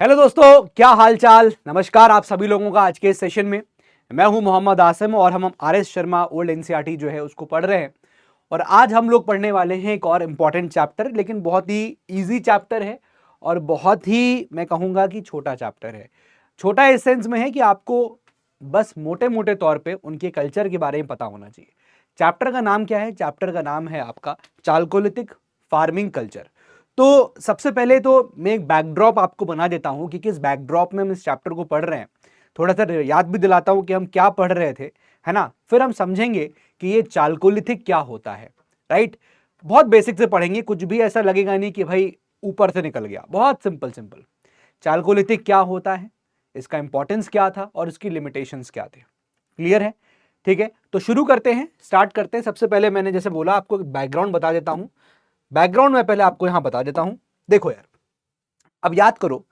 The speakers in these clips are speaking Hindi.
हेलो दोस्तों, क्या हाल चाल। नमस्कार आप सभी लोगों का आज के इस सेशन में। मैं हूं मोहम्मद आसिम और हम R S Sharma old NCERT जो है उसको पढ़ रहे हैं। और आज हम लोग पढ़ने वाले हैं एक और इम्पॉर्टेंट चैप्टर, लेकिन बहुत ही इजी चैप्टर है और बहुत ही मैं कहूँगा कि छोटा चैप्टर है। छोटा इस सेंस में है कि आपको बस मोटे मोटे तौर पे उनके कल्चर के बारे में पता होना चाहिए। चैप्टर का नाम क्या है? चैप्टर का नाम है आपका चालकोलिथिक फार्मिंग कल्चर। तो सबसे पहले तो मैं एक बैकड्रॉप आपको बना देता हूं कि किस बैकड्रॉप में हम इस चैप्टर को पढ़ रहे हैं। थोड़ा सा याद भी दिलाता हूं कि हम क्या पढ़ रहे थे, है ना। फिर हम समझेंगे कि ये चालकोलिथिक क्या होता है। राइट। बहुत बेसिक से पढ़ेंगे, कुछ भी ऐसा लगेगा नहीं कि भाई ऊपर से निकल गया। बहुत सिंपल सिंपल। चालकोलिथिक क्या होता है, इसका इंपॉर्टेंस क्या था और इसकी लिमिटेशंस क्या थे। क्लियर है? ठीक है, तो शुरू करते हैं, स्टार्ट करते हैं। सबसे पहले मैंने जैसे बोला आपको बैकग्राउंड बता देता हूं। बैकग्राउंड में पहले आपको यहां बता देता हूं। देखो यार, अब याद करो,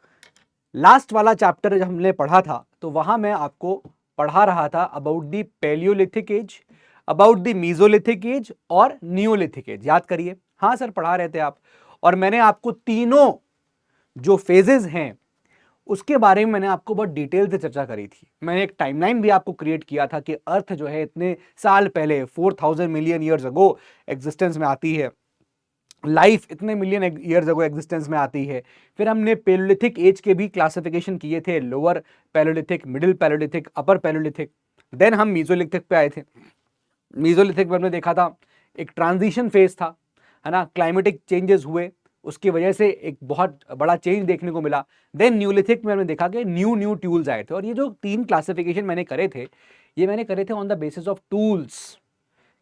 लास्ट वाला चैप्टर जब हमने पढ़ा था तो वहां मैं आपको पढ़ा रहा था about the palaeolithic age, about the mesolithic age और नियोलिथिक एज। याद करिए। हाँ सर, पढ़ा रहे थे आप। और मैंने आपको तीनों जो फेजेस हैं उसके बारे में मैंने आपको बहुत डिटेल से चर्चा करी थी। मैंने एक टाइमलाइन भी आपको क्रिएट किया था कि अर्थ जो है इतने साल पहले 4000 मिलियन ईयर्स अगो एग्जिस्टेंस में आती है, लाइफ इतने मिलियन ईयर्स अगो एग्जिस्टेंस में आती है। फिर हमने पैलियोलिथिक एज के भी क्लासिफिकेशन किए थे, lower palaeolithic, middle palaeolithic, upper palaeolithic. Then हम मीजोलिथिक पे आए थे। मीजोलिथिक में हमने देखा था एक ट्रांजिशन फेज था, है ना। क्लाइमेटिक चेंजेस हुए, उसकी वजह से एक बहुत बड़ा चेंज देखने को मिला। देन न्यूलिथिक में हमने देखा कि न्यू न्यू टूल्स आए थे। और ये जो तीन क्लासिफिकेशन मैंने करे थे, ये मैंने करे थे on the basis of tools.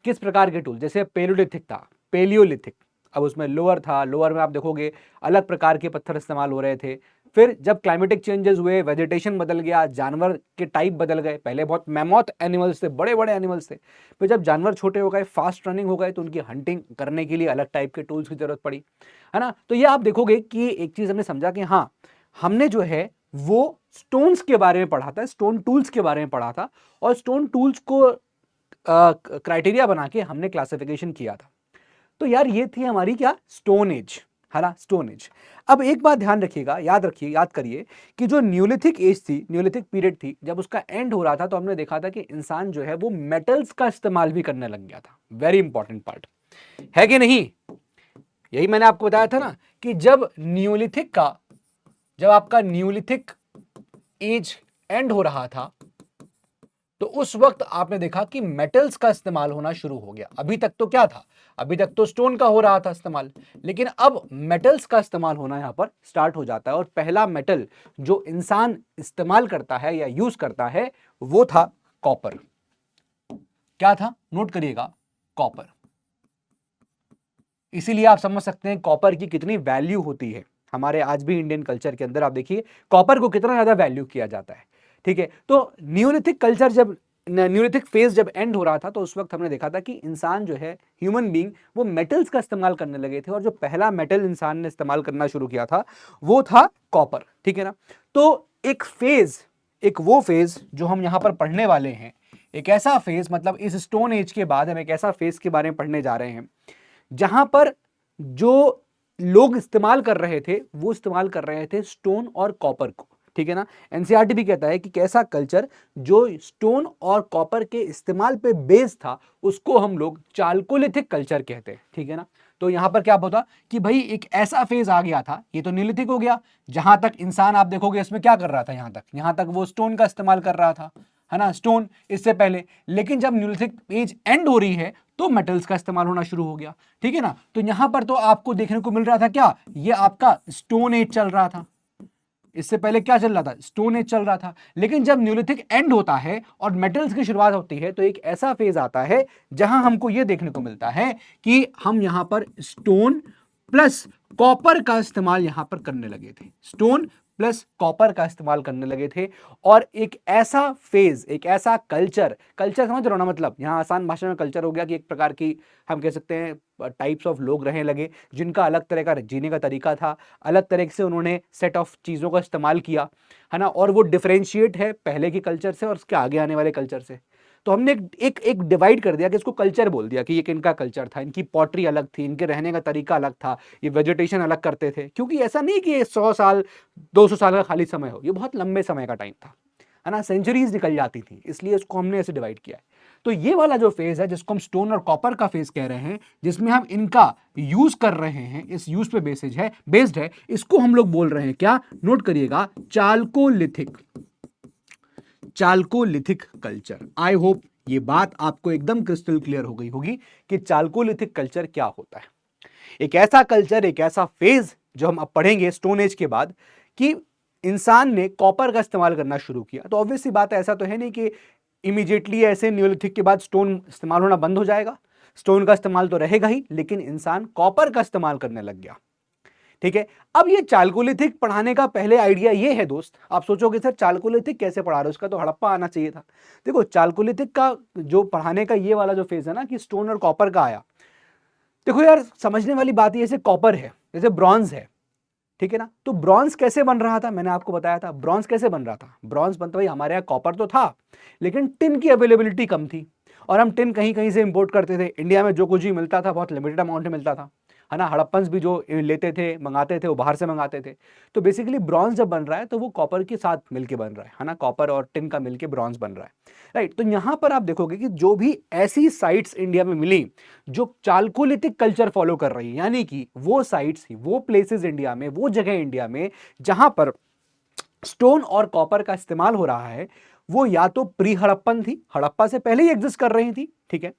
किस प्रकार के टूल? जैसे पेलोलिथिक था, पेलियोलिथिक, अब उसमें लोअर था। लोअर में आप देखोगे अलग प्रकार के पत्थर इस्तेमाल हो रहे थे। फिर जब क्लाइमेटिक चेंजेस हुए, वेजिटेशन बदल गया, जानवर के टाइप बदल गए। पहले बहुत मैमोथ एनिमल्स थे, बड़े बड़े एनिमल्स थे। फिर जब जानवर छोटे हो गए, फास्ट रनिंग हो गए, तो उनकी हंटिंग करने के लिए अलग टाइप के टूल्स की जरूरत पड़ी, है ना। तो ये आप देखोगे कि एक चीज हमने समझा कि हाँ, हमने जो है वो स्टोन्स के बारे में पढ़ा था, स्टोन टूल्स के बारे में पढ़ा था। और स्टोन टूल्स को क्राइटेरिया बना के हमने क्लासिफिकेशन किया था। तो यार ये थी हमारी क्या, स्टोन एज, है ना, स्टोन एज। अब एक बात ध्यान रखिएगा, याद रखिए, याद करिए कि जो न्यूलिथिक एज थी, न्यूलिथिक पीरियड थी, जब उसका एंड हो रहा था तो हमने देखा था कि इंसान जो है वो मेटल्स का इस्तेमाल भी करने लग गया था। वेरी इंपॉर्टेंट पार्ट है कि नहीं? यही मैंने आपको बताया था ना कि जब आपका न्यूलिथिक एज एंड हो रहा था तो उस वक्त आपने देखा कि मेटल्स का इस्तेमाल होना शुरू हो गया। अभी तक तो क्या था, अभी तक तो स्टोन का हो रहा था इस्तेमाल, लेकिन अब मेटल्स का इस्तेमाल होना यहां पर स्टार्ट हो जाता है। और पहला मेटल जो इंसान इस्तेमाल करता है या यूज करता है वो था कॉपर। क्या था? नोट करिएगा, कॉपर। इसीलिए आप समझ सकते हैं कॉपर की कितनी वैल्यू होती है हमारे आज भी इंडियन कल्चर के अंदर। आप देखिए कॉपर को कितना ज्यादा वैल्यू किया जाता है। ठीक है, तो न्यूलिथिक कल्चर जब, न्यूलिथिक फेज जब एंड हो रहा था तो उस वक्त हमने देखा था कि इंसान जो है, ह्यूमन बीइंग, वो मेटल्स का इस्तेमाल करने लगे थे। और जो पहला मेटल इंसान ने इस्तेमाल करना शुरू किया था वो था कॉपर। ठीक है ना। तो एक फेज, एक वो फेज जो हम यहां पर पढ़ने वाले हैं, एक ऐसा फेज, मतलब इस स्टोन एज के बाद हम एक ऐसा फेज के बारे में पढ़ने जा रहे हैं जहां पर जो लोग इस्तेमाल कर रहे थे वो इस्तेमाल कर रहे थे स्टोन और कॉपर को। ठीक है ना। एनसीईआरटी भी कहता है कि कैसा कल्चर जो स्टोन और कॉपर के इस्तेमाल पे बेस था उसको हम लोग चालकोलिथिक कल्चर कहते हैं। ठीक है ना। तो यहां पर क्या होता कि भाई एक ऐसा फेज आ गया था, ये तो न्यूलिथिक हो गया, जहां तक इंसान आप देखोगे इसमें क्या कर रहा था, यहां तक वो स्टोन का इस्तेमाल कर रहा था, है ना, स्टोन इससे पहले। लेकिन जब न्यूलिथिक एज एंड हो रही है तो मेटल्स का इस्तेमाल होना शुरू हो गया। ठीक है ना। तो यहां पर तो आपको देखने को मिल रहा था क्या, ये आपका स्टोन एज चल रहा था। इससे पहले क्या चल रहा था, स्टोन एज चल रहा था। लेकिन जब न्यूलिथिक एंड होता है और मेटल्स की शुरुआत होती है तो एक ऐसा फेज आता है जहां हमको यह देखने को मिलता है कि हम यहां पर स्टोन प्लस कॉपर का इस्तेमाल यहां पर करने लगे थे, स्टोन प्लस कॉपर का इस्तेमाल करने लगे थे। और एक ऐसा फेज, एक ऐसा कल्चर, कल्चर समझ रहे हो ना, मतलब यहां आसान भाषा में कल्चर हो गया कि एक प्रकार की हम कह सकते हैं टाइप्स ऑफ लोग रहने लगे जिनका अलग तरह का जीने का तरीका था, अलग तरह से उन्होंने सेट ऑफ चीज़ों का इस्तेमाल किया, है ना। और वो डिफरेंशिएट है पहले के कल्चर से और उसके आगे आने वाले कल्चर से। तो हमने एक डिवाइड कर दिया कि इसको कल्चर बोल दिया कि ये किनका कल्चर था, इनकी पॉटरी अलग थी, इनके रहने का तरीका अलग था, ये वेजिटेशन अलग करते थे। क्योंकि ऐसा नहीं कि 100 साल 200 साल का खाली समय हो, ये बहुत लंबे समय का टाइम था, है ना, सेंचुरीज निकल जाती थी, इसलिए इसको हमने ऐसे डिवाइड किया है। तो ये वाला जो फेज है जिसको हम स्टोन और कॉपर का फेज कह रहे हैं, जिसमें हम इनका यूज कर रहे हैं, इस यूज पे बेस्ड है, इसको हम लोग बोल रहे हैं क्या, नोट करिएगा, चाल्कोलिथिक कल्चर। आई होप ये बात आपको एकदम क्रिस्टल क्लियर हो गई होगी कि चाल्कोलिथिक कल्चर क्या होता है। एक ऐसा कल्चर, एक ऐसा फेज जो हम अब पढ़ेंगे स्टोन एज के बाद, कि इंसान ने कॉपर का इस्तेमाल करना शुरू किया। तो ऑब्वियस सी बात है, ऐसा तो है नहीं कि इमीडिएटली ऐसे न्यूलिथिक के बाद स्टोन इस्तेमाल होना बंद हो जाएगा। स्टोन का इस्तेमाल तो रहेगा ही, लेकिन इंसान कॉपर का इस्तेमाल करने लग गया। ठीक है, अब ये चाल्कोलिथिक पढ़ाने का पहले आइडिया ये है दोस्त, आप सोचोगे सर चाल्कोलिथिक कैसे पढ़ा रहे हो, उसका तो हड़प्पा आना चाहिए था। देखो चाल्कोलिथिक का जो पढ़ाने का ये वाला जो फेज है ना, कि स्टोन और कॉपर का आया, देखो यार समझने वाली बात ये, जैसे कॉपर है, जैसे ब्रॉन्ज है, ठीक है ना, तो ब्रॉन्ज कैसे बन रहा था, मैंने आपको बताया था ब्रॉन्ज कैसे बन रहा था। ब्रॉन्ज बनता, भाई हमारे यहाँ कॉपर तो था, लेकिन टिन की अवेलेबिलिटी कम थी, और हम टिन कहीं कहीं से इंपोर्ट करते थे। इंडिया में जो कुछ भी मिलता था बहुत लिमिटेड अमाउंट में मिलता था, है ना। हड़प्पन्स भी जो लेते थे, मंगाते थे, वो बाहर से मंगाते थे। तो बेसिकली ब्रॉन्ज जब बन रहा है तो वो कॉपर के साथ मिलके बन रहा है ना, कॉपर और टिन का मिलके ब्रॉन्ज बन रहा है, राइट। तो यहां पर आप देखोगे कि जो भी ऐसी साइट्स इंडिया में मिली जो चाल्कोलिथिक कल्चर फॉलो कर रही है, यानी कि वो साइट्स, वो प्लेसेस इंडिया में, वो जगह इंडिया में जहां पर स्टोन और कॉपर का इस्तेमाल हो रहा है, वो या तो प्री हड़प्पन थी, हड़प्पा से पहले ही एग्जिस्ट कर रही थी, ठीक है,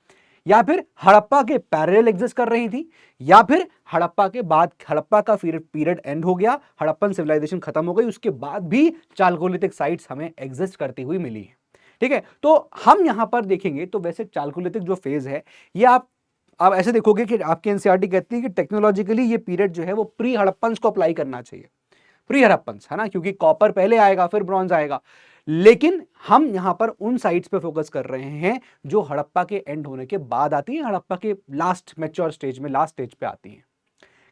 या फिर हड़प्पा के पैरेलल एग्जिस्ट कर रही थी, या फिर हड़प्पा के बाद, हड़प्पा का पीरियड एंड हो गया, हड़प्पन सिविलाइजेशन खत्म हो गई, उसके बाद भी चाल्कोलिथिक साइट्स हमें एग्जिस्ट करती हुई मिली है, ठीक है। तो हम यहां पर देखेंगे तो वैसे चाल्कोलिथिक जो फेज है, ये आप ऐसे देखोगे कि आपकी एनसीईआरटी कहती है कि टेक्नोलॉजिकली ये पीरियड जो है वो प्री हड़प्पन को अप्लाई करना चाहिए, प्री हड़प्पन, है ना, क्योंकि कॉपर पहले आएगा फिर ब्रॉन्ज आएगा। लेकिन हम यहां पर उन साइट्स पे फोकस कर रहे हैं जो हड़प्पा के एंड होने के बाद आती है, हड़प्पा के लास्ट मैच्योर स्टेज में, लास्ट स्टेज पे आती है।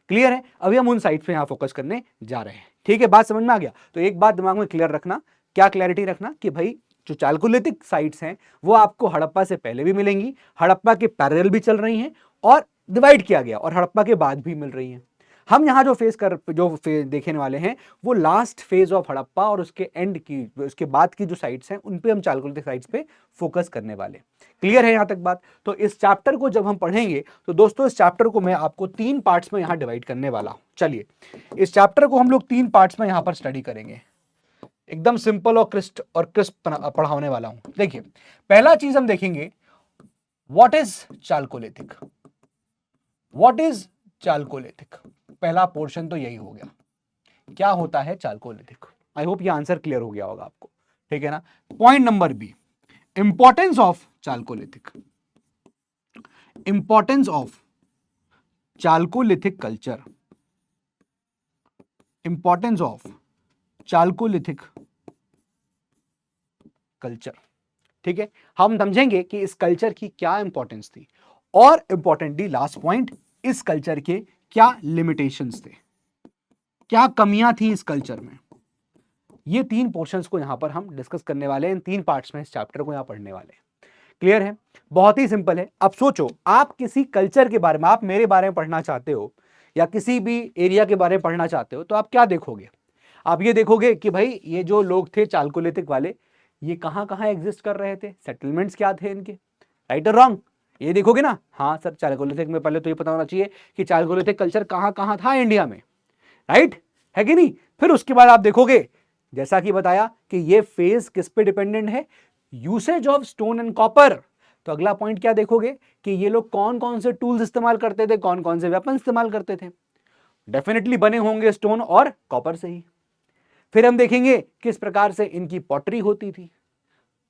क्लियर है, अभी हम उन साइट्स पे यहां फोकस करने जा रहे हैं, ठीक है, बात समझ में आ गया। तो एक बात दिमाग में क्लियर रखना, क्या क्लैरिटी रखना, कि भाई जो चाल्कोलिथिक साइट्स हैं वो आपको हड़प्पा से पहले भी मिलेंगी, हड़प्पा के पैरेलल भी चल रही हैं, और डिवाइड किया गया और हड़प्पा के बाद भी मिल रही हैं। हम यहां जो फेज देखने वाले हैं वो लास्ट फेज ऑफ हड़प्पा और उसके एंड की, उसके बाद की जो साइट्स हैं उन पे हम चाल्कोलिथिक साइट्स पे फोकस करने वाले। क्लियर है यहां तक बात। तो इस चैप्टर को जब हम पढ़ेंगे तो दोस्तों इस चैप्टर को मैं आपको 3 पार्ट्स में यहां डिवाइड करने वाला हूं। चलिए इस चैप्टर को हम लोग 3 पार्ट्स में यहां पर स्टडी करेंगे, एकदम सिंपल और क्रिस्प पढ़ाने वाला हूं। देखिए पहला चीज हम देखेंगे, what is chalcolithic, what is chalcolithic, पहला पोर्शन तो यही हो गया, क्या होता है चाल्कोलिथिक। आई होप ये आंसर क्लियर हो गया होगा आपको, ठीक है ना। Point number B, importance of chalcolithic, importance of chalcolithic culture, importance of chalcolithic culture, ठीक है। हम समझेंगे कि इस कल्चर की क्या इंपॉर्टेंस थी, और इंपॉर्टेंटली लास्ट पॉइंट, इस कल्चर के क्या लिमिटेशंस थे, क्या कमियां थी इस कल्चर में। ये 3 पोर्शंस को यहां पर हम डिस्कस करने वाले हैं, इन 3 पार्ट्स में इस चैप्टर को यहां पढ़ने वाले हैं। क्लियर है, बहुत ही सिंपल है। अब सोचो आप किसी कल्चर के बारे में, आप मेरे बारे में पढ़ना चाहते हो या किसी भी एरिया के बारे में पढ़ना चाहते हो, तो आप क्या देखोगे, आप ये देखोगे कि भाई ये जो लोग थे चाल्कोलिथिक वाले, ये कहां कहां एग्जिस्ट कर रहे थे, सेटलमेंट्स क्या थे इनके, राइट और रॉन्ग, ये देखोगे ना। हाँ सर चाल्कोलिथिक में पहले तो ये पता होना चाहिए कि चाल्कोलिथिक कल्चर कहां कहां था इंडिया में, राइट है कि नहीं। फिर उसके बाद आप देखोगे, जैसा कि बताया कि ये फेज किस पे डिपेंडेंट है, usage of stone and copper. तो अगला पॉइंट क्या देखोगे कि ये लोग कौन कौन से टूल्स इस्तेमाल करते थे, कौन कौन से वेपन इस्तेमाल करते थे, डेफिनेटली बने होंगे स्टोन और कॉपर से ही। फिर हम देखेंगे किस प्रकार से इनकी पॉटरी होती थी,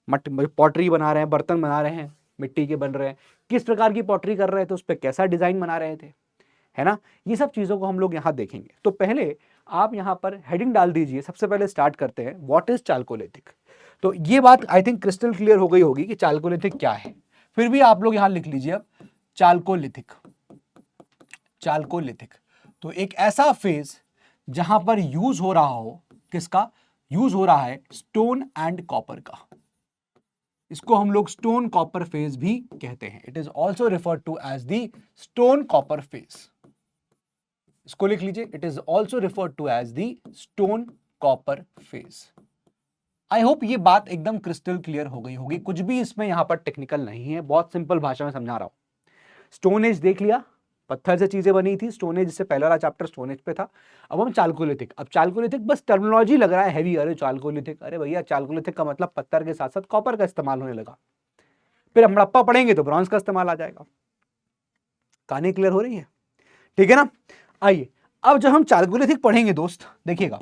पॉटरी बना रहे हैं, बर्तन बना रहे हैं, मिट्टी के बन रहे हैं, किस प्रकार की पॉटरी कर रहे थे, उस पर कैसा डिजाइन बना रहे थे, है ना। ये सब चीजों को हम लोग यहां देखेंगे। तो पहले आप यहां पर हेडिंग डाल दीजिए, सबसे पहले स्टार्ट करते हैं, व्हाट इज चाल्कोलिथिक। तो ये बात आई थिंक क्रिस्टल क्लियर हो गई होगी कि चाल्कोलिथिक क्या है। फिर भी आप लोग यहां लिख लीजिए अब चाल्कोलिथिक, चाल्कोलिथिक तो एक ऐसा फेज जहां पर यूज हो रहा हो, किसका यूज हो रहा है, स्टोन एंड कॉपर का, इसको हम लोग स्टोन कॉपर फेज भी कहते हैं। It is also referred to as the stone copper phase. इसको लिख लीजिए, it is also referred to as the stone copper phase. I hope ये बात एकदम क्रिस्टल क्लियर हो गई होगी, कुछ भी इसमें यहां पर टेक्निकल नहीं है, बहुत सिंपल भाषा में समझा रहा हूं। स्टोन एज देख लिया, पत्थर से चीजें बनी थी। स्टोन एज से पहला वाला चैप्टर स्टोन एज पे था। अब हम चालकोलिथिक। अब चालकोलिथिक बस टर्मिनोलॉजी लग रहा है हैवी, अरे चालकोलिथिक, अरे भैया चालकोलिथिक का मतलब पत्थर के साथ साथ कॉपर का इस्तेमाल होने लगा। फिर हम हड़प्पा पढ़ेंगे तो ब्रॉन्ज का इस्तेमाल आ जाएगा। कहानी क्लियर हो रही है? ठीक है ना। आइए अब जब हम चालकोलिथिक पढ़ेंगे दोस्त, देखिएगा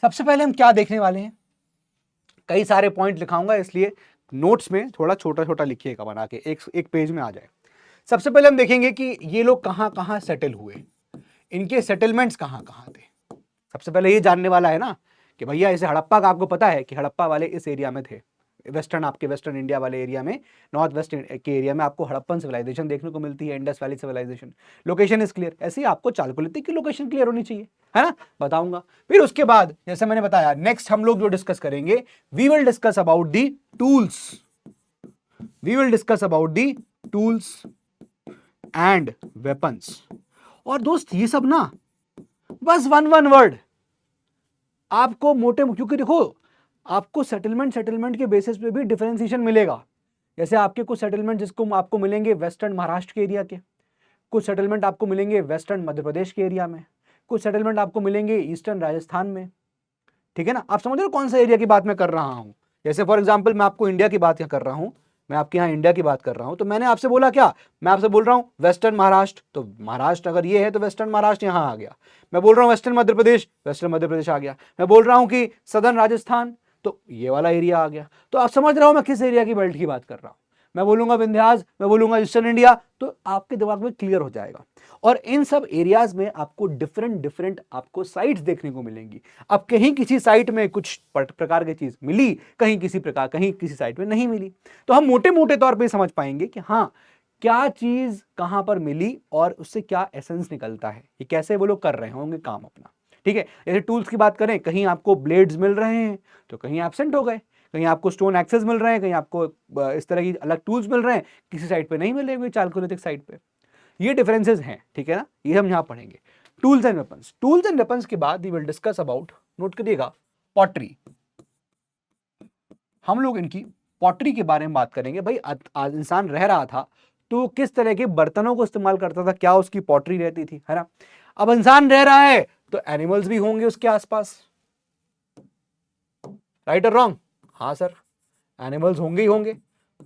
सबसे पहले हम क्या देखने वाले हैं। कई सारे पॉइंट लिखाऊंगा, इसलिए नोट्स में थोड़ा छोटा छोटा लिखिएगा बना के, एक पेज में आ जाए। सबसे पहले हम देखेंगे कि ये लोग कहां कहां सेटल हुए, इनके सेटलमेंट्स कहां कहां थे। सबसे पहले ये जानने वाला है ना कि भैया इसे हड़प्पा का आपको पता है कि हड़प्पा वाले इस एरिया में थे, वेस्टर्न, आपके वेस्टर्न इंडिया वाले एरिया में, नॉर्थ वेस्ट के एरिया में आपको हड़प्पन सिविलाइजेशन देखने को मिलती है, Indus valley civilisation. Location is clear. ऐसे ही आपको चालकोलिथिक की लोकेशन क्लियर होनी चाहिए, है ना, बताऊंगा। फिर उसके बाद जैसे मैंने बताया, नेक्स्ट हम लोग जो डिस्कस करेंगे, we will discuss about the tools, we will discuss about the tools and weapons. और दोस्त ये सब ना बस वन वर्ड आपको मोटे, क्योंकि देखो आपको सेटलमेंट के बेसिस पे भी डिफरेंशिएशन मिलेगा। जैसे आपके कुछ सेटलमेंट जिसको आपको मिलेंगे वेस्टर्न महाराष्ट्र के एरिया के, कुछ सेटलमेंट आपको मिलेंगे वेस्टर्न मध्य प्रदेश के एरिया में, कुछ सेटलमेंट आपको मिलेंगे ईस्टर्न राजस्थान में। ठीक है ना, आप समझ रहे हो कौन सा एरिया की बात मैं कर रहा हूं। जैसे फॉर एग्जाम्पल मैं आपको इंडिया की बात कर रहा हूं, मैं आपके यहाँ इंडिया की बात कर रहा हूं, तो मैंने आपसे बोला क्या, मैं आपसे बोल रहा हूं वेस्टर्न महाराष्ट्र, तो महाराष्ट्र अगर ये है तो वेस्टर्न महाराष्ट्र यहां आ गया। मैं बोल रहा हूं वेस्टर्न मध्य प्रदेश, वेस्टर्न मध्य प्रदेश आ गया। मैं बोल रहा हूं कि सदर्न राजस्थान, तो ये वाला एरिया आ गया। तो आप समझ रहे हो मैं किस एरिया की बेल्ट की बात कर रहा हूं। मैं बोलूंगा विंध्यास, मैं बोलूंगा ईस्टर्न इंडिया, तो आपके दिमाग में क्लियर हो जाएगा। और इन सब एरियाज में आपको डिफरेंट डिफरेंट आपको साइट्स देखने को मिलेंगी। अब कहीं किसी साइट में कुछ प्रकार की चीज मिली, कहीं किसी प्रकार, कहीं किसी साइट में नहीं मिली, तो हम मोटे मोटे तौर पे समझ पाएंगे कि हाँ क्या चीज कहां पर मिली और उससे क्या एसेंस निकलता है, ये कैसे वो लोग कर रहे होंगे काम अपना। ठीक है, जैसे टूल्स की बात करें, कहीं आपको ब्लेड्स मिल रहे हैं तो कहीं एब्सेंट हो गए, कहीं आपको स्टोन एक्सेस मिल रहे हैं, कहीं आपको इस तरह की अलग टूल्स मिल रहे हैं, किसी साइट पे नहीं मिले हुए चालकोलिथिक साइट पे। ये डिफरेंसेस हैं, ठीक है ना, ये हम यहां पढ़ेंगे। Tools and weapons, tools and weapons के बाद we will discuss about, note करिएगा, पॉटरी। हम लोग इनकी पॉटरी के बारे में बात करेंगे। भाई आज इंसान रह रहा था तो किस तरह के बर्तनों को इस्तेमाल करता था, क्या उसकी पॉटरी रहती थी, है ना। अब इंसान रह रहा है तो एनिमल्स भी होंगे उसके आसपास, राइट और रॉन्ग? हाँ सर, एनिमल्स होंगे ही होंगे।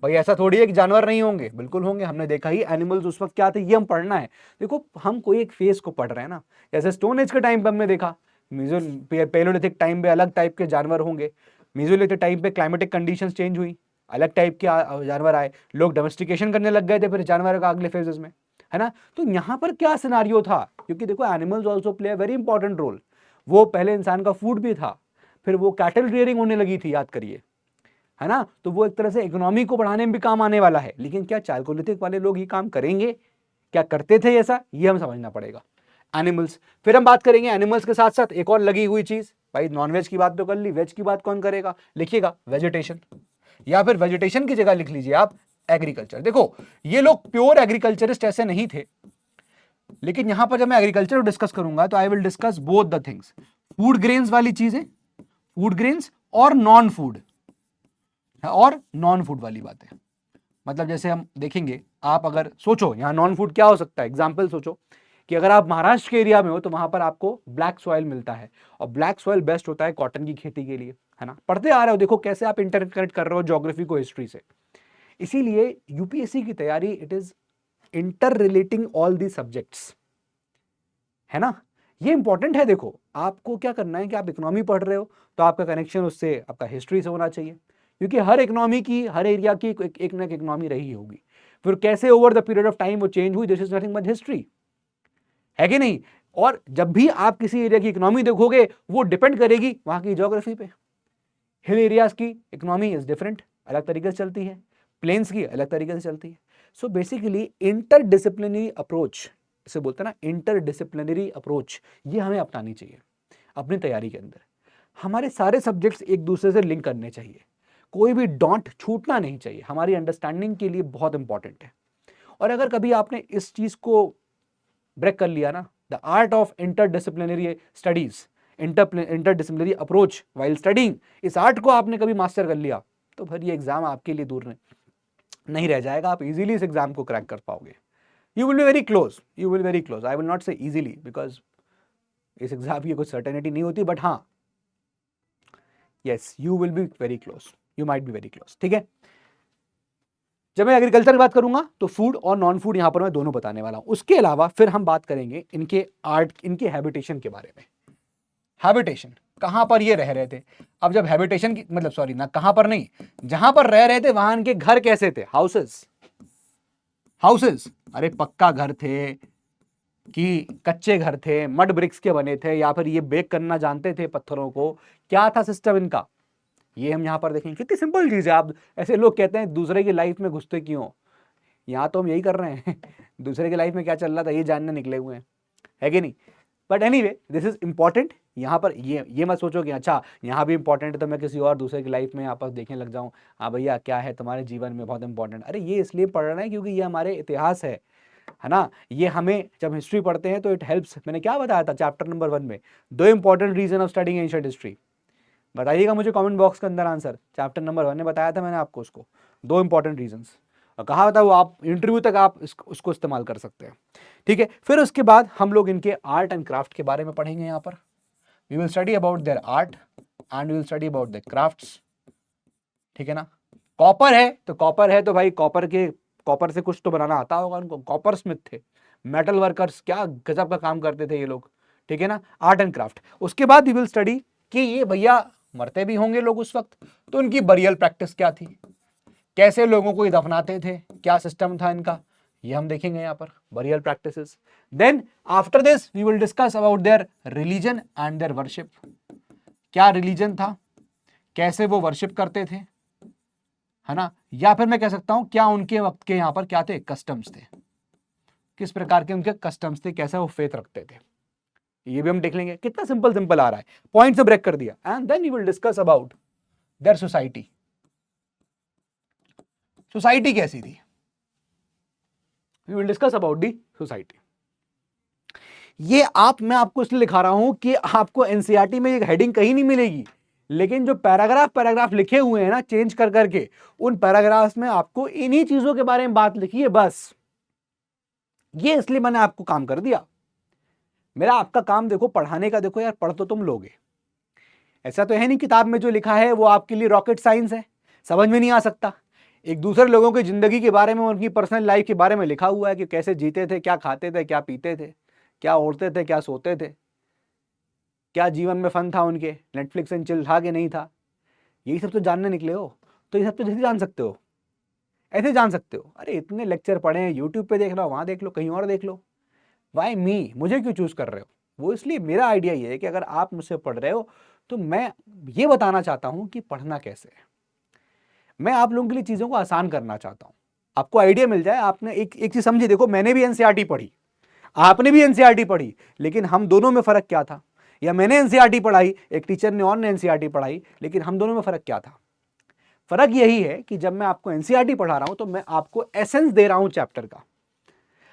भाई ऐसा थोड़ी है कि जानवर नहीं होंगे, बिल्कुल होंगे। हमने देखा ही एनिमल्स उस वक्त क्या थे, ये हम पढ़ना है। देखो हम कोई एक फेज को पढ़ रहे हैं ना, जैसे स्टोन एज के टाइम पे हमने देखा, पेलोलिथिक टाइम पे अलग टाइप के जानवर होंगे, मेसोलिथिक टाइम पे क्लाइमेटिक कंडीशंस चेंज हुई, अलग टाइप के जानवर आए, लोग डोमेस्टिकेशन करने लग गए थे फिर जानवर का अगले फेजेस में, है ना। तो यहाँ पर क्या सिनारियो था, क्योंकि देखो animals also play a very important role. वो पहले इंसान का फूड भी था, फिर वो कैटल रियरिंग होने लगी थी, याद करिए, है ना। तो वो एक तरह से इकोनॉमी को बढ़ाने में भी काम आने वाला है। लेकिन क्या चालकोलिथिक वाले लोग ये काम करेंगे, क्या करते थे ऐसा, ये हम समझना पड़ेगा। एनिमल्स, फिर हम बात करेंगे एनिमल्स के साथ साथ एक और लगी हुई चीज। भाई नॉनवेज की बात तो कर ली, वेज की बात कौन करेगा, लिखिएगा वेजिटेशन, या फिर वेजिटेशन की जगह लिख लीजिए आप एग्रीकल्चर। देखो ये लोग प्योर एग्रीकल्चरिस्ट ऐसे नहीं थे, लेकिन यहां पर जब मैं एग्रीकल्चर डिस्कस करूंगा तो I will discuss both the things, food grains वाली चीजें, फूड ग्रेन्स और नॉन फूड, और नॉन फूड वाली बातें। मतलब जैसे हम देखेंगे, आप अगर सोचो यहां नॉन फूड क्या हो सकता है, एग्जाम्पल सोचो कि अगर आप महाराष्ट्र के एरिया में हो तो वहां पर आपको ब्लैक सॉइल मिलता है, और ब्लैक सॉइल बेस्ट होता है कॉटन की खेती के लिए, है ना। पढ़ते आ रहे हो, देखो कैसे आप इंटरकनेक्ट कर रहे हो ज्योग्राफी को हिस्ट्री से। इसीलिए यूपीएससी की तैयारी, it is inter relating all the subjects, है ना। ये इंपॉर्टेंट है। देखो आपको क्या करना है कि आप इकोनॉमी पढ़ रहे हो तो आपका कनेक्शन उससे, आपका हिस्ट्री से होना चाहिए, क्योंकि हर इकोनॉमी की, हर एरिया की एक ना एक इकोनॉमी रही होगी। फिर कैसे over the period of time वो चेंज हुई, this is nothing but history, है कि नहीं। और जब भी आप किसी एरिया की इकोनॉमी देखोगे वो डिपेंड करेगी वहां की ज्योग्राफी पे। हिल एरियाज की इकोनॉमी इज डिफरेंट, अलग तरीके से चलती है, प्लेन्स की अलग तरीके से चलती है। सो बेसिकली इंटरडिसिप्लिनरी अप्रोच, इसे बोलते हैं ना इंटरडिसिप्लिनरी अप्रोच, ये हमें अपनानी चाहिए अपनी तैयारी के अंदर। हमारे सारे सब्जेक्ट्स एक दूसरे से लिंक करने चाहिए। कोई भी डॉट छूटना नहीं चाहिए, हमारी अंडरस्टैंडिंग के लिए बहुत इंपॉर्टेंट है। और अगर कभी आपने इस चीज को ब्रेक कर लिया ना, the art of interdisciplinary studies, interdisciplinary approach while studying, इस आर्ट को आपने कभी मास्टर कर लिया तो फिर ये एग्जाम आपके लिए दूर नहीं रह जाएगा, आप इजीली इस एग्जाम को क्रैक कर पाओगे। You will be very close, you will very close, I will not से इजीली बिकॉज इस एग्जाम की कुछ सर्टेनिटी नहीं होती, बट हाँ yes you will be very close, you might be very close. ठीक है, जब मैं एग्रीकल्चर की बात करूंगा तो फूड और नॉन फूड यहां पर मैं दोनों बताने वाला हूं। उसके अलावा फिर हम बात करेंगे इनके आर्ट, इनके हैबिटेशन के बारे में। हैबिटेशन, कहां पर ये रह रहे थे। अब जब हैबिटेशन की मतलब सॉरी ना, कहां पर नहीं, जहां पर रह रहे थे वहां इनके घर कैसे थे, हाउसेस, हाउसेस, अरे पक्का घर थे कि कच्चे घर थे, मड ब्रिक्स के बने थे, या फिर ये बेक करना जानते थे पत्थरों को, क्या था सिस्टम इनका, ये हम यहां पर देखेंगे। कितनी सिंपल चीज है। आप ऐसे लोग कहते हैं दूसरे की लाइफ में घुसते क्यों, यहां तो हम यही कर रहे हैं दूसरे की लाइफ में क्या चल रहा था ये जानने निकले हुए हैं, है कि नहीं। But anyway this is important. यहाँ पर ये मत सोचो कि अच्छा यहाँ भी इंपॉर्टेंट है तो मैं किसी और दूसरे की लाइफ में यहाँ पर देखने लग जाऊँ, हाँ भैया क्या है तुम्हारे जीवन में बहुत इंपॉर्टेंट। अरे ये इसलिए पढ़ रहे हैं क्योंकि ये हमारे इतिहास है ना। ये हमें जब हिस्ट्री पढ़ते हैं तो इट हेल्प्स। मैंने क्या बताया था चैप्टर नंबर 1 में, 2 important reason of studying ancient history. बताइएगा मुझे कमेंट बॉक्स के अंदर आंसर। चैप्टर नंबर 1 में बताया था मैंने आपको उसको, 2 इंपॉर्टेंट रीजंस, और कहा था वो आप इंटरव्यू तक आप उसको इस्तेमाल कर सकते हैं। ठीक है, फिर उसके बाद हम लोग इनके आर्ट एंड क्राफ्ट के बारे में पढ़ेंगे। यहाँ पर we will study about their art and we will study about their crafts. ठीक है ना। कॉपर है तो कॉपर है तो भाई कॉपर से कुछ तो बनाना आता होगा उनको, कॉपर स्मिथ थे, मेटल वर्कर्स, क्या गजब का काम करते थे ये लोग। ठीक है ना, आर्ट एंड क्राफ्ट। उसके बाद वी विल स्टडी कि ये भैया मरते भी होंगे लोग उस वक्त, तो उनकी बरियल प्रैक्टिस क्या थी, कैसे लोगों को ये दफनाते थे, क्या सिस्टम था इनका, ये हम देखेंगे यहाँ पर, burial practices. Then after this we will discuss about their religion and their worship. क्या रिलीजन था, कैसे वो वर्शिप करते थे, है ना, या फिर मैं कह सकता हूं क्या उनके वक्त के यहाँ पर क्या थे, कस्टम्स थे, किस प्रकार के उनके कस्टम्स थे, कैसे वो फेथ रखते थे, ये भी हम देख लेंगे। कितना सिंपल सिंपल आ रहा है, पॉइंट से ब्रेक कर दिया। And then we will discuss about their society. Society कैसी थी, we will discuss about the society. ये मैं आपको इसलिए लिखा रहा हूं कि आपको एनसीईआरटी में एक हेडिंग कहीं नहीं मिलेगी, लेकिन जो पैराग्राफ लिखे हुए हैं ना चेंज कर करके, उन पैराग्राफ्स में आपको इन्हीं चीजों के बारे में बात लिखी है बस। ये इसलिए मैंने आपको काम कर दिया। मेरा आपका काम देखो पढ़ाने का, देखो यार पढ़ तो तुम लोगे, ऐसा तो है नहीं किताब में जो लिखा है वो आपके लिए रॉकेट साइंस है, समझ में नहीं आ सकता। एक दूसरे लोगों की जिंदगी के बारे में, उनकी पर्सनल लाइफ के बारे में लिखा हुआ है कि कैसे जीते थे, क्या खाते थे, क्या पीते थे, क्या ओढ़ते थे, क्या सोते थे, क्या जीवन में फन था उनके, नेटफ्लिक्स एंड चिल था कि नहीं था, यही सब तो जानने निकले हो। तो ये सब तो जैसे जान सकते हो, ऐसे जान सकते हो। अरे इतने लेक्चर पढ़े हैं, यूट्यूब पे देख लो, वहां देख लो, कहीं और देख लो। वाई मी, मुझे क्यों चूज कर रहे हो। वो इसलिए मेरा आइडिया ये है कि अगर आप मुझसे पढ़ रहे हो तो मैं ये बताना चाहता हूं कि पढ़ना कैसे है। मैं आप लोगों के लिए चीजों को आसान करना चाहता हूं, आपको आइडिया मिल जाए। आपने एक चीज समझी, देखो मैंने भी एनसीईआरटी पढ़ी, आपने भी एनसीईआरटी पढ़ी, लेकिन हम दोनों में फर्क क्या था। या मैंने एनसीईआरटी पढ़ाई, एक टीचर ने और ने एनसीईआरटी पढ़ाई, लेकिन हम दोनों में फर्क क्या था। फर्क यही है कि जब मैं आपको एनसीईआरटी पढ़ा रहा हूं तो मैं आपको एसेंस दे रहा हूं चैप्टर का,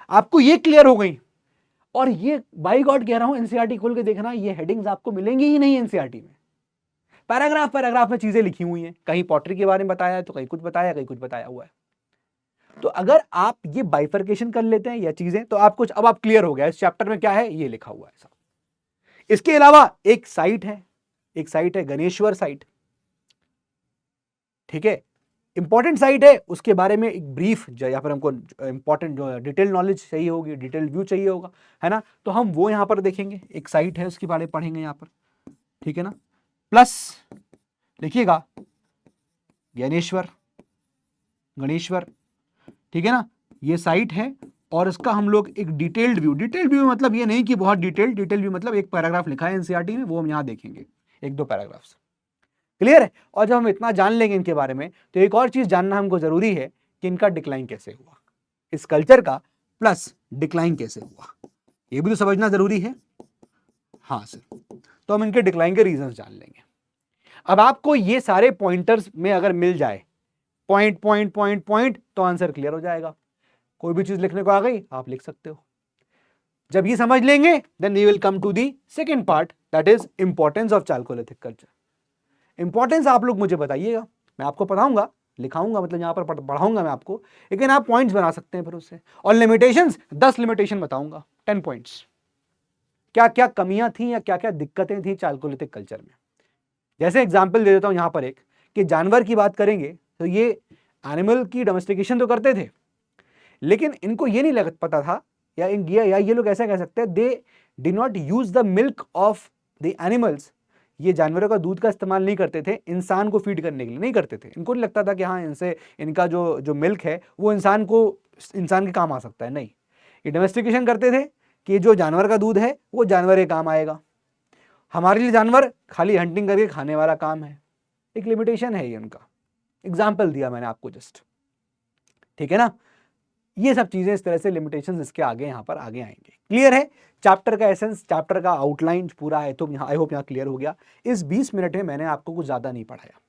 आपको ये क्लियर हो गई। और ये बाई गॉड कह रहा हूं, एनसीईआरटी खोल के देखना, ये हेडिंग्स आपको मिलेंगी ही नहीं एनसीईआरटी में। पैराग्राफ में चीजें लिखी हुई हैं, कहीं पॉटरी के बारे में बताया है तो कहीं कुछ बताया, कहीं कुछ बताया हुआ है। तो अगर आप ये बाइफर्केशन कर लेते हैं या चीजें, तो आप कुछ, अब आप क्लियर हो गया इस चैप्टर में क्या है, ये लिखा हुआ है सब। इसके अलावा एक साइट है गणेश्वर साइट। ठीक है, इंपॉर्टेंट साइट है, उसके बारे में एक ब्रीफ या फिर हमको इंपॉर्टेंट जो डिटेल नॉलेज चाहिए होगी, डिटेल व्यू चाहिए होगा, है ना, तो हम वो यहां पर देखेंगे। एक साइट है उसके बारे में पढ़ेंगे यहां पर। ठीक है ना, प्लस लिखिएगा गणेश्वर। ठीक है ना, ये साइट है और इसका हम लोग एक डिटेल्ड व्यू मतलब ये नहीं कि बहुत डिटेल्ड व्यू मतलब एक पैराग्राफ लिखा है एनसीईआरटी में, वो हम यहां देखेंगे, 1-2 पैराग्राफ्स। क्लियर है। और जब हम इतना जान लेंगे इनके बारे में, तो एक और चीज जानना हमको जरूरी है कि इनका डिक्लाइन कैसे हुआ, इस कल्चर का प्लस डिक्लाइन कैसे हुआ, ये भी तो समझना जरूरी है। हाँ सर, तो हम इनके डिक्लाइन के रीजंस जान लेंगे। अब आपको ये सारे पॉइंटर्स में अगर मिल जाए पॉइंट पॉइंट पॉइंट पॉइंट, तो आंसर क्लियर हो जाएगा। कोई भी चीज लिखने को आ गई आप लिख सकते हो। जब ये समझ लेंगे then we will come to the second part, that is importance of chalcolithic culture. Importance आप लोग मुझे बताइएगा, मैं आपको पढ़ाऊंगा, लिखाऊंगा, मतलब यहां पर पढ़ाऊंगा मैं आपको, लेकिन आप पॉइंट्स बना सकते हैं फिर उससे। और लिमिटेशंस 10 लिमिटेशन बताऊंगा, 10 पॉइंट्स, क्या क्या कमियां थी या क्या क्या दिक्कतें थी चालकोलिथिक कल्चर में। जैसे एग्जाम्पल दे देता हूं यहां पर एक, कि जानवर की बात करेंगे तो ये एनिमल की डोमेस्टिकेशन तो करते थे, लेकिन इनको ये नहीं पता था, या ये लोग ऐसा कह सकते हैं, दे did not use the milk of the animals. ये जानवरों का दूध का इस्तेमाल नहीं करते थे इंसान को फीड करने के लिए, नहीं करते थे। इनको नहीं लगता था कि हाँ इनसे इनका जो जो मिल्क है वो इंसान के काम आ सकता है, नहीं। ये डोमेस्टिकेशन करते थे कि जो जानवर का दूध है वो जानवर के काम आएगा, हमारे लिए जानवर खाली हंटिंग करके खाने वाला काम है। एक लिमिटेशन है ये उनका, एग्जाम्पल दिया मैंने आपको जस्ट, ठीक है ना। ये सब चीजें इस तरह से लिमिटेशंस इसके आगे यहां पर आगे आएंगे। क्लियर है चैप्टर का एसेंस, चैप्टर का आउटलाइन पूरा है, तो आई होप यहाँ क्लियर हो गया। इस 20 मिनट में मैंने आपको कुछ ज्यादा नहीं पढ़ाया,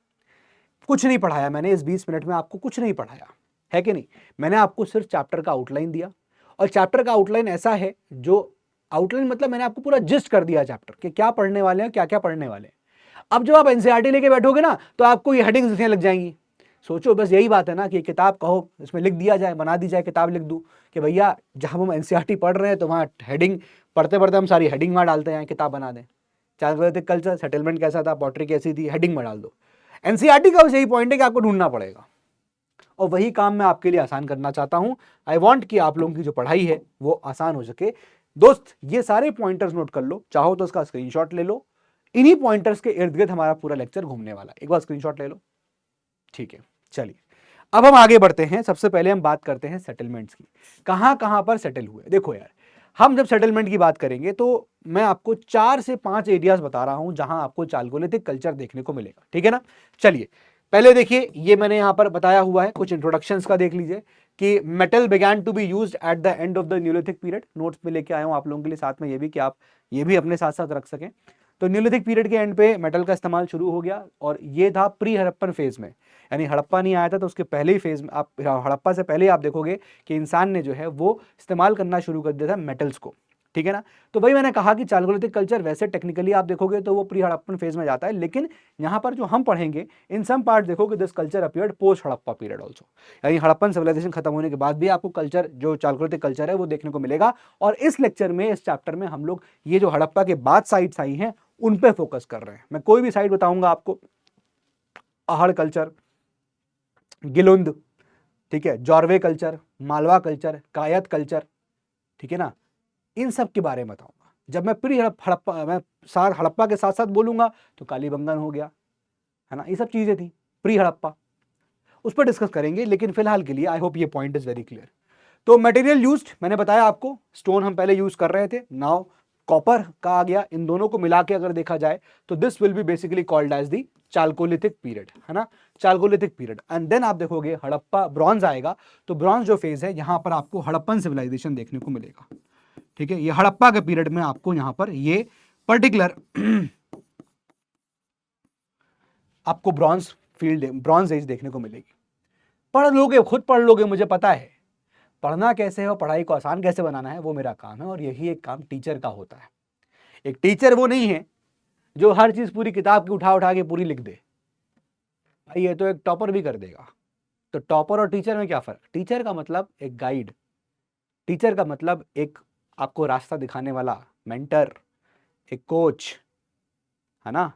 कुछ नहीं पढ़ाया मैंने इस 20 मिनट में आपको कुछ नहीं पढ़ाया, है कि नहीं। मैंने आपको सिर्फ चैप्टर का आउटलाइन दिया, और चैप्टर का आउटलाइन ऐसा है, जो आउटलाइन मतलब मैंने आपको पूरा जिस्ट कर दिया चैप्टर के, क्या पढ़ने वाले हैं, क्या क्या पढ़ने वाले हैं। अब जब आप एनसीईआरटी लेके बैठोगे ना, तो आपको ये हेडिंग्स दिखने लग जाएंगी। सोचो बस यही बात है ना, कि किताब कहो इसमें लिख दिया जाए, बना दी जाए किताब, लिख दूं कि भैया जहां हम एनसीईआरटी पढ़ रहे हैं तो वहाँ हेडिंग पढ़ते पढ़ते हम सारी हेडिंग वहाँ डालते हैं, किताब बना दें। चालकोलिथिक कल्चर, सेटलमेंट कैसा था, पॉटरी कैसी थी, हेडिंग में डाल दो। एनसीईआरटी का बस यही पॉइंट है कि आपको ढूंढना पड़ेगा, और वही काम मैं आपके लिए आसान करना चाहता हूं। आई वॉन्ट कि आप लोगों की जो पढ़ाई है वो आसान हो सके। दोस्त ये सारे पॉइंटर्स नोट कर लो, चाहो तो उसका स्क्रीनशॉट ले लो। इन्हीं पॉइंटर्स के इर्द गिर्द हमारा पूरा लेक्चर घूमने वाला है, एक बार स्क्रीनशॉट ले लो, ठीक है। चलिए अब हम आगे बढ़ते हैं। सबसे पहले हम बात करते हैं सेटलमेंट्स की, कहां कहां पर सेटल हुए। देखो यार, हम जब सेटलमेंट की बात करेंगे तो मैं आपको 4 से 5 एरियाज बता रहा हूं जहां आपको चालकोलिथिक कल्चर देखने को मिलेगा, ठीक है ना। चलिए पहले देखिए, ये मैंने यहां पर बताया हुआ है, कुछ इंट्रोडक्शंस का देख लीजिए कि metal began to be used at the end of the neolithic period. Notes में लेके आया हूं आप लोगों के लिए साथ में, ये भी कि आप ये भी अपने साथ साथ रख सकें। तो न्यूलिथिक पीरियड के एंड पे मेटल का इस्तेमाल शुरू हो गया, और ये था प्री हड़प्पन फेज में, यानी हड़प्पा नहीं आया था तो उसके पहले ही फेज में, आप हड़प्पा से पहले ही आप देखोगे कि इंसान ने जो है वो इस्तेमाल करना शुरू कर दिया था मेटल्स को, ठीक है ना। तो वही मैंने कहा कि चालकोलिथिक कल्चर वैसे टेक्निकली आप देखोगे तो वो प्री हड़प्पन फेज में जाता है, लेकिन यहाँ पर जो हम पढ़ेंगे इन सम पार्ट देखोगे this culture appeared post Harappa period also, यानी हड़प्पन सिविलाइजेशन खत्म होने के बाद भी आपको कल्चर जो चालकोलिथिक कल्चर है वो देखने को मिलेगा। और इस लेक्चर में, इस चैप्टर में हम लोग ये जो हड़प्पा के बाद साइट्स आई हैं उन पे फोकस कर रहे हैं। मैं कोई भी साइट बताऊंगा आपको, अहड़ कल्चर, गिलुंद, ठीक है, जॉर्वे कल्चर, मालवा कल्चर, कायत कल्चर, ठीक है ना, इन सब के बारे में बताऊंगा। जब मैं प्री हड़प्पा, मैं साथ हड़प्पा के साथ साथ बोलूंगा तो कालीबंगन हो गया, है ना, ये सब चीजें थी प्री हड़प्पा, उस पर डिस्कस करेंगे। लेकिन फिलहाल के लिए आई होप ये पॉइंट इज वेरी क्लियर। तो मटेरियल यूज्ड मैंने बताया आपको, स्टोन हम पहले यूज कर रहे थे, नाउ कॉपर का आ गया। इन दोनों को मिला के अगर देखा जाए तो this will be basically called as the chalcolithic period, है ना, चालकोलिथिक पीरियड। एंड देन आप देखोगे हड़प्पा ब्रॉन्ज आएगा, तो ब्रॉन्ज जो फेज है यहां पर आपको हड़प्पन सिविलाइजेशन देखने को मिलेगा, ठीक है। ये हड़प्पा के पीरियड में आपको यहां पर ये पर्टिकुलर आपको ब्रॉन्ज एज देखने को मिलेगी। पढ़ लोगे, खुद पढ़ लोगे, मुझे पता है। पढ़ना कैसे है और पढ़ाई को आसान कैसे बनाना है वो मेरा काम है, और यही एक काम टीचर का होता है। एक टीचर वो नहीं है जो हर चीज पूरी किताब की उठा उठा के पूरी लिख दे, भाई ये तो एक टॉपर भी कर देगा। तो टॉपर और टीचर में क्या फर्क? टीचर का मतलब एक गाइड, टीचर का मतलब एक आपको रास्ता दिखाने वाला मेंटर, एक कोच, है ना।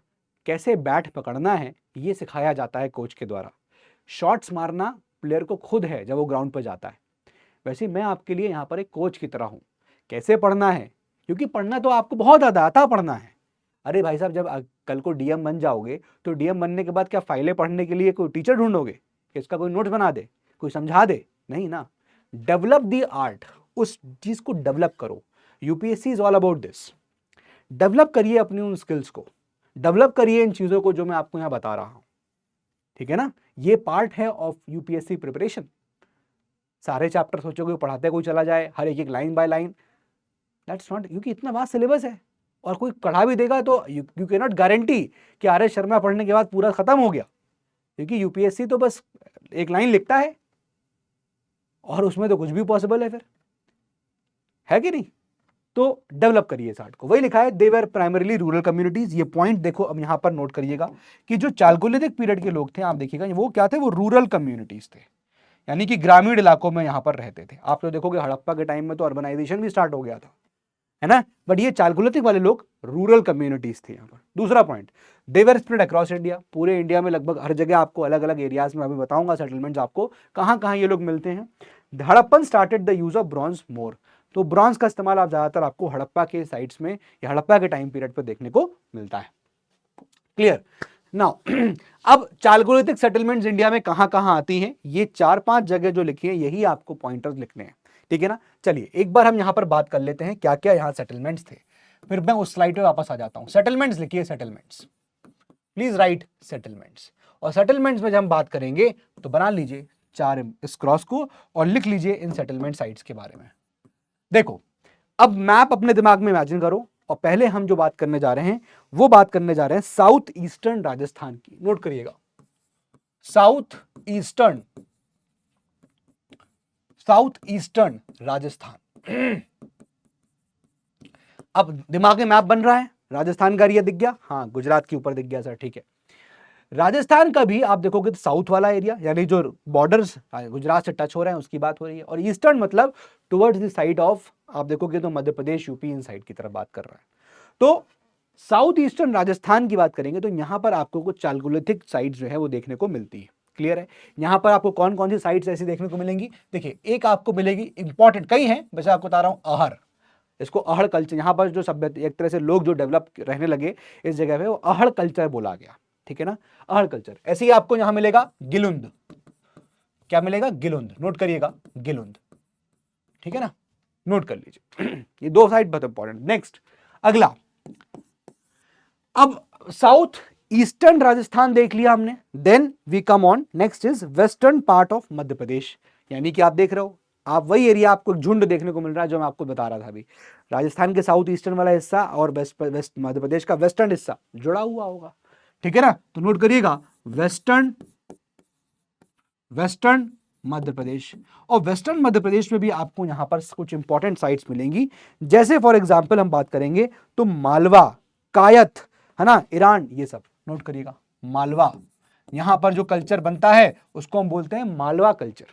कैसे बैट पकड़ना है ये सिखाया जाता है कोच के द्वारा। शॉट्स मारना प्लेयर को खुद है जब वो ग्राउंड पर जाता है। वैसे मैं आपके लिए यहाँ पर एक कोच की तरह हूँ। कैसे पढ़ना है, क्योंकि पढ़ना तो आपको बहुत ज़्यादा आता पढ़ना है। अरे भाई साहब, जब कल को डीएम बन जाओगे तो डीएम बनने के बाद क्या फाइलें पढ़ने के लिए कोई टीचर ढूंढोगे कि इसका कोई नोट्स बना दे, कोई समझा दे? नहीं ना। डेवलप दी आर्ट, उस चीज़ को डेवलप करो। UPSC is all about this. Develop करिए अपनी उन स्किल्स को, डेवलप करिए इन चीज़ों को जो मैं आपको यहाँ बता रहा हूँ, ठीक है ना। ये पार्ट है ऑफ यूपीएससी प्रिपरेशन। सारे चैप्टर सोचोगे पढ़ाते कोई चला जाए, हर एक एक line by line, that's not, क्योंकि इतना वास्ट सिलेबस है। और कोई पढ़ा भी देगा तो यू कैन नॉट गारंटी कि आर एस शर्मा पढ़ने के बाद पूरा खत्म हो गया, क्योंकि यूपीएससी तो बस एक लाइन लिखता है और उसमें तो कुछ भी पॉसिबल है कि नहीं। तो डेवलप करिए इस आर्ट को, वही लिखा है they were primarily rural communities. ये पॉइंट देखो अब यहां पर नोट करिएगा कि जो चालकोलिथिक पीरियड के लोग थे, आप देखिएगा वो क्या थे, वो रूरल कम्युनिटीज थे, यानी कि ग्रामीण इलाकों में यहां पर रहते थे। आप तो देखोगे हड़प्पा के टाइम में तो अर्बनाइजेशन भी स्टार्ट हो गया था, है ना, बट ये चालकोलिथिक वाले लोग रूरल कम्युनिटीज थे यहाँ पर। दूसरा पॉइंट, दे वर स्प्रेड अक्रॉस इंडिया, पूरे इंडिया में लगभग हर जगह आपको अलग अलग एरियाज में अभी बताऊंगा सेटलमेंट्स आपको कहाँ कहाँ ये लोग मिलते हैं। Harappan started the use of bronze more, तो ब्रॉन्ज का इस्तेमाल आप ज्यादातर आपको हड़प्पा के साइट्स में या हड़प्पा के टाइम पीरियड पर देखने को मिलता है। Clear now. अब चालकोलिथिक सेटलमेंट्स इंडिया में कहां कहां आती हैं, ये 4-5 जगह जो लिखी है यही आपको पॉइंटर्स लिखने हैं, ठीक है ना। चलिए एक बार हम यहां पर बात कर लेते हैं क्या क्या यहां सेटलमेंट्स थे, फिर मैं उस स्लाइड पे वापस आ जाता हूं। सेटलमेंट्स लिखिए, सेटलमेंट्स, प्लीज राइट सेटलमेंट्स। और सेटलमेंट्स में जब हम बात करेंगे तो बना लीजिए 4 इस क्रॉस को और लिख लीजिए इन सेटलमेंट साइट्स के बारे में। देखो अब मैप अपने दिमाग में इमेजिन करो, और पहले हम जो बात करने जा रहे हैं वो बात करने जा रहे हैं साउथ ईस्टर्न राजस्थान की। नोट करिएगा, साउथ ईस्टर्न राजस्थान। अब दिमाग में मैप बन रहा है, राजस्थान का एरिया दिख गया, हाँ गुजरात के ऊपर दिख गया सर, ठीक है। राजस्थान का भी आप देखोगे तो साउथ वाला एरिया, यानी जो बॉर्डर्स गुजरात से टच हो रहे हैं उसकी बात हो रही है, और ईस्टर्न मतलब टुवर्ड्स द साइड ऑफ, आप देखोगे तो Madhya Pradesh UP in side की तरफ बात कर रहा है। तो साउथ ईस्टर्न राजस्थान की बात करेंगे तो यहां पर आपको कुछ चालकोलिथिक साइट्स जो है वो देखने को मिलती है। क्लियर है, यहां पर आपको कौन कौन सी साइट्स ऐसी देखने को मिलेंगी, देखिए एक आपको मिलेगी इंपॉर्टेंट, कई हैं वैसे आपको बता रहा हूं, अहर, इसको अहड़ कल्चर, यहां पर जो सभ्यता एक तरह से लोग जो डेवलप रहने लगे इस जगह पे वो अहड़ कल्चर बोला गया, ठीक है ना, अहड़ कल्चर। ऐसे ही आपको यहां मिलेगा गिलुंद, क्या मिलेगा, गिलुंद, नोट करिएगा गिलुंद, ठीक है ना, नोट कर लीजिए। ये 2 साइट बहुत इंपॉर्टेंट। नेक्स्ट अगला, अब साउथ ईस्टर्न राजस्थान देख लिया हमने, then we come on next is western part of Madhya Pradesh, यानी कि आप देख रहे हो, आप वही एरिया आपको झुंड देखने को मिल रहा है जो मैं आपको बता रहा था अभी, राजस्थान के साउथ ईस्टर्न वाला हिस्सा और वेस्ट मध्य प्रदेश का वेस्टर्न हिस्सा जुड़ा हुआ होगा, ठीक है ना। तो नोट करिएगा वेस्टर्न मध्य प्रदेश, और वेस्टर्न मध्य प्रदेश में भी आपको यहां पर कुछ इंपॉर्टेंट साइट्स मिलेंगी, जैसे फॉर एग्जांपल हम बात करेंगे तो मालवा, कायथ, है ना, ईरान, ये सब नोट करिएगा। मालवा, यहां पर जो कल्चर बनता है उसको हम बोलते हैं मालवा कल्चर,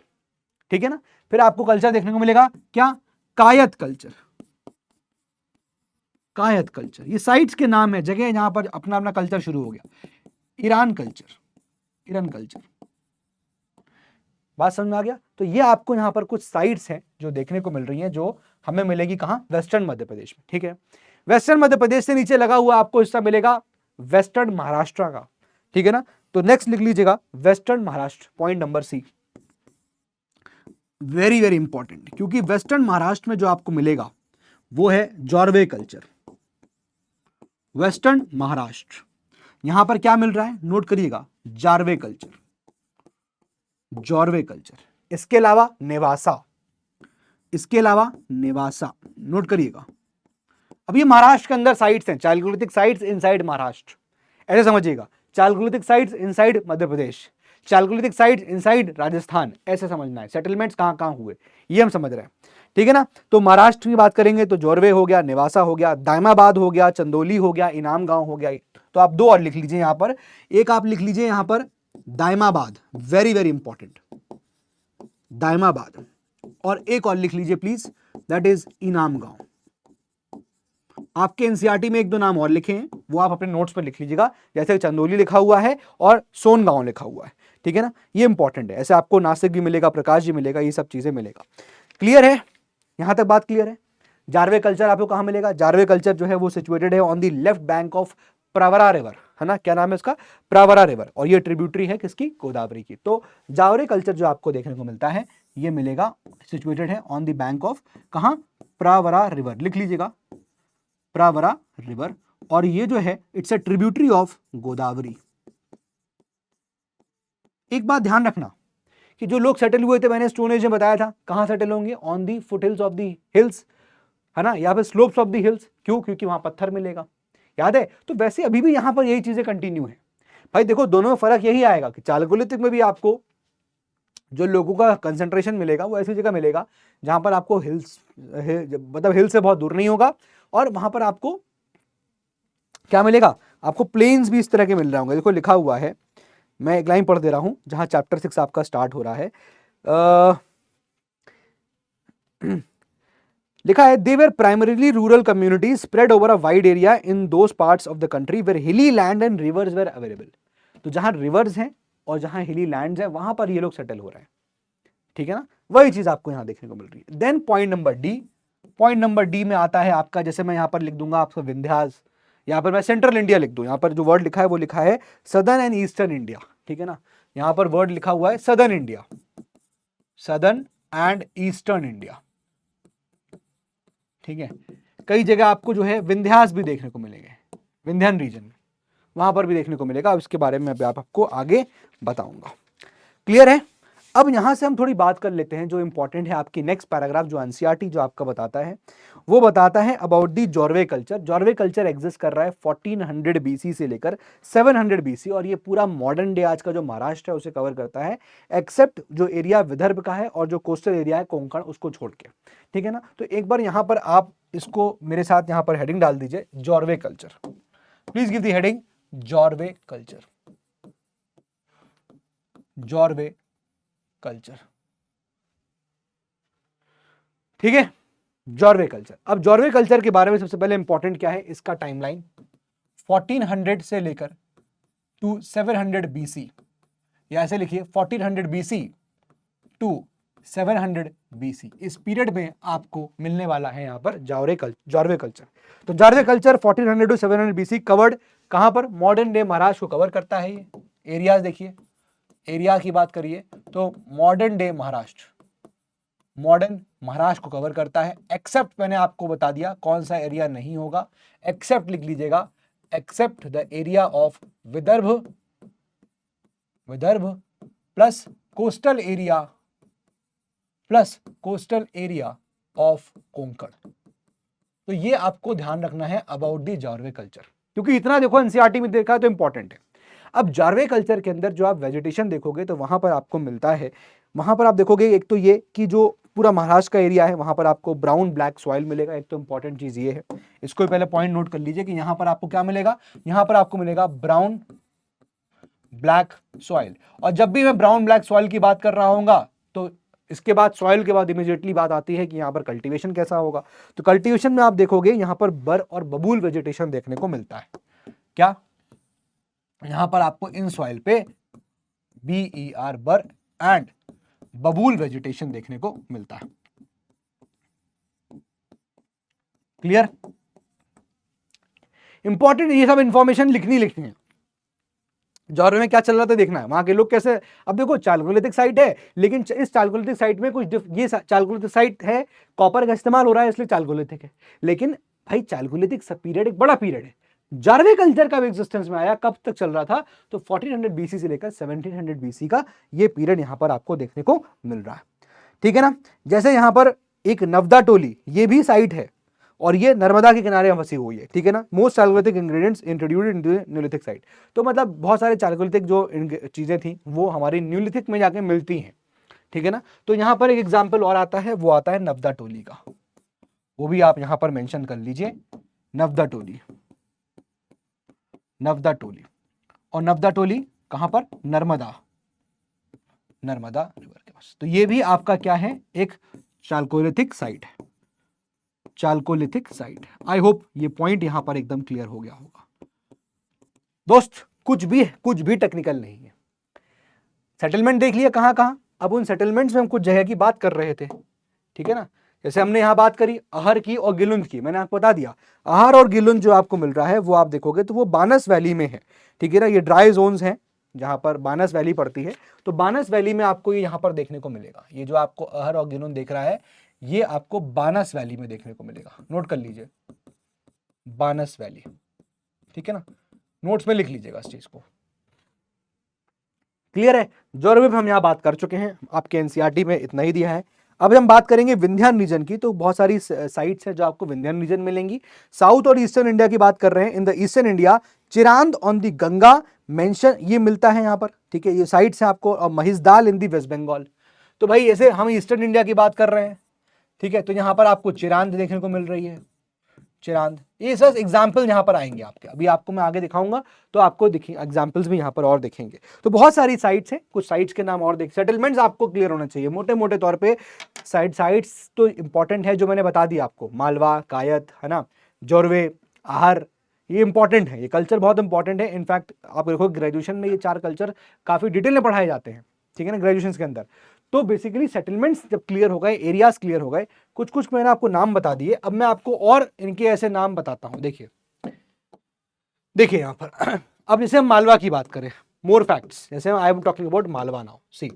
ठीक है ना। फिर आपको कल्चर देखने को मिलेगा क्या, कायथ कल्चर, कायथ कल्चर, ये साइट्स के नाम है, जगह जहां पर अपना अपना कल्चर शुरू हो गया। ईरान कल्चर, ईरान कल्चर, बात समझ में आ गया। तो ये आपको यहां पर कुछ साइट्स हैं जो देखने को मिल रही हैं, जो हमें मिलेगी कहां, वेस्टर्न मध्य प्रदेश में, ठीक है। वेस्टर्न मध्य प्रदेश से नीचे लगा हुआ आपको हिस्सा मिलेगा वेस्टर्न महाराष्ट्र का, ठीक है ना। तो नेक्स्ट लिख लीजिएगा western Maharashtra, point number C, very very important, क्योंकि वेस्टर्न महाराष्ट्र में जो आपको मिलेगा वो है जॉर्वे कल्चर। वेस्टर्न महाराष्ट्र, यहां पर क्या मिल रहा है, नोट करिएगा, जारवे कल्चर, जॉर्वे कल्चर, इसके अलावा नेवासा, इसके अलावा नेवासा, नोट करिएगा। अब ये महाराष्ट्र के अंदर साइट्स हैं, चालकोलिथिक साइट्स इनसाइड महाराष्ट्र, ऐसे समझिएगा, Chalcolithic sites inside Madhya Pradesh, Chalcolithic sites inside Rajasthan, ऐसे समझना है। सेटलमेंट्स कहां कहां हुए ये हम समझ रहे हैं, ठीक है ना। तो महाराष्ट्र की बात करेंगे तो जोरवे हो गया, नेवासा हो गया, दायमाबाद हो गया, चंदौली हो गया, इनाम गांव हो गया। तो आप 2 और लिख लीजिए यहां पर, एक आप लिख लीजिए यहां पर Daimabad, very very important, Daimabad, और एक और लिख लीजिए प्लीज, दैट इज इनाम गांव। आपके एनसीईआरटी में 1-2 नाम और लिखे हैं, वो आप अपने नोट्स पर लिख लीजिएगा, जैसे चंदौली लिखा हुआ है और सोनगांव लिखा हुआ है, ठीक है ना, ये इंपॉर्टेंट है। ऐसे आपको नासिक भी मिलेगा, प्रकाश जी मिलेगा, ये सब चीजें मिलेगा। क्लियर है, यहां तक बात क्लियर है। जारवे कल्चर आपको कहां मिलेगा, जारवे कल्चर जो है वो सिचुएटेड है on the left bank of Pravara river, है ना, क्या नाम है इसका, प्रवरा रिवर, और ये ट्रिब्यूटरी है किसकी, गोदावरी की। तो जावरे कल्चर जो आपको देखने को मिलता है ये मिलेगा, सिचुएटेड है ऑन द बैंक ऑफ, कहां, प्रवरा रिवर, लिख लीजिएगा प्रवरा रिवर, और ये जो है it's a tributary of Godavari. एक बात ध्यान रखना कि जो लोग सेटल हुए थे, मैंने स्टोन एज में बताया था, कहां सेटल होंगे, on the foot hills of the hills, है ना, या फिर स्लोप्स ऑफ द हिल्स, क्यों, क्योंकि वहां पत्थर मिलेगा, याद है। तो वैसे अभी भी यहां पर यही चीजें कंटिन्यू है भाई। देखो दोनों में फर्क यही आएगा कि चालकोलिथिक में भी आपको जो लोगों का कंसंट्रेशन मिलेगा वो ऐसी जगह मिलेगा जहां पर आपको मतलब हिल से बहुत दूर नहीं होगा, और वहां पर आपको क्या मिलेगा, आपको प्लेन्स भी इस तरह के मिल रहे होंगे। देखो लिखा हुआ है, मैं एक लाइन पढ़ दे रहा हूं जहां चैप्टर 6 आपका स्टार्ट हो रहा है। लिखा है, they were primarily rural communities spread over a wide area in those parts of the country where hilly land and rivers were available. तो जहां रिवर्स हैं और जहां हिली लैंड्स हैं वहां पर ये लोग सेटल हो रहे हैं, ठीक है ना। वही चीज आपको यहां देखने को मिल रही है। Then point number D, point number D में आता है आपका, जैसे मैं यहां पर लिख दूंगा आपका विंध्यास, यहां पर मैं सेंट्रल इंडिया लिख दूं, यहां पर जो वर्ड लिखा है वो लिखा है सदर्न एंड ईस्टर्न इंडिया, ठीक है ना। यहां पर वर्ड लिखा हुआ है southern India, southern and eastern India, ठीक है। कई जगह आपको जो है विंध्यास भी देखने को मिलेंगे, विंध्यन रीजन में वहां पर भी देखने को मिलेगा। अब इसके बारे में मैं आपको आगे बताऊंगा। क्लियर है। अब यहां से हम थोड़ी बात कर लेते हैं जो इंपॉर्टेंट है आपकी नेक्स्ट पैराग्राफ, जो एनसीईआरटी जो आपका बताता है वो बताता है about the Jorwe culture. Jorwe culture exist कर रहा है 1400 बीसी से लेकर 700 बीसी, और ये पूरा मॉडर्न डे आज का जो महाराष्ट्र है उसे कवर करता है, एक्सेप्ट जो एरिया विदर्भ का है और जो कोस्टल एरिया है कोंकण उसको छोड़ के, ठीक है ना। तो एक बार यहां पर आप इसको मेरे साथ यहां पर हेडिंग डाल दीजिए, Jorwe culture. Please give the heading Jorwe culture, Jorwe culture, ठीक है। जॉर्वे कल्चर, अब जॉर्वे कल्चर के बारे में सबसे पहले इंपॉर्टेंट क्या है, इसका टाइमलाइन 1400 से लेकर टू 700 बीसी, या ऐसे लिखिए 1400 बीसी टू 700 बीसी, इस पीरियड में आपको मिलने वाला है यहां पर जॉर्वे कल्चर। तो Jorwe culture 1400 to 700 BC covered कहां पर, मॉडर्न डे महाराष्ट्र को कवर करता है। ये एरियाज देखिए, एरिया की बात करिए तो modern day Maharashtra, modern Maharashtra को कवर करता है, एक्सेप्ट मैंने आपको बता दिया कौन सा एरिया नहीं होगा, एक्सेप्ट लिख लीजिएगा, except the area of Vidarbha, Vidarbha plus coastal area, plus coastal area of Konkan. तो ये आपको ध्यान रखना है अबाउट द जॉर्वे कल्चर, क्योंकि इतना देखो एनसीईआरटी में देखा तो इंपॉर्टेंट है। अब जॉर्वे कल्चर के अंदर जो आप वेजिटेशन देखोगे तो वहां पर आपको मिलता है, वहां पर आप देखोगे एक तो ये कि जो पूरा महाराष्ट्र का एरिया है वहां पर आपको ब्राउन ब्लैक सॉइल मिलेगा। एक तो इंपॉर्टेंट चीज ये है, इसको पहले पॉइंट नोट कर लीजिए कि यहां पर आपको क्या मिलेगा, यहां पर आपको मिलेगा ब्राउन ब्लैक सॉइल। और जब भी मैं ब्राउन ब्लैक सॉइल की बात कर रहा हूंगा तो इसके बाद सॉइल के बाद इमीडिएटली बात आती है कि यहां पर कल्टीवेशन कैसा होगा। तो कल्टीवेशन में आप देखोगे यहां पर बर और बबूल वेजिटेशन देखने को मिलता है। क्या, यहां पर आपको इन सॉइल पे BER बर एंड बबूल वेजिटेशन देखने को मिलता है। क्लियर। इंपॉर्टेंट ये सब इंफॉर्मेशन लिखनी है। जॉर्वे में क्या चल रहा था देखना है, वहां के लोग कैसे, अब देखो चालकोलिथिक साइट है, लेकिन इस चालकोलिथिक साइट में कुछ ये चालकोलिथिक साइट है, कॉपर का इस्तेमाल हो रहा है इसलिए चालकोलिथिक है, लेकिन भाई चालकोलिथिक पीरियड एक बड़ा पीरियड है। जॉर्वे कल्चर का भी एग्जिस्टेंस में आया, कब तक चल रहा था, तो 1400 बीसी से लेकर 1700 बीसी का ये पीरियड यहां पर आपको देखने को मिल रहा है, ठीक है ना। जैसे यहां पर एक नवदा टोली, ये भी साइट है और ये नर्मदा के किनारे में फंसी हुई है, ठीक है ना। Most Chalcolithic ingredients introduced into Neolithic site, तो मतलब बहुत सारे चालकोलिथिक जो चीजें थी वो हमारी न्यूलिथिक में जाके मिलती हैं, ठीक है ना। तो यहां पर एक एग्जाम्पल और आता है, वो आता है नवदा टोली का, वो भी आप यहां पर मेंशन कर लीजिए, नवदा टोली, नवदा टोली। और नवदा टोली कहां पर, नर्मदा, नर्मदा रिवर के पास। तो ये भी आपका क्या है, एक चालकोलिथिक साइट है, चालकोलिथिक साइट है। आई होप ये पॉइंट यहां पर एकदम क्लियर हो गया होगा दोस्त। कुछ भी टेक्निकल नहीं है। सेटलमेंट देख लिया कहां कहां, अब उन सेटलमेंट्स में हम कुछ जगह की बात कर रहे थे, ठीक है ना। जैसे हमने यहां बात करी अहर की और गिलुंद की, मैंने आपको बता दिया अहर और गिलुंद जो आपको मिल रहा है वो आप देखोगे तो वो बानस वैली में है, ठीक है ना। ये ड्राई जोन्स हैं जहां पर बानस वैली पड़ती है, तो बानस वैली में आपको ये यहां पर देखने को मिलेगा। ये जो आपको अहर और गिलुंद देख रहा है ये आपको बानस वैली में देखने को मिलेगा, नोट कर लीजिए, बानस वैली, ठीक है ना। नोट्स में लिख लीजिएगा इस चीज को। क्लियर है। जॉर्वे पे हम यहां बात कर चुके हैं, आपके एनसीईआरटी में इतना ही दिया है। अब हम बात करेंगे विंध्यान रीजन की, तो बहुत सारी साइट्स हैं जो आपको विंध्यान रीजन मिलेंगी। साउथ और ईस्टर्न इंडिया की बात कर रहे हैं, in the eastern India Chirand on the Ganga mention ये मिलता है यहाँ पर, ठीक है, ये साइट्स हैं आपको। और महिषदाल इन दी वेस्ट बंगाल। तो भाई ऐसे हम ईस्टर्न इंडिया की बात कर रहे हैं, ठीक है, तो यहाँ पर आपको चिरांद देखने को मिल रही है, चिरांद। ये सर एग्जाम्पल यहाँ पर आएंगे आपके, अभी आपको मैं आगे दिखाऊंगा तो आपको दिखेंगे एग्जाम्पल्स भी यहाँ पर और दिखेंगे। तो बहुत सारी साइट्स हैं, कुछ साइट्स के नाम और देख, सेटलमेंट्स आपको क्लियर होना चाहिए मोटे मोटे तौर पे। साइट्स तो इंपॉर्टेंट है जो मैंने बता दिया आपको, मालवा, कायथ, है ना, जोरवे, आहर, ये इंपॉर्टेंट है, ये कल्चर बहुत इंपॉर्टेंट है। इनफैक्ट आप देखो ग्रेजुएशन में ये 4 कल्चर काफी डिटेल में पढ़ाए जाते हैं, ठीक है ना, ग्रेजुएशन के अंदर। तो बेसिकली सेटलमेंट्स जब क्लियर हो गए, एरियाज क्लियर हो गए, कुछ कुछ मैंने आपको नाम बता दिए, अब मैं आपको और इनके ऐसे नाम बताता हूं। देखिए देखिए यहां पर अब जैसे हम मालवा की बात करें, मोर फैक्ट्स, जैसे I am talking about Malwa now. See,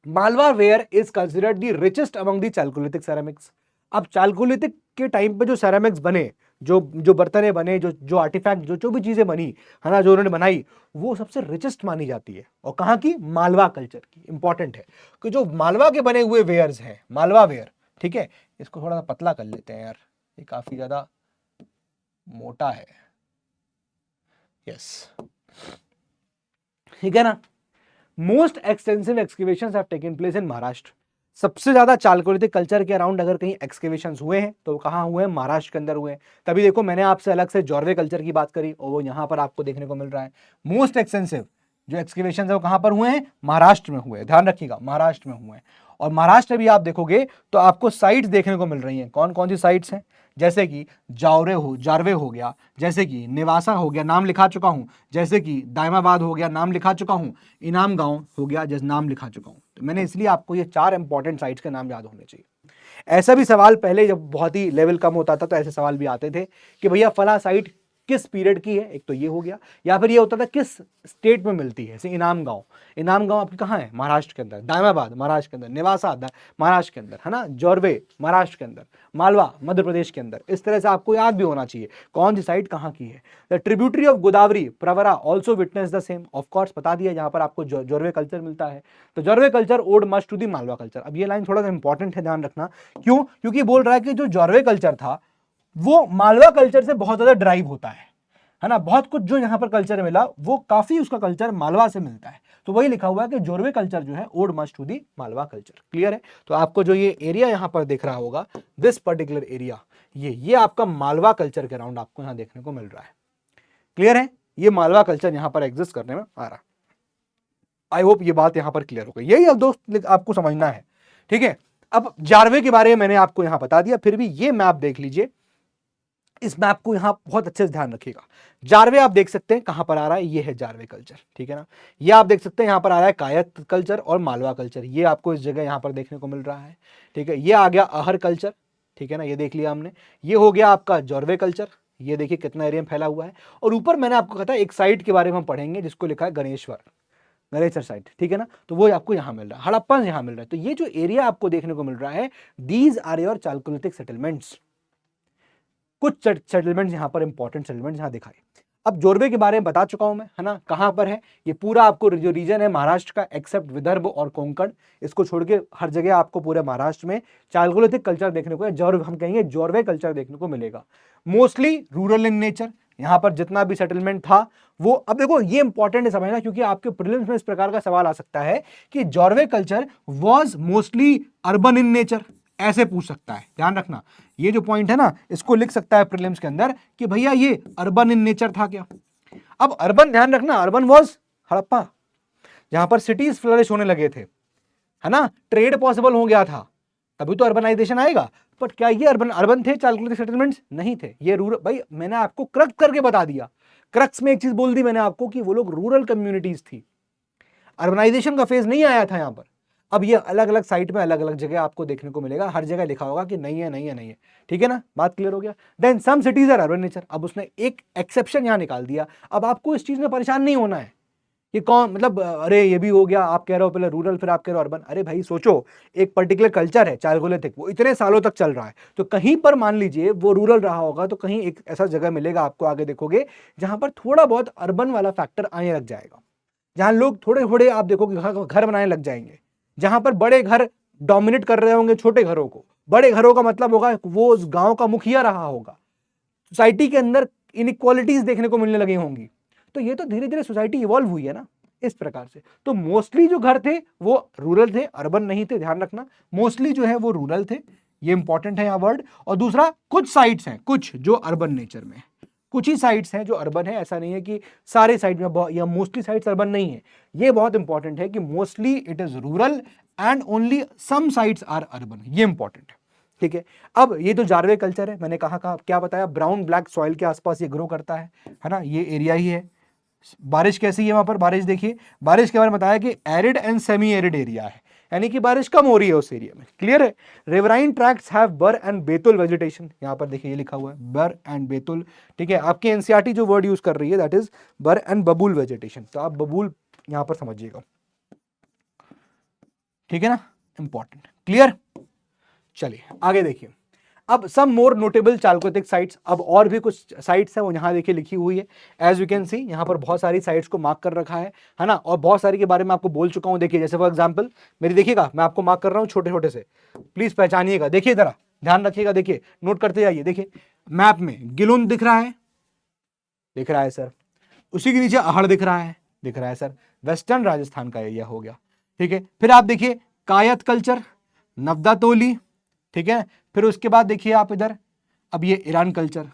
Malwa ware is considered the richest among the chalcolithic ceramics. अब चालकोलिथिक के टाइम पे जो सेरामिक्स बने, जो जो बर्तनें बने, जो जो आर्टिफैक्ट, जो भी चीजें बनी, है ना, जो उन्होंने बनाई, वो सबसे रिचेस्ट मानी जाती है। और कहाँ की? मालवा कल्चर की। इंपॉर्टेंट है कि जो मालवा के बने हुए वेयर्स हैं, मालवा वेयर, ठीक है, इसको थोड़ा सा पतला कर लेते हैं यार, ये काफी ज्यादा मोटा है। यस, ठीक है ना। Most extensive excavations have taken place in Maharashtra. सबसे ज्यादा चालकोलिथिक कल्चर के अराउंड अगर कहीं एक्सकेवेशंस हुए हैं तो कहाँ हुए हैं? महाराष्ट्र के अंदर हुए हैं। तभी देखो मैंने आपसे अलग से जॉर्वे कल्चर की बात करी और वो यहाँ पर आपको देखने को मिल रहा है। मोस्ट एक्सटेंसिव जो एक्सकेवेशंस है वो कहाँ पर हुए हैं? महाराष्ट्र में हुए हैं, ध्यान रखिएगा, महाराष्ट्र में हुए हैं। और महाराष्ट्र भी आप देखोगे तो आपको साइट्स देखने को मिल रही हैं। कौन कौन सी साइट्स हैं? जैसे कि जारवे हो गया, जैसे कि नेवासा हो गया, नाम लिखा चुका हूं, जैसे कि दायमाबाद हो गया, नाम लिखा चुका हूं, इनाम गांव हो गया, जैसे नाम लिखा चुका हूं। तो मैंने इसलिए आपको ये 4 इंपॉर्टेंट साइट्स के नाम याद होने चाहिए। ऐसा भी सवाल पहले जब बहुत ही लेवल कम होता था तो ऐसे सवाल भी आते थे कि भैया फला साइट किस पीरियड की है, एक तो ये हो गया, या फिर ये होता था किस स्टेट में मिलती है। जैसे इनाम गांव आपकी कहाँ है? महाराष्ट्र के अंदर। दायमाबाद महाराष्ट्र के अंदर, नेवासा महाराष्ट्र के अंदर, है ना, जोरवे महाराष्ट्र के अंदर, मालवा मध्य प्रदेश के अंदर। इस तरह से आपको याद भी होना चाहिए कौन सी साइट कहाँ की है। The tributary of Godavari Pravara also witness the same. Of course बता दिया, जहां पर आपको जोरवे कल्चर मिलता है। तो Jorwe culture owed much to the Malwa culture. अब ये लाइन थोड़ा सा इंपॉर्टेंट है, ध्यान रखना। क्यों? क्योंकि बोल रहा है कि जो जोरवे कल्चर था वो मालवा कल्चर से बहुत ज्यादा ड्राइव होता है ना। बहुत कुछ जो यहाँ पर कल्चर मिला वो काफी उसका कल्चर मालवा से मिलता है। तो वही लिखा हुआ है कि जोरवे कल्चर जो है owed much to the Malwa culture. Clear है? तो आपको जो ये एरिया यहाँ पर दिख रहा होगा, दिस पर्टिकुलर एरिया, ये आपका मालवा कल्चर के अराउंड आपको यहाँ देखने को मिल रहा है। क्लियर है? ये मालवा कल्चर यहाँ पर एग्जिस्ट करने में आ रहा है। आई होप ये बात यहाँ पर क्लियर हो गई। यही अब दोस्त आपको समझना है, ठीक है। अब जारवे के बारे में मैंने आपको यहाँ बता दिया, फिर भी ये मैप देख लीजिए। इस मैप को यहां बहुत अच्छे से ध्यान रखिएगा। जारवे आप देख सकते हैं कहां पर आ रहा है, ये है जारवे कल्चर, ठीक है ना। ये आप देख सकते हैं यहां पर आ रहा है कायथ कल्चर और मालवा कल्चर, ये आपको इस जगह यहां पर देखने को मिल रहा है, ठीक है। ये आ गया अहर कल्चर, ठीक है ना, ये देख लिया हमने। ये हो गया आपका जोरवे कल्चर, ये देखिए कितना एरिया में फैला हुआ है। और ऊपर मैंने आपको कहा था एक साइट के बारे में हम पढ़ेंगे जिसको लिखा है गणेश्वर साइट, ठीक है ना। तो वो आपको यहां मिल रहा है, हड़प्पा यहां मिल रहा है। तो ये जो एरिया आपको देखने को मिल रहा है, these are your chalcolithic settlements. कुछ सेटलमेंट्स यहाँ पर इंपॉर्टेंट सेटलमेंट्स यहाँ दिखाए। अब जोरवे के बारे में बता चुका हूं मैं, है ना, कहां पर है ये पूरा आपको जो रीजन है महाराष्ट्र का, एक्सेप्ट विदर्भ और कोंकण, इसको छोड़ के हर जगह आपको पूरे महाराष्ट्र में चालकोलिथिक कल्चर देखने को, हम कहेंगे जोरवे कल्चर देखने को मिलेगा। मोस्टली रूरल इन नेचर, यहां पर जितना भी सेटलमेंट था वो। अब देखो ये इंपॉर्टेंट है समझना, क्योंकि आपके प्रीलिम्स में इस प्रकार का सवाल आ सकता है कि Jorwe culture was mostly urban in nature, ऐसे पूछ सकता है। ध्यान रखना, ये जो पॉइंट है ना, इसको लिख सकता है प्रीलिम्स के अंदर कि भैया ये अर्बन इन नेचर था क्या। अब अर्बन, ध्यान रखना, अर्बन वाज हड़प्पा, जहां पर सिटीज फ्लरिश होने लगे थे, है ना, ट्रेड पॉसिबल हो गया था, तभी तो अर्बनाइजेशन आएगा। बट क्या ये अर्बन थे चालकोलिथिक सेटलमेंट्स? नहीं थे, ये रूरल। भाई मैंने आपको क्रक्स करके बता दिया, क्रक्स में एक चीज बोल दी मैंने आपको कि वो लोग रूरल कम्युनिटीज थी, अर्बनाइजेशन का फेज नहीं आया था यहां पर। अब ये अलग अलग साइट में अलग अलग जगह आपको देखने को मिलेगा, हर जगह लिखा होगा कि नहीं है नहीं है नहीं है, ठीक है ना, बात क्लियर हो गया। Then some cities are urban nature, अब उसने एक एक्सेप्शन यहां निकाल दिया। अब आपको इस चीज में परेशान नहीं होना है कि कौन, मतलब अरे ये भी हो गया, आप कह रहे हो पहले रूरल फिर आप कह रहे हो अर्बन। अरे भाई सोचो, एक पर्टिकुलर कल्चर है चालकोलिथिक, वो इतने सालों तक चल रहा है, तो कहीं पर मान लीजिए वो रूरल रहा होगा, तो कहीं एक ऐसा जगह मिलेगा आपको, आगे देखोगे, जहां पर थोड़ा बहुत अर्बन वाला फैक्टर आने लग जाएगा, जहां लोग थोड़े थोड़े आप देखोगे घर बनाने लग जाएंगे, जहां पर बड़े घर डोमिनेट कर रहे होंगे छोटे घरों को। बड़े घरों का मतलब होगा वो उस गांव का मुखिया रहा होगा। सोसाइटी के अंदर इनइक्वालिटीज देखने को मिलने लगी होंगी। तो ये तो धीरे धीरे सोसाइटी इवॉल्व हुई है ना इस प्रकार से। तो मोस्टली जो घर थे वो रूरल थे, अर्बन नहीं थे, ध्यान रखना। मोस्टली जो है वो रूरल थे, ये इंपॉर्टेंट है यहाँ वर्ड। और दूसरा, कुछ साइट्स हैं, कुछ जो अर्बन नेचर में, कुछ ही साइट्स हैं जो अर्बन है, ऐसा नहीं है कि सारे साइट में, या मोस्टली साइट्स अर्बन नहीं है। ये बहुत इंपॉर्टेंट है कि mostly it is rural and only some sites are urban, ये इंपॉर्टेंट है। ठीक है, अब ये तो जारवे कल्चर है, मैंने कहा क्या बताया, ब्राउन ब्लैक सॉइल के आसपास ये ग्रो करता है ना, ये एरिया ही है। बारिश कैसी है वहां पर, बारिश देखिए, बारिश के बारे में बताया कि arid and semi arid area है, यानी कि बारिश कम हो रही है उस एरिया में। क्लियर है। रिवराइन ट्रैक्ट्स हैव बर एंड बेतुल वेजिटेशन, यहां पर देखिए ये लिखा हुआ है बर एंड बेतुल। ठीक है, आपकी एनसीईआरटी जो वर्ड यूज कर रही है दैट इज बर एंड बबूल वेजिटेशन, तो आप बबूल यहां पर समझिएगा। ठीक है ना, इंपॉर्टेंट। क्लियर, चलिए आगे देखिए। अब सम मोर नोटेबल चालकोलिथिक साइट्स, अब और भी कुछ साइट्स हैं वो यहाँ देखिए लिखी हुई है। एज यू कैन सी यहाँ पर बहुत सारी साइट्स को मार्क कर रखा है ना, और बहुत सारी के बारे में आपको बोल चुका हूँ। देखिए जैसे फॉर एग्जांपल मेरी, देखिएगा मैं आपको मार्क कर रहा हूँ छोटे छोटे से, प्लीज पहचानिएगा। देखिए जरा ध्यान रखिएगा, देखिए नोट करते जाइए। देखिए मैप में गिलुन दिख रहा है, दिख रहा है सर। उसी के नीचे अहड़ दिख रहा है, दिख रहा है सर। वेस्टर्न राजस्थान का एरिया हो गया। ठीक है, फिर आप देखिए कायत कल्चर, नवदा तोली, ठीक है। फिर उसके बाद देखिए आप इधर, अब ये ईरान कल्चर,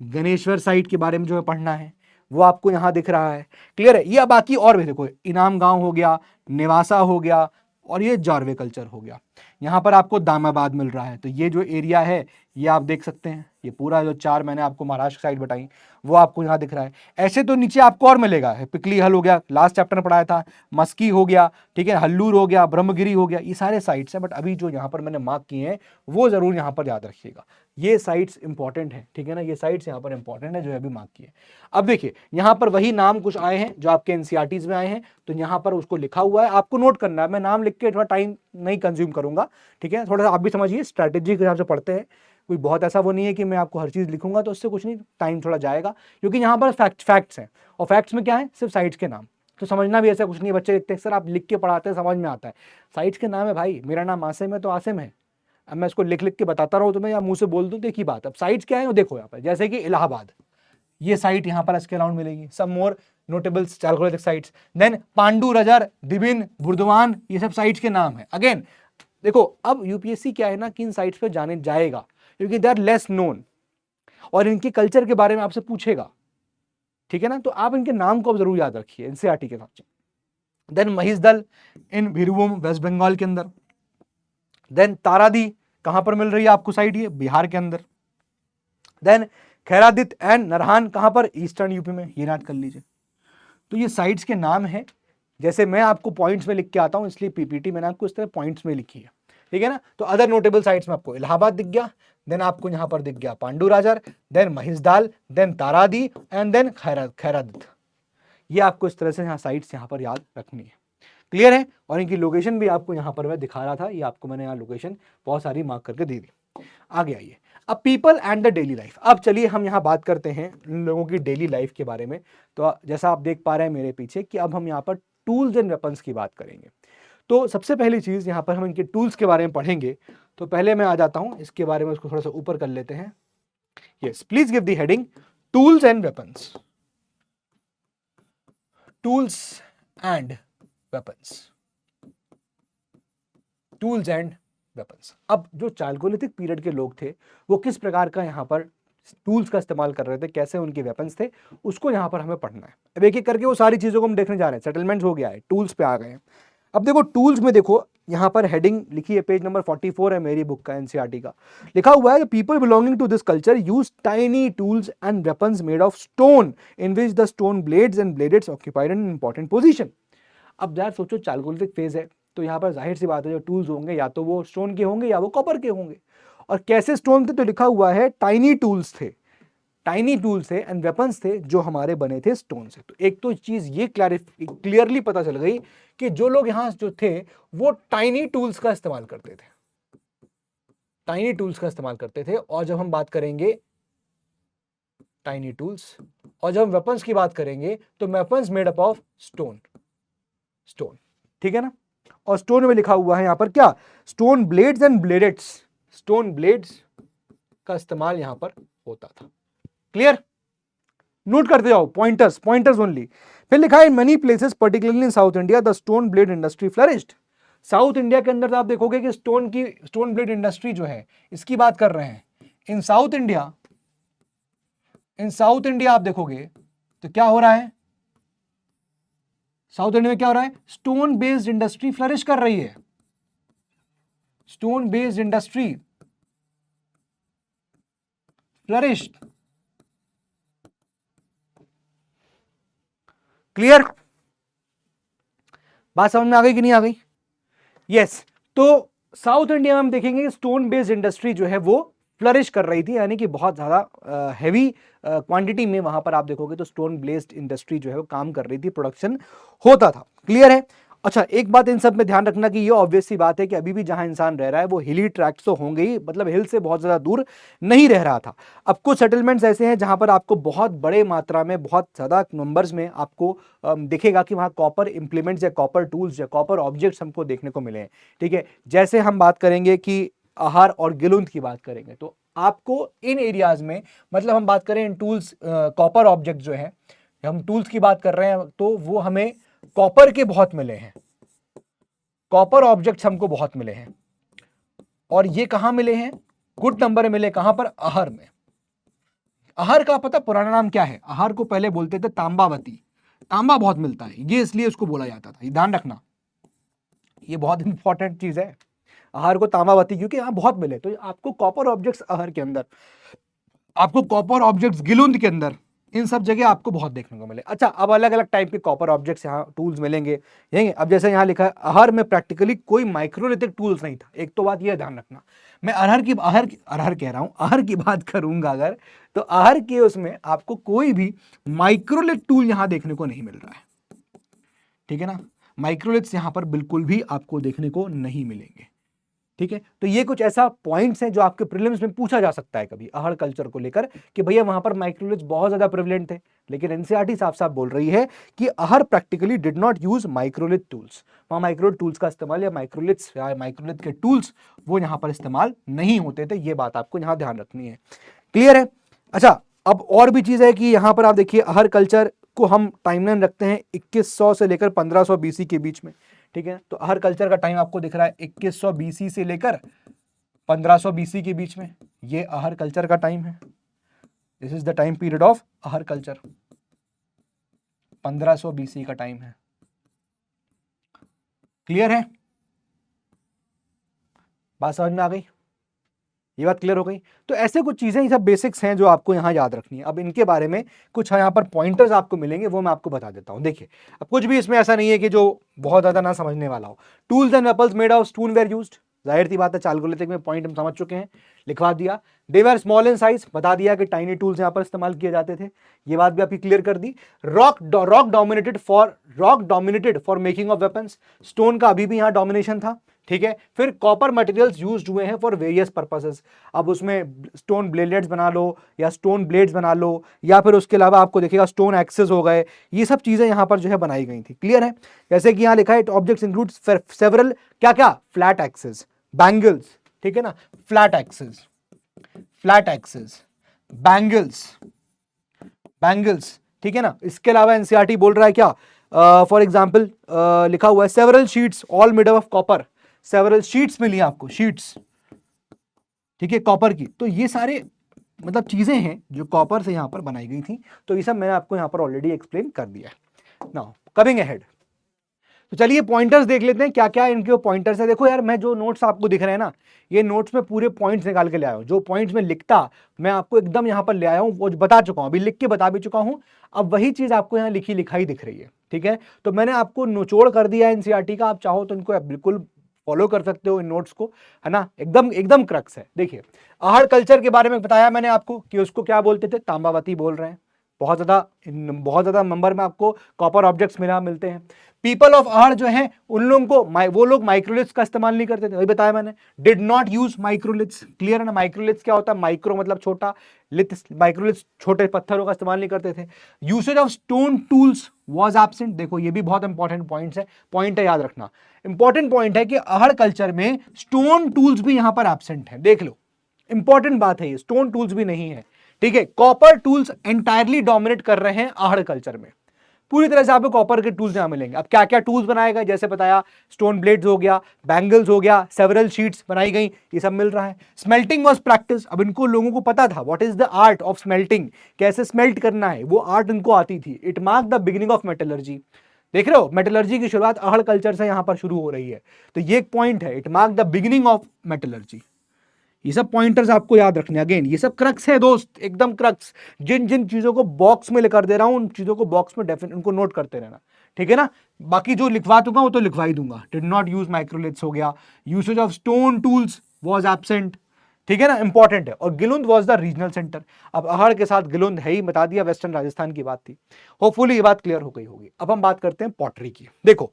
गणेश्वर साइट के बारे में जो है पढ़ना है वो आपको यहां दिख रहा है। क्लियर है। ये बाकी और भी देखो, इनाम गांव हो गया, नेवासा हो गया, और ये जारवे कल्चर हो गया। यहाँ पर आपको दामाबाद मिल रहा है, तो ये जो एरिया है ये आप देख सकते हैं, ये पूरा जो चार मैंने आपको महाराष्ट्र साइड बताई वो आपको यहाँ दिख रहा है। ऐसे तो नीचे आपको और मिलेगा, पिकली हल हो गया, लास्ट चैप्टर में पढ़ाया था, मस्की हो गया, ठीक है, हल्लूर हो गया, ब्रह्मगिरी हो गया, ये सारे साइट्स हैं। बट अभी जो यहाँ पर मैंने मार्क किए हैं वो जरूर यहाँ पर याद रखिएगा, ये साइट्स इंपॉर्टेंट है। ठीक है ना, ये साइट्स यहाँ पर इंपॉर्टेंट है जो अभी मार्क किए। अब देखिए यहाँ पर वही नाम कुछ आए हैं जो आपके एनसीईआरटीज में आए हैं, तो यहाँ पर उसको लिखा हुआ है, आपको नोट करना है। मैं नाम लिख के थोड़ा टाइम नहीं कंज्यूम करूंगा, ठीक है, थोड़ा सा आप भी समझिए, स्ट्रैटेजी के हिसाब से पढ़ते हैं। कोई बहुत ऐसा वो नहीं है कि मैं आपको हर चीज लिखूंगा तो उससे कुछ नहीं, टाइम थोड़ा जाएगा, क्योंकि यहाँ पर फैक्ट्स हैं, और फैक्ट्स में क्या है, सिर्फ साइट्स के नाम। तो समझना भी ऐसा कुछ नहीं, बच्चे लिखते हैं सर आप लिख के पढ़ाते हैं समझ में आता है, साइट्स के नाम है भाई, मेरा नाम आसिम है तो आसिम है। अब मैं इसको लिख लिख के बताता रहूँ तो मैं या मुंह से बोल दूँ, देखिए बात। अब साइट्स क्या है वो देखो यहाँ पर, जैसे कि इलाहाबाद, ये साइट यहाँ पर इसके अराउंड मिलेगी। Some more notable chalcolithic sites, then Pandu Rajar, Dibin, Burdwan, ये सब साइट्स के नाम है। अगेन देखो, अब यूपीएससी क्या है ना कि इन साइट्स पे जाने जाएगा क्योंकि दे आर लेस नोन, और इनके कल्चर के बारे में आपसे पूछेगा। ठीक है ना, तो आप इनके नाम को अब जरूर याद रखिए एनसीईआरटी के साथ। देन महिषदल इन भीरभूम वेस्ट बंगाल के अंदर। देन तारादी कहां पर मिल रही है आपको साइट, ये बिहार के अंदर। देन खैरादित एंड नरहान कहां पर, ईस्टर्न यूपी में, ये याद कर लीजिए। तो ये साइट्स के नाम है, जैसे मैं आपको पॉइंट्स में लिख के आता हूं, इसलिए पीपीटी मैंने आपको इस तरह पॉइंट्स में लिखी है। ठीक है ना, तो अदर नोटेबल साइट्स में आपको इलाहाबाद दिख गया, देन आपको यहां पर दिख गया Pandu Rajar, then Mahishadal, then Taradih, and then Khairadih. ये आपको इस तरह से यहाँ साइट्स यहाँ पर याद रखनी है। क्लियर है। और इनकी लोकेशन भी आपको यहाँ पर मैं दिखा रहा था, ये आपको मैंने यहाँ लोकेशन बहुत सारी मार्क करके दे दी। आगे आइए, अब people and the daily life. अब चलिए हम यहाँ बात करते हैं इन लोगों की डेली लाइफ के बारे में। तो जैसा आप देख पा रहे हैं मेरे पीछे कि अब हम यहाँ पर टूल्स एंड वेपन्स की बात करेंगे। तो सबसे पहली चीज यहाँ पर हम इनके टूल्स के बारे में पढ़ेंगे। तो पहले मैं आ जाता हूँ इसके बारे में, उसको थोड़ा सा ऊपर कर लेते हैं। Yes, please give the heading tools and weapons, tools and weapons, tools and weapons. अब जो चालकोलिथिक पीरियड के लोग थे वो किस प्रकार का यहाँ पर टूल्स का इस्तेमाल कर रहे थे, कैसे उनके वेपन्स थे, उसको यहाँ पर हमें पढ़ना है। अब एक एक करके वो सारी चीजों को हम देखने जा रहे हैं। सेटलमेंट्स हो गया है, टूल्स पे आ गए हैं। अब देखो टूल्स में, देखो यहाँ पर हेडिंग लिखी है, पेज नंबर 44 है मेरी बुक का, एनसीईआरटी का। लिखा हुआ है people belonging to this culture use tiny tools and weapons made of stone in which the stone blades and bladelets occupied an important position. अब यार सोचो चालकोलिथिक फेज है, तो यहाँ पर जाहिर सी बात है जो टूल्स होंगे या तो वो स्टोन के होंगे या वो कॉपर के होंगे। और कैसे स्टोन थे, तो लिखा हुआ है टाइनी टूल्स थे, टाइनी टूल्स थे एंड वेपन्स थे जो हमारे बने थे स्टोन से। तो एक तो चीज ये क्लियरली पता चल गई कि जो लोग यहाँ जो थे वो टाइनी टूल्स का इस्तेमाल करते थे, टाइनी टूल्स का इस्तेमाल करते थे। और जब हम बात करेंगे टाइनी टूल्स, और जब हम वेपन्स की बात करेंगे तो weapons made up of stone, stone. ठीक है ना। और स्टोन में लिखा हुआ है यहां पर क्या, stone blades and bladelets, stone blades का इस्तेमाल यहां पर होता था। क्लियर, नोट करते जाओ, पॉइंटर्स, पॉइंटर्स ओनली। फिर लिखा है in many places particularly in south India the stone blade industry flourished. South India के अंदर आप देखोगे कि स्टोन ब्लेड इंडस्ट्री जो है इसकी बात कर रहे हैं। इन साउथ इंडिया, इन साउथ इंडिया आप देखोगे तो क्या हो रहा है, साउथ इंडिया में क्या हो रहा है, स्टोन बेस्ड इंडस्ट्री फ्लरिश कर रही है, stone based industry flourished. Clear, बात समझ में आ गई कि नहीं आ गई? यस, तो साउथ इंडिया में हम देखेंगे स्टोन बेस्ड इंडस्ट्री जो है वो फ्लरिश कर रही थी, यानी कि बहुत ज़्यादा हैवी क्वांटिटी में वहां पर आप देखोगे तो स्टोन बेस्ड इंडस्ट्री जो है वो काम कर रही थी, प्रोडक्शन होता था। क्लियर है? अच्छा, एक बात इन सब में ध्यान रखना कि ये ऑब्वियस सी बात है कि अभी भी जहां इंसान रह रहा है वो हिली ट्रैक्ट तो होंगे ही, मतलब हिल से बहुत ज़्यादा दूर नहीं रह रहा था। अब कुछ सेटलमेंट्स ऐसे हैं जहां पर आपको बहुत बड़े मात्रा में, बहुत ज़्यादा नंबर्स में आपको दिखेगा कि वहां कॉपर इंप्लीमेंट्स या कॉपर टूल्स या कॉपर ऑब्जेक्ट्स हमको देखने को मिले हैं। ठीक है, जैसे हम बात करेंगे कि अहार और गिलुंद की बात करेंगे तो आपको इन एरियाज में, मतलब हम बात करें इन टूल्स, कॉपर ऑब्जेक्ट जो है, हम टूल्स की बात कर रहे हैं तो वो हमें कॉपर के बहुत मिले हैं, कॉपर ऑब्जेक्ट्स हमको बहुत मिले हैं। और ये कहां मिले हैं, गुड नंबर मिले, कहां पर, अहर में। अहर का पता पुराना नाम क्या है, अहर को पहले बोलते थे तांबावती, तांबा बहुत मिलता है ये इसलिए उसको बोला जाता था, ये ध्यान रखना, ये बहुत इंपॉर्टेंट चीज है, अहर को तांबावती क्योंकि यहां बहुत मिले। तो आपको कॉपर ऑब्जेक्ट्स अहर के अंदर, आपको कॉपर ऑब्जेक्ट्स गिलुंद के अंदर, इन सब जगह आपको बहुत देखने को मिले। अच्छा, अब अलग अलग टाइप के कॉपर ऑब्जेक्ट्स यहाँ टूल्स मिलेंगे। अब जैसे यहाँ लिखा है अहर में प्रैक्टिकली कोई माइक्रोलिथिक टूल्स नहीं था। एक तो बात यह ध्यान रखना, मैं अरहर कह रहा हूँ, अहर की बात करूंगा अगर, तो अहर के उसमें आपको कोई भी माइक्रोलिथ टूल यहाँ देखने को नहीं मिल रहा है। ठीक है ना, माइक्रोलिथ्स यहाँ पर बिल्कुल भी आपको देखने को नहीं मिलेंगे। ठीक है, तो ये कुछ ऐसा पॉइंट्स हैं जो आपके प्रीलिम्स में पूछा जा सकता है कभी अहर कल्चर को लेकर कि भैया वहां पर माइक्रोलिथ्स बहुत ज्यादा प्रिविलेंट थे, लेकिन एनसीईआरटी साफ साफ बोल रही है कि Ahar practically did not use microlith tools, वहां माइक्रोलिथ टूल्स का इस्तेमाल या माइक्रोलिथ्स या माइक्रोलिथ के टूल्स वो यहां पर इस्तेमाल नहीं होते थे। ये बात आपको यहां ध्यान रखनी है। क्लियर है? अच्छा, अब और भी चीज है कि यहां पर आप देखिए अहर कल्चर को हम टाइमलाइन रखते हैं 2100 से लेकर 1500 बीसी के बीच में। ठीक है, तो अहर कल्चर का टाइम आपको दिख रहा है 2100 बीसी से लेकर 1500 बीसी के बीच में, ये अहर कल्चर का टाइम है। This is the time period of Ahar culture, 1500 BC का टाइम है। क्लियर है? बात समझ में आ गई? ये बात क्लियर हो गई? तो ऐसे कुछ चीजें, ये सब बेसिक्स हैं जो आपको यहां याद रखनी है। अब इनके बारे में कुछ यहां पर पॉइंटर्स आपको मिलेंगे, वो मैं आपको बता देता हूं। देखिए, अब कुछ भी इसमें ऐसा नहीं है कि जो बहुत ज्यादा ना समझने वाला हो। Tools and weapons made of stone were used, जाहिर सी बात है, चालकोलिथिक में पॉइंट हम समझ चुके हैं, लिखवा दिया। दे वर स्मॉल इन साइज, बता दिया कि टाइनी टूल्स यहां पर इस्तेमाल किए जाते थे, ये बात भी आपकी क्लियर कर दी। Rock dominated for making of weapons, stone का अभी भी यहां डोमिनेशन था। ठीक है, फिर कॉपर मटेरियल्स यूज्ड हुए हैं फॉर वेरियस पर्पसेस, अब उसमें स्टोन ब्लेड्स बना लो या स्टोन ब्लेड्स बना लो, या फिर उसके अलावा आपको देखिएगा स्टोन एक्सेस हो गए, ये सब चीजें यहां पर जो है बनाई गई थी। क्लियर है? जैसे कि यहां लिखा है ऑब्जेक्ट्स इंक्लूड सेवरल, क्या क्या, फ्लैट एक्सेस, बैंगल्स, ठीक है ना, फ्लैट एक्सेस, बैंगल्स, ठीक है ना। इसके अलावा एनसीईआरटी बोल रहा है क्या, फॉर एग्जाम्पल लिखा हुआ है several sheets all made of copper, several sheets मिली आपको, शीट्स, ठीक है, कॉपर की। तो ये सारे मतलब चीजें हैं जो कॉपर से यहां पर बनाई गई थी, तो ये सब मैंने आपको यहां पर ऑलरेडी एक्सप्लेन कर दिया है। नाउ कमिंग अहेड, तो चलिए पॉइंटर्स देख लेते हैं, क्या क्या इनके पॉइंटर्स है। देखो यार, मैं जो नोट्स आपको दिख रहे हैं ना, ये नोट्स में पूरे पॉइंट्स निकाल के ले आया हूं, जो पॉइंट्स में लिखता मैं आपको एकदम यहां पर ले आया हूं, वो बता चुका हूं, अभी लिख के बता भी चुका हूं। अब वही चीज आपको यहां लिखी लिखाई दिख रही है। ठीक है, तो मैंने आपको निचोड़ कर दिया एनसीईआरटी का, आप चाहो तो इनको आप बिल्कुल फॉलो कर सकते हो इन नोट्स को, है ना, एकदम एकदम क्रक्स है। देखिए, अहर कल्चर के बारे में बताया मैंने आपको कि उसको क्या बोलते थे, तांबावती बोल रहे हैं। बहुत ज्यादा नंबर में आपको कॉपर ऑब्जेक्ट्स मिलते हैं। पीपल ऑफ अहड़ जो है उन लोगों को वो लोग माइक्रोलिथ्स का इस्तेमाल नहीं करते थे, वही बताया मैंने, did not use microliths. Clear है ना? माइक्रोलिथ्स क्या होता है? माइक्रो मतलब छोटा, लिथ्स माइक्रोलिथ्स छोटे पत्थरों का इस्तेमाल नहीं करते थे। Usage of stone tools was absent. देखो ये भी बहुत इंपॉर्टेंट पॉइंट है, याद रखना। इंपॉर्टेंट पॉइंट है कि अहड़ कल्चर में स्टोन टूल्स भी यहां पर एब्सेंट है, देख लो, इंपॉर्टेंट बात है ये, स्टोन टूल्स भी नहीं है। ठीक है, कॉपर टूल्स एंटायरली डोमिनेट कर रहे हैं अहड़ कल्चर में, पूरी तरह से आपको कॉपर के टूल्स यहां मिलेंगे। अब क्या क्या टूल्स बनाए गए, जैसे बताया, स्टोन ब्लेड्स हो गया, बैंगल्स हो गया, सेवरल शीट्स बनाई गई, ये सब मिल रहा है। Smelting was practice. अब इनको लोगों को पता था what is the art of smelting, कैसे स्मेल्ट करना है, वो आर्ट इनको आती थी। It mark the beginning of metallurgy. देख रहे हो, मेटलर्जी की शुरुआत अहड़ कल्चर से यहां पर शुरू हो रही है, तो ये एक पॉइंट है, it mark the beginning of metallurgy. ये सब पॉइंटर्स आपको याद रखने, अगेन ये सब क्रक्स है दोस्त, एकदम क्रक्स। जिन जिन चीजों को बॉक्स में लिखकर दे रहा हूं उन चीजों को बॉक्स में डेफिनेट उनको नोट करते रहना, ठीक है ना? बाकी जो लिखवा दूंगा वो तो लिखवा ही दूंगा। डिड नॉट यूज माइक्रोलिथ्स हो गया, usage of stone tools was absent, ठीक है ना, इंपॉर्टेंट है। और Gilund was the regional centre. अब अहड़ के साथ गिलुंद है ही, बता दिया, वेस्टर्न राजस्थान की बात थी। होपफुली ये बात क्लियर हो गई होगी। अब हम बात करते हैं पॉटरी की। देखो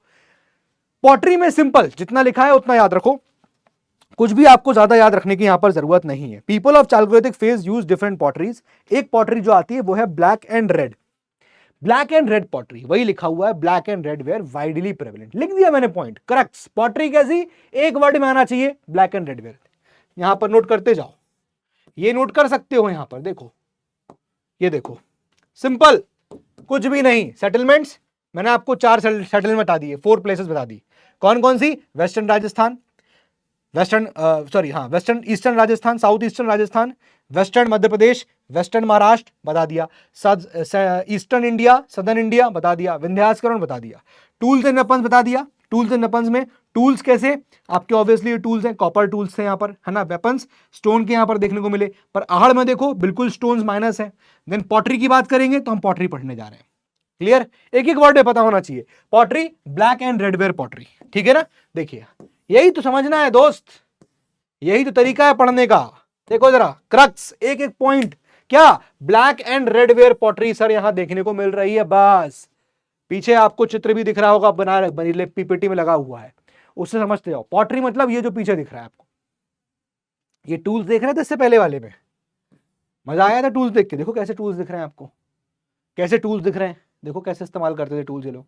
पॉटरी में सिंपल, जितना लिखा है उतना याद रखो, कुछ भी आपको ज्यादा याद रखने की यहां पर जरूरत नहीं है। People of Chalcolithic phase use different potteries. एक पॉटरी जो आती है वो है black and red. Black and red pottery, वही लिखा हुआ है, black and red where widely prevalent, लिख दिया मैंने पॉइंट, करेक्ट। पॉटरी कैसी, एक वर्ड में आना चाहिए, ब्लैक एंड रेड वेयर। यहां पर नोट करते जाओ, ये नोट कर सकते हो, यहां पर देखो, ये देखो, सिंपल, कुछ भी नहीं। सेटलमेंट्स मैंने आपको 4 सेटलमेंट बता दिए, 4 प्लेसेस बता दी। कौन कौन सी? Western Rajasthan, western eastern Rajasthan, south eastern Rajasthan, western Madhya Pradesh, western Maharashtra बता दिया, ईस्टर्न इंडिया, सदर्न इंडिया बता दिया, विंध्याचल बता दिया, टूल्स एंड वेपन्स बता दिया। टूल्स एंड वेपन्स में टूल्स कैसे आपके, ऑब्वियसली टूल्स हैं, कॉपर टूल्स थे यहाँ पर, है ना। वेपन्स स्टोन के यहाँ पर देखने को मिले, पर अहड़ में देखो बिल्कुल स्टोन्स माइनस है। देन पॉटरी की बात करेंगे तो हम पॉटरी पढ़ने जा रहे हैं। क्लियर? एक एक वर्ड में पता होना चाहिए। Pottery, black and red where pottery, ठीक है ना? देखिए यही तो समझना है दोस्त, यही तो तरीका है पढ़ने का। देखो जरा क्रक्स, एक एक पॉइंट। क्या? Black and red where pottery sir यहां देखने को मिल रही है, बस। पीछे आपको चित्र भी दिख रहा होगा, पीपीटी में लगा हुआ है, उससे समझते जाओ। पॉटरी मतलब ये जो पीछे दिख रहा है आपको, ये टूल्स देख रहे थे इससे पहले वाले में, मजा आया था टूल्स देख के। देखो कैसे टूल्स दिख रहे हैं आपको, कैसे टूल्स दिख रहे हैं, देखो कैसे इस्तेमाल करते थे टूल्स ये लोग,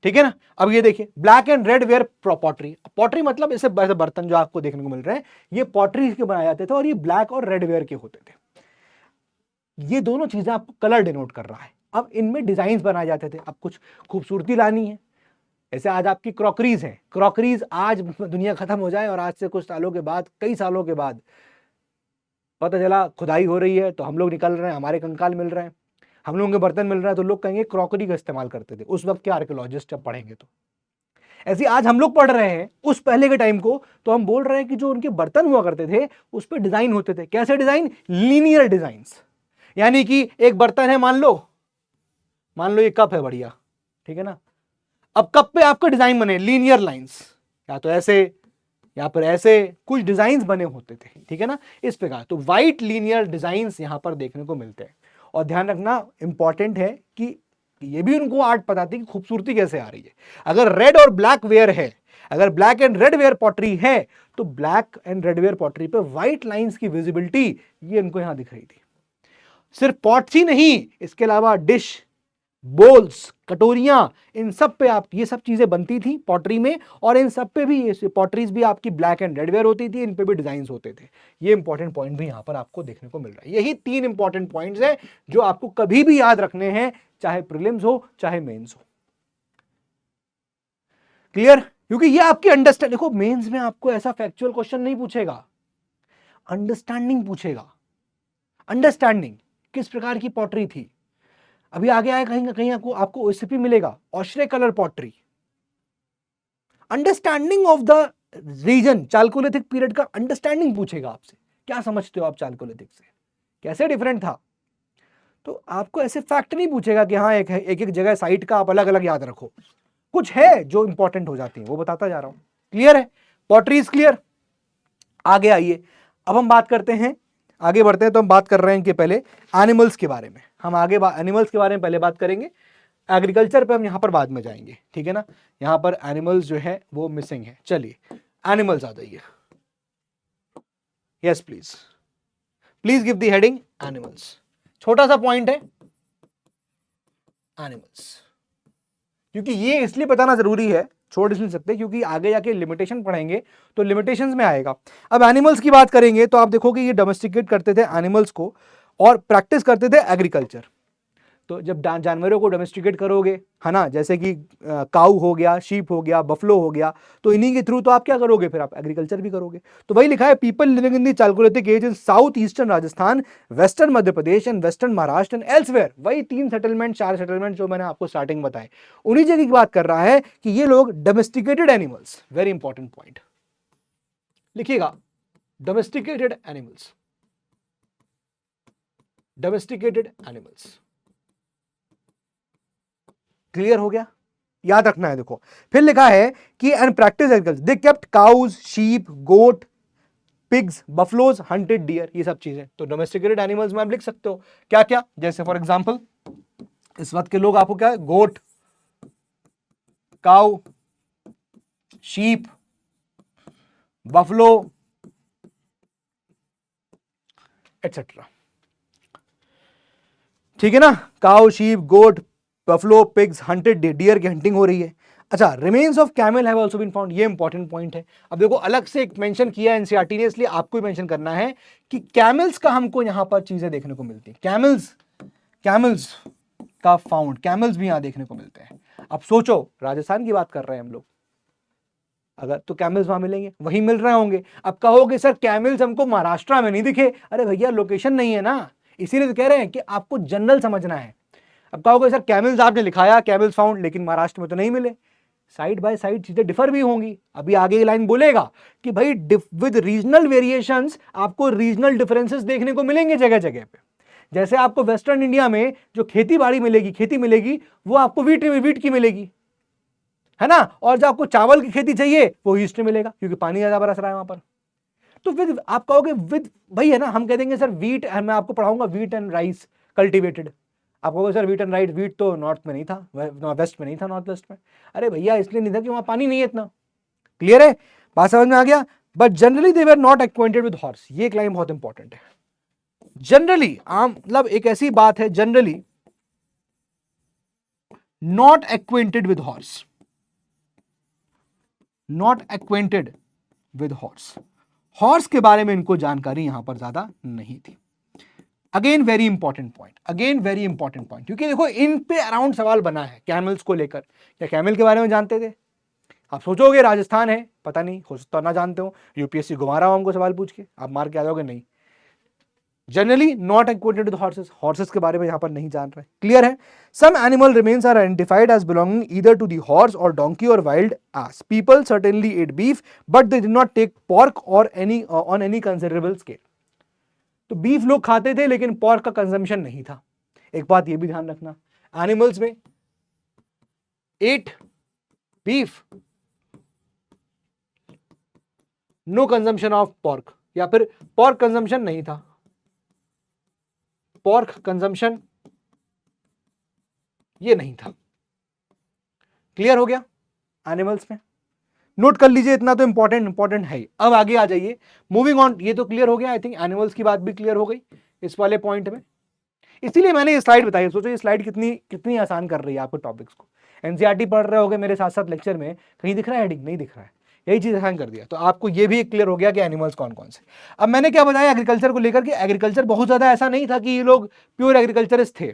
ठीक है ना। अब ये देखिए, black and red where pottery. Pottery मतलब ऐसे बर्तन जो आपको देखने को मिल रहे हैं, ये पॉटरी के बनाए जाते थे और ये ब्लैक और रेड वेयर के होते थे। ये दोनों चीजें आपको कलर डिनोट कर रहा है। अब इनमें डिजाइन बनाए जाते थे। अब कुछ खूबसूरती लानी है, ऐसे आज आपकी क्रॉकरीज है, क्रॉकरीज आज दुनिया खत्म हो जाए और आज से कुछ सालों के बाद, कई सालों के बाद पता चला खुदाई हो रही है तो हम लोग निकल रहे हैं, हमारे कंकाल मिल रहे हैं, हम लोगों के बर्तन मिल रहे हैं, तो लोग कहेंगे क्रॉकरी का इस्तेमाल करते थे। उस वक्त के आर्कियोलॉजिस्ट जब पढ़ेंगे तो ऐसे आज हम लोग पढ़ रहे हैं उस पहले के टाइम को, तो हम बोल रहे हैं कि जो उनके बर्तन हुआ करते थे उस पर डिजाइन होते थे। कैसे डिजाइन? Linear designs. यानी कि एक बर्तन है, मान लो ये कप है, बढ़िया, ठीक है ना। अब कप पे आपका डिजाइन बने लीनियर लाइंस, या तो ऐसे या पर ऐसे कुछ डिजाइंस बने होते थे, ठीक है ना, इस प्रकार। तो वाइट लीनियर डिजाइंस यहां पर देखने को मिलते हैं। और ध्यान रखना इंपॉर्टेंट है कि ये भी उनको आर्ट पता थी कि खूबसूरती कैसे आ रही है। अगर रेड और ब्लैक वेयर है, अगर black and red where pottery है, तो black and red where pottery पे व्हाइट लाइंस की विजिबिलिटी ये इनको यहां दिख रही थी। सिर्फ पॉट्स ही नहीं, इसके अलावा डिश, बोल्स, कटोरियां, इन सब पे आप ये सब चीजें बनती थी पॉटरी में। और इन सब पे भी पॉटरीज भी आपकी ब्लैक एंड रेड वेयर होती थी, इन पे भी डिजाइन होते थे। ये इंपॉर्टेंट पॉइंट भी यहां पर आपको देखने को मिल रहा है। यही 3 इंपॉर्टेंट पॉइंट्स हैं जो आपको कभी भी याद रखने हैं, चाहे प्रीलिम्स हो चाहे मेंस हो। क्लियर? क्योंकि ये आपकी अंडरस्टैंड, देखो मेंस में आपको ऐसा फैक्चुअल क्वेश्चन नहीं पूछेगा, अंडरस्टैंडिंग पूछेगा। अंडरस्टैंडिंग किस प्रकार की पॉटरी थी। अभी आगे आए कहीं ना कहीं आपको ओसीपी मिलेगा, ochre colour pottery. Understanding of the region, chalcolithic period का अंडरस्टैंडिंग पूछेगा आपसे। क्या समझते हो आप चालकोलिथिक से, कैसे डिफरेंट था। तो आपको ऐसे फैक्ट नहीं पूछेगा कि हाँ एक एक जगह साइट का आप अलग अलग याद रखो। कुछ है जो इंपॉर्टेंट हो जाती है, वो बताता जा रहा हूं। क्लियर है? Pottery is clear. आगे आइए, अब हम बात करते हैं आगे बढ़ते हैं तो हम बात कर रहे हैं कि पहले एनिमल्स के बारे में, हम आगे एनिमल्स के बारे में पहले बात करेंगे, एग्रीकल्चर पे हम यहाँ पर बाद में जाएंगे, ठीक है ना। यहाँ पर एनिमल्स जो है वो मिसिंग है। चलिए एनिमल्स आ जाइए। Yes please, please give the heading animals. छोटा सा पॉइंट है एनिमल्स, क्योंकि ये इसलिए बताना जरूरी है, छोड़ नहीं सकते, क्योंकि आगे जाके लिमिटेशन पढ़ेंगे तो लिमिटेशंस में आएगा। अब एनिमल्स की बात करेंगे तो आप देखोगे ये डोमेस्टिकेट करते थे एनिमल्स को और प्रैक्टिस करते थे एग्रीकल्चर। तो जब जानवरों को डोमेस्टिकेट करोगे, है ना, जैसे कि काऊ हो गया, शीप हो गया, बफलो हो गया, तो इन्हीं के थ्रू तो आप क्या करोगे, फिर आप एग्रीकल्चर भी करोगे। तो वही लिखा है, people living in the chalcolithic age in south eastern Rajasthan, western Madhya Pradesh and western Maharashtra and elsewhere. वही 3 सेटलमेंट 4 सेटलमेंट जो मैंने आपको स्टार्टिंग बताए, उन्हीं जगह की बात कर रहा है कि ये लोग domesticated animals, very important point लिखिएगा, domesticated animals, domesticated animals. Clear हो गया, याद रखना है। देखो फिर लिखा है कि and practice agriculture, they kept cows, sheep, goat, pigs, buffaloes, hunted deer, ये सब चीजें। तो डोमेस्टिकेटेड एनिमल्स में आप लिख सकते हो क्या क्या, जैसे फॉर एग्जांपल इस वक्त के लोग आपको क्या है, goat, cow, sheep, buffalo etcetera, ठीक है ना। Cow, sheep, goat, buffalo, pigs, hunted deer की हंटिंग हो रही है। अच्छा, remains of camel have also been found, ये इंपॉर्टेंट पॉइंट है। अब देखो अलग से एक मेंशन किया एनसीईआरटी ने, इसलिए आपको ही मेंशन करना है कि कैमल्स का हमको यहां पर चीजें देखने को मिलती हैं। कैमल्स का फाउंड, कैमल्स भी यहां देखने को मिलते हैं। अब सोचो राजस्थान की बात कर रहे हैं हम लोग, अगर तो कैमल्स वहां मिलेंगे, वहीं मिल रहे होंगे। अब कहोगे सर कैमल्स हमको महाराष्ट्र में नहीं दिखे, अरे भैया लोकेशन नहीं है ना, इसीलिए तो कह रहे हैं कि आपको जनरल समझना है। अब कहोगे सर कैमल्स आपने लिखाया, कैमल्स फाउंड, लेकिन महाराष्ट्र में तो नहीं मिले। साइड बाय साइड चीजें डिफर भी होंगी। अभी आगे की लाइन बोलेगा कि भाई विद रीजनल वेरिएशंस आपको रीजनल डिफरेंसेस देखने को मिलेंगे जगह जगह पे। जैसे आपको वेस्टर्न इंडिया में जो खेती बाड़ी मिलेगी, खेती मिलेगी, वो आपको वीट की मिलेगी, है ना। और जो आपको चावल की खेती चाहिए वो ईस्ट में मिलेगा, क्योंकि पानी ज्यादा बरस रहा है वहां पर। तो विद आप कहोगे विद भाई, है ना, हम कह देंगे सर वीट, मैं आपको पढ़ाऊंगा वीट एंड राइस कल्टिवेटेड। आप कहोगे sir wheat and rice, wheat तो नॉर्थ में नहीं था, वेस्ट में नहीं था, नॉर्थ वेस्ट में। अरे भैया इसलिए नहीं था कि वहां पानी नहीं है इतना। क्लियर है, बात समझ में आ गया। But generally they were not acquainted with horse, ये एक लाइन बहुत इंपॉर्टेंट है। जनरली आम मतलब एक ऐसी बात है, generally not acquainted with horse, not acquainted with horse. Horse के बारे में इनको जानकारी यहां पर ज्यादा नहीं थी। Again very important point, again very important point, क्योंकि देखो इन पे अराउंड सवाल बना है कैमल्स को लेकर। क्या कैमल के बारे में जानते थे? आप सोचोगे राजस्थान है, पता नहीं, हो सकता ना जानते हो, यूपीएससी घुमा रहा हूं हमको सवाल पूछ के, आप मार के आ जाओगे नहीं। Generally not acquainted with horses, horses के बारे में यहां पर नहीं जान रहे। क्लियर है। Some animal remains are identified as belonging either to the horse और डोंकी और wild ass. People certainly ate beef but they did not take pork और any on any considerable scale. तो बीफ लोग खाते थे लेकिन पॉर्क का कंजम्पशन नहीं था। एक बात ये भी ध्यान रखना, एनिमल्स में ate beef, no consumption of pork, या फिर पॉर्क कंजम्पशन नहीं था, पॉर्क कंजम्पशन ये नहीं था। क्लियर हो गया। एनिमल्स में नोट कर लीजिए, इतना तो इंपॉर्टेंट है। अब आगे आ जाइए, मूविंग ऑन। ये तो क्लियर हो गया, आई थिंक एनिमल्स की बात भी क्लियर हो गई इस वाले पॉइंट में। इसीलिए मैंने ये स्लाइड बताई। सोचो ये स्लाइड कितनी आसान कर रही है आपको टॉपिक्स को। एनसीईआरटी पढ़ रहे होगे मेरे साथ साथ लेक्चर में, कहीं दिख रहा है हेडिंग? नहीं दिख रहा है, यही चीज आसान कर दिया। तो आपको ये भी क्लियर हो गया कि एनिमल्स कौन कौन से। अब मैंने क्या बताया एग्रीकल्चर को लेकर के, एग्रीकल्चर बहुत ज्यादा ऐसा नहीं था कि ये लोग प्योर एग्रीकल्चरिस्ट थे।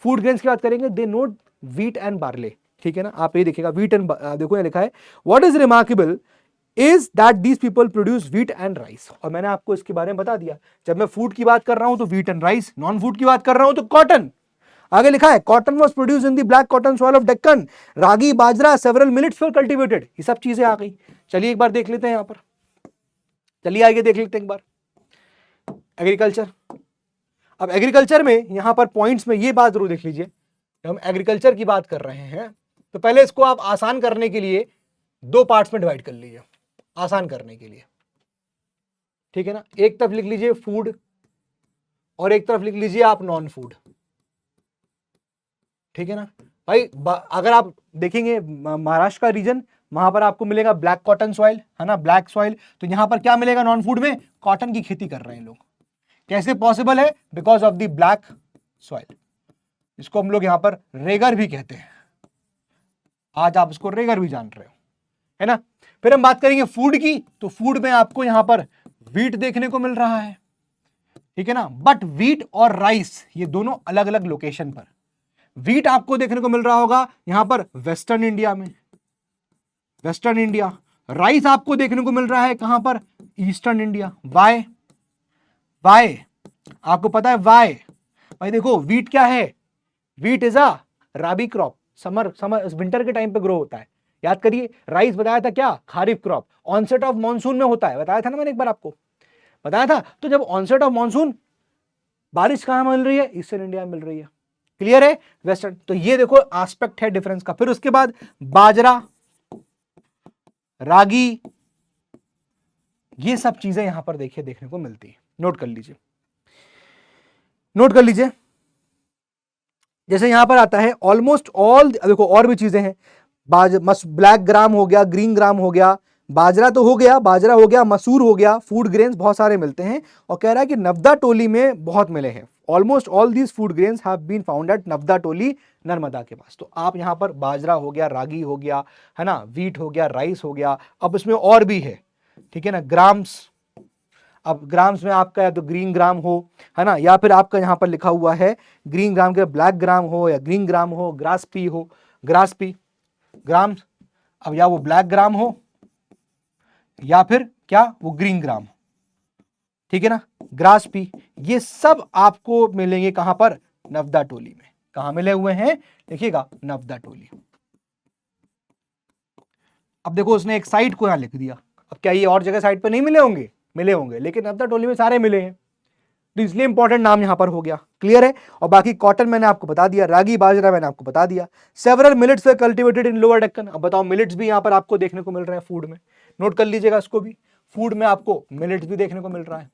फूड ग्रेन्स की बात करेंगे, दे नोट व्हीट एंड बार्ले, ठीक है ना। आप ये देखिएगा व्हीट एंड, देखो ये लिखा है what is remarkable is that these people produce wheat and rice. और मैंने आपको इसके बारे में बता दिया, जब मैं फूड की बात कर रहा हूं तो wheat and rice, non food की बात कर रहा हूं तो कॉटन। आगे लिखा है cotton was produce in the black cotton soil of Deccan, ragi, bajra, several millets were cultivated. ये सब चीजें आ गई। चलिए एक बार देख लेते हैं यहां पर, चलिए आगे देख लेते हैं एक बार एग्रीकल्चर। अब एग्रीकल्चर में यहां पर पॉइंट्स में ये बात जरूर देख लीजिए, हम एग्रीकल्चर की बात कर रहे हैं तो पहले इसको आप आसान करने के लिए 2 पार्ट्स में डिवाइड कर लीजिए, आसान करने के लिए, ठीक है ना। एक तरफ लिख लीजिए फूड, और एक तरफ लिख लीजिए आप नॉन फूड। ठीक है ना भाई। अगर आप देखेंगे महाराष्ट्र का रीजन, वहां पर आपको मिलेगा ब्लैक कॉटन सॉइल, है ना, ब्लैक सॉइल। तो यहां पर क्या मिलेगा नॉन फूड में? कॉटन की खेती कर रहे हैं लोग। कैसे पॉसिबल है? Because of the black soil. इसको हम लोग यहां पर रेगर भी कहते हैं। आज आप इसको रेगर भी जान रहे हो, है ना। फिर हम बात करेंगे फूड की, तो फूड में आपको यहां पर वीट देखने को मिल रहा है, ठीक है ना। बट वीट और राइस ये दोनों अलग अलग लोकेशन पर। वीट आपको देखने को मिल रहा होगा यहां पर वेस्टर्न इंडिया में, वेस्टर्न इंडिया। राइस आपको देखने को मिल रहा है कहां पर? Eastern India. वाई? वाई आपको पता है वाई? भाई देखो वीट क्या है? Wheat is a rabi crop, summer winter के टाइम पे ग्रो होता है। याद करिए, राइस बताया था क्या? Kharif crop, onset of monsoon में होता है, बताया था ना मैंने एक बार आपको, बताया था। तो जब ऑनसेट ऑफ मॉनसून, बारिश कहां मिल रही है? ईस्टर्न इंडिया में मिल रही है। क्लियर है? वेस्टर्न। तो ये देखो एस्पेक्ट है डिफरेंस का। फिर उसके बाद बाजरा, रागी, ये सब चीजें यहां पर देखिए देखने को मिलती है। नोट कर लीजिए, नोट कर लीजिए। जैसे यहां पर आता है ऑलमोस्ट ऑल, देखो और भी चीजें हैं। ब्लैक ग्राम हो गया, ग्रीन ग्राम हो गया, बाजरा तो हो गया, बाजरा हो गया, मसूर हो गया, फूड ग्रेन्स बहुत सारे मिलते हैं। और कह रहा है कि नवदा टोली में बहुत मिले हैं। Almost all these food grains have been found at Navdatoli, Narmada के पास। तो आप यहां पर बाजरा हो गया, रागी हो गया, है ना, वीट हो गया, राइस हो गया। अब इसमें और भी है, ठीक है ना, ग्राम्स। अब ग्राम्स में आपका या तो ग्रीन ग्राम हो, है ना, या फिर आपका यहां पर लिखा हुआ है ग्रीन ग्राम के ब्लैक ग्राम हो, या ग्रीन ग्राम हो, ग्रासपी हो, ग्रासपी ग्राम। अब या वो ब्लैक ग्राम हो या फिर क्या वो ग्रीन ग्राम हो, ठीक है ना, ग्रासपी। ये सब आपको मिलेंगे कहां पर? नवदा टोली में। कहां मिले हुए हैं? देखिएगा, नवदा टोली। अब देखो उसने एक साइट को यहां लिख दिया। अब क्या ये और जगह साइट पर नहीं मिले होंगे? मिले होंगे, लेकिन नवदा टोली में सारे मिले हैं, तो इसलिए इंपॉर्टेंट नाम यहां पर हो गया। क्लियर है? और बाकी कॉटन मैंने आपको बता दिया, रागी बाजरा मैंने आपको बता दिया। Several millets way cultivated in lower Deccan. अब बताओ, मिलेट्स भी यहां पर आपको देखने को मिल रहे हैं फूड में। नोट कर लीजिएगा इसको भी, फूड में आपको मिलेट्स भी देखने को मिल रहा है।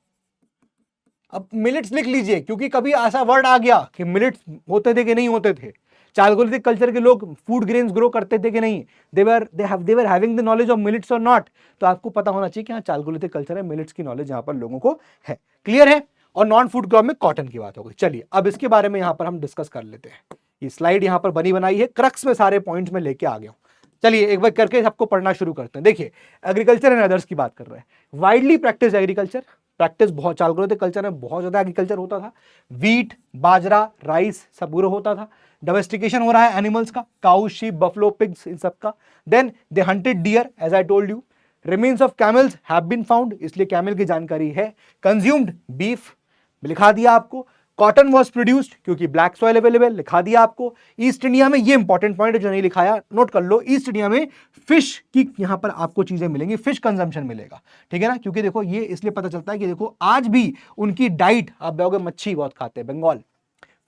अब मिलेट्स लिख लीजिए, क्योंकि कभी ऐसा वर्ड आ गया कि मिलेट्स होते थे कि नहीं होते थे। चालकोलिथिक कल्चर के लोग फूड ग्रेन्स ग्रो करते थे कि नहीं? They were having the knowledge of millets और नॉट? तो आपको पता होना चाहिए कि हाँ, चालकोलिथिक कल्चर है, मिलेट्स की नॉलेज यहां पर लोगों को है। क्लियर है? और नॉन फूड क्रॉप में कॉटन की बात हो गई। चलिए अब इसके बारे में यहां पर हम डिस्कस कर लेते हैं। ये स्लाइड यहां पर बनी बनाई है, क्रक्स में सारे पॉइंट्स में लेके आ गया हूं। चलिए एक बार करके सबको पढ़ना शुरू करते हैं। देखिए, एग्रीकल्चर एंड अदर्स की बात कर रहे हैं। वाइडली प्रैक्टिस एग्रीकल्चर, प्रैक्टिस बहुत चालकोलिथिक कल्चर में बहुत ज्यादा एग्रीकल्चर होता था। वीट, बाजरा, राइस सब ग्रो होता था। डोमेस्टिकेशन हो रहा है एनिमल्स का, काउ, शीप, बफलो, पिग्स, इन सब का। Then they hunted deer, as I told you. Remains of camels have been found, इसलिए कैमल की जानकारी है। कंज्यूम्ड बीफ, लिखा दिया आपको। कॉटन वॉज प्रोड्यूस्ड, क्योंकि ब्लैक सॉइल अवेलेबल, लिखा दिया आपको। ईस्ट इंडिया में, ये इंपॉर्टेंट पॉइंट है जो नहीं लिखाया, नोट कर लो, ईस्ट इंडिया में फिश की यहां पर आपको चीजें मिलेंगी, फिश कंजम्पशन मिलेगा, ठीक है ना। क्योंकि देखो ये इसलिए पता चलता है कि देखो आज भी उनकी डाइट, आप देखोगे मच्छी बहुत खाते हैं बंगाल,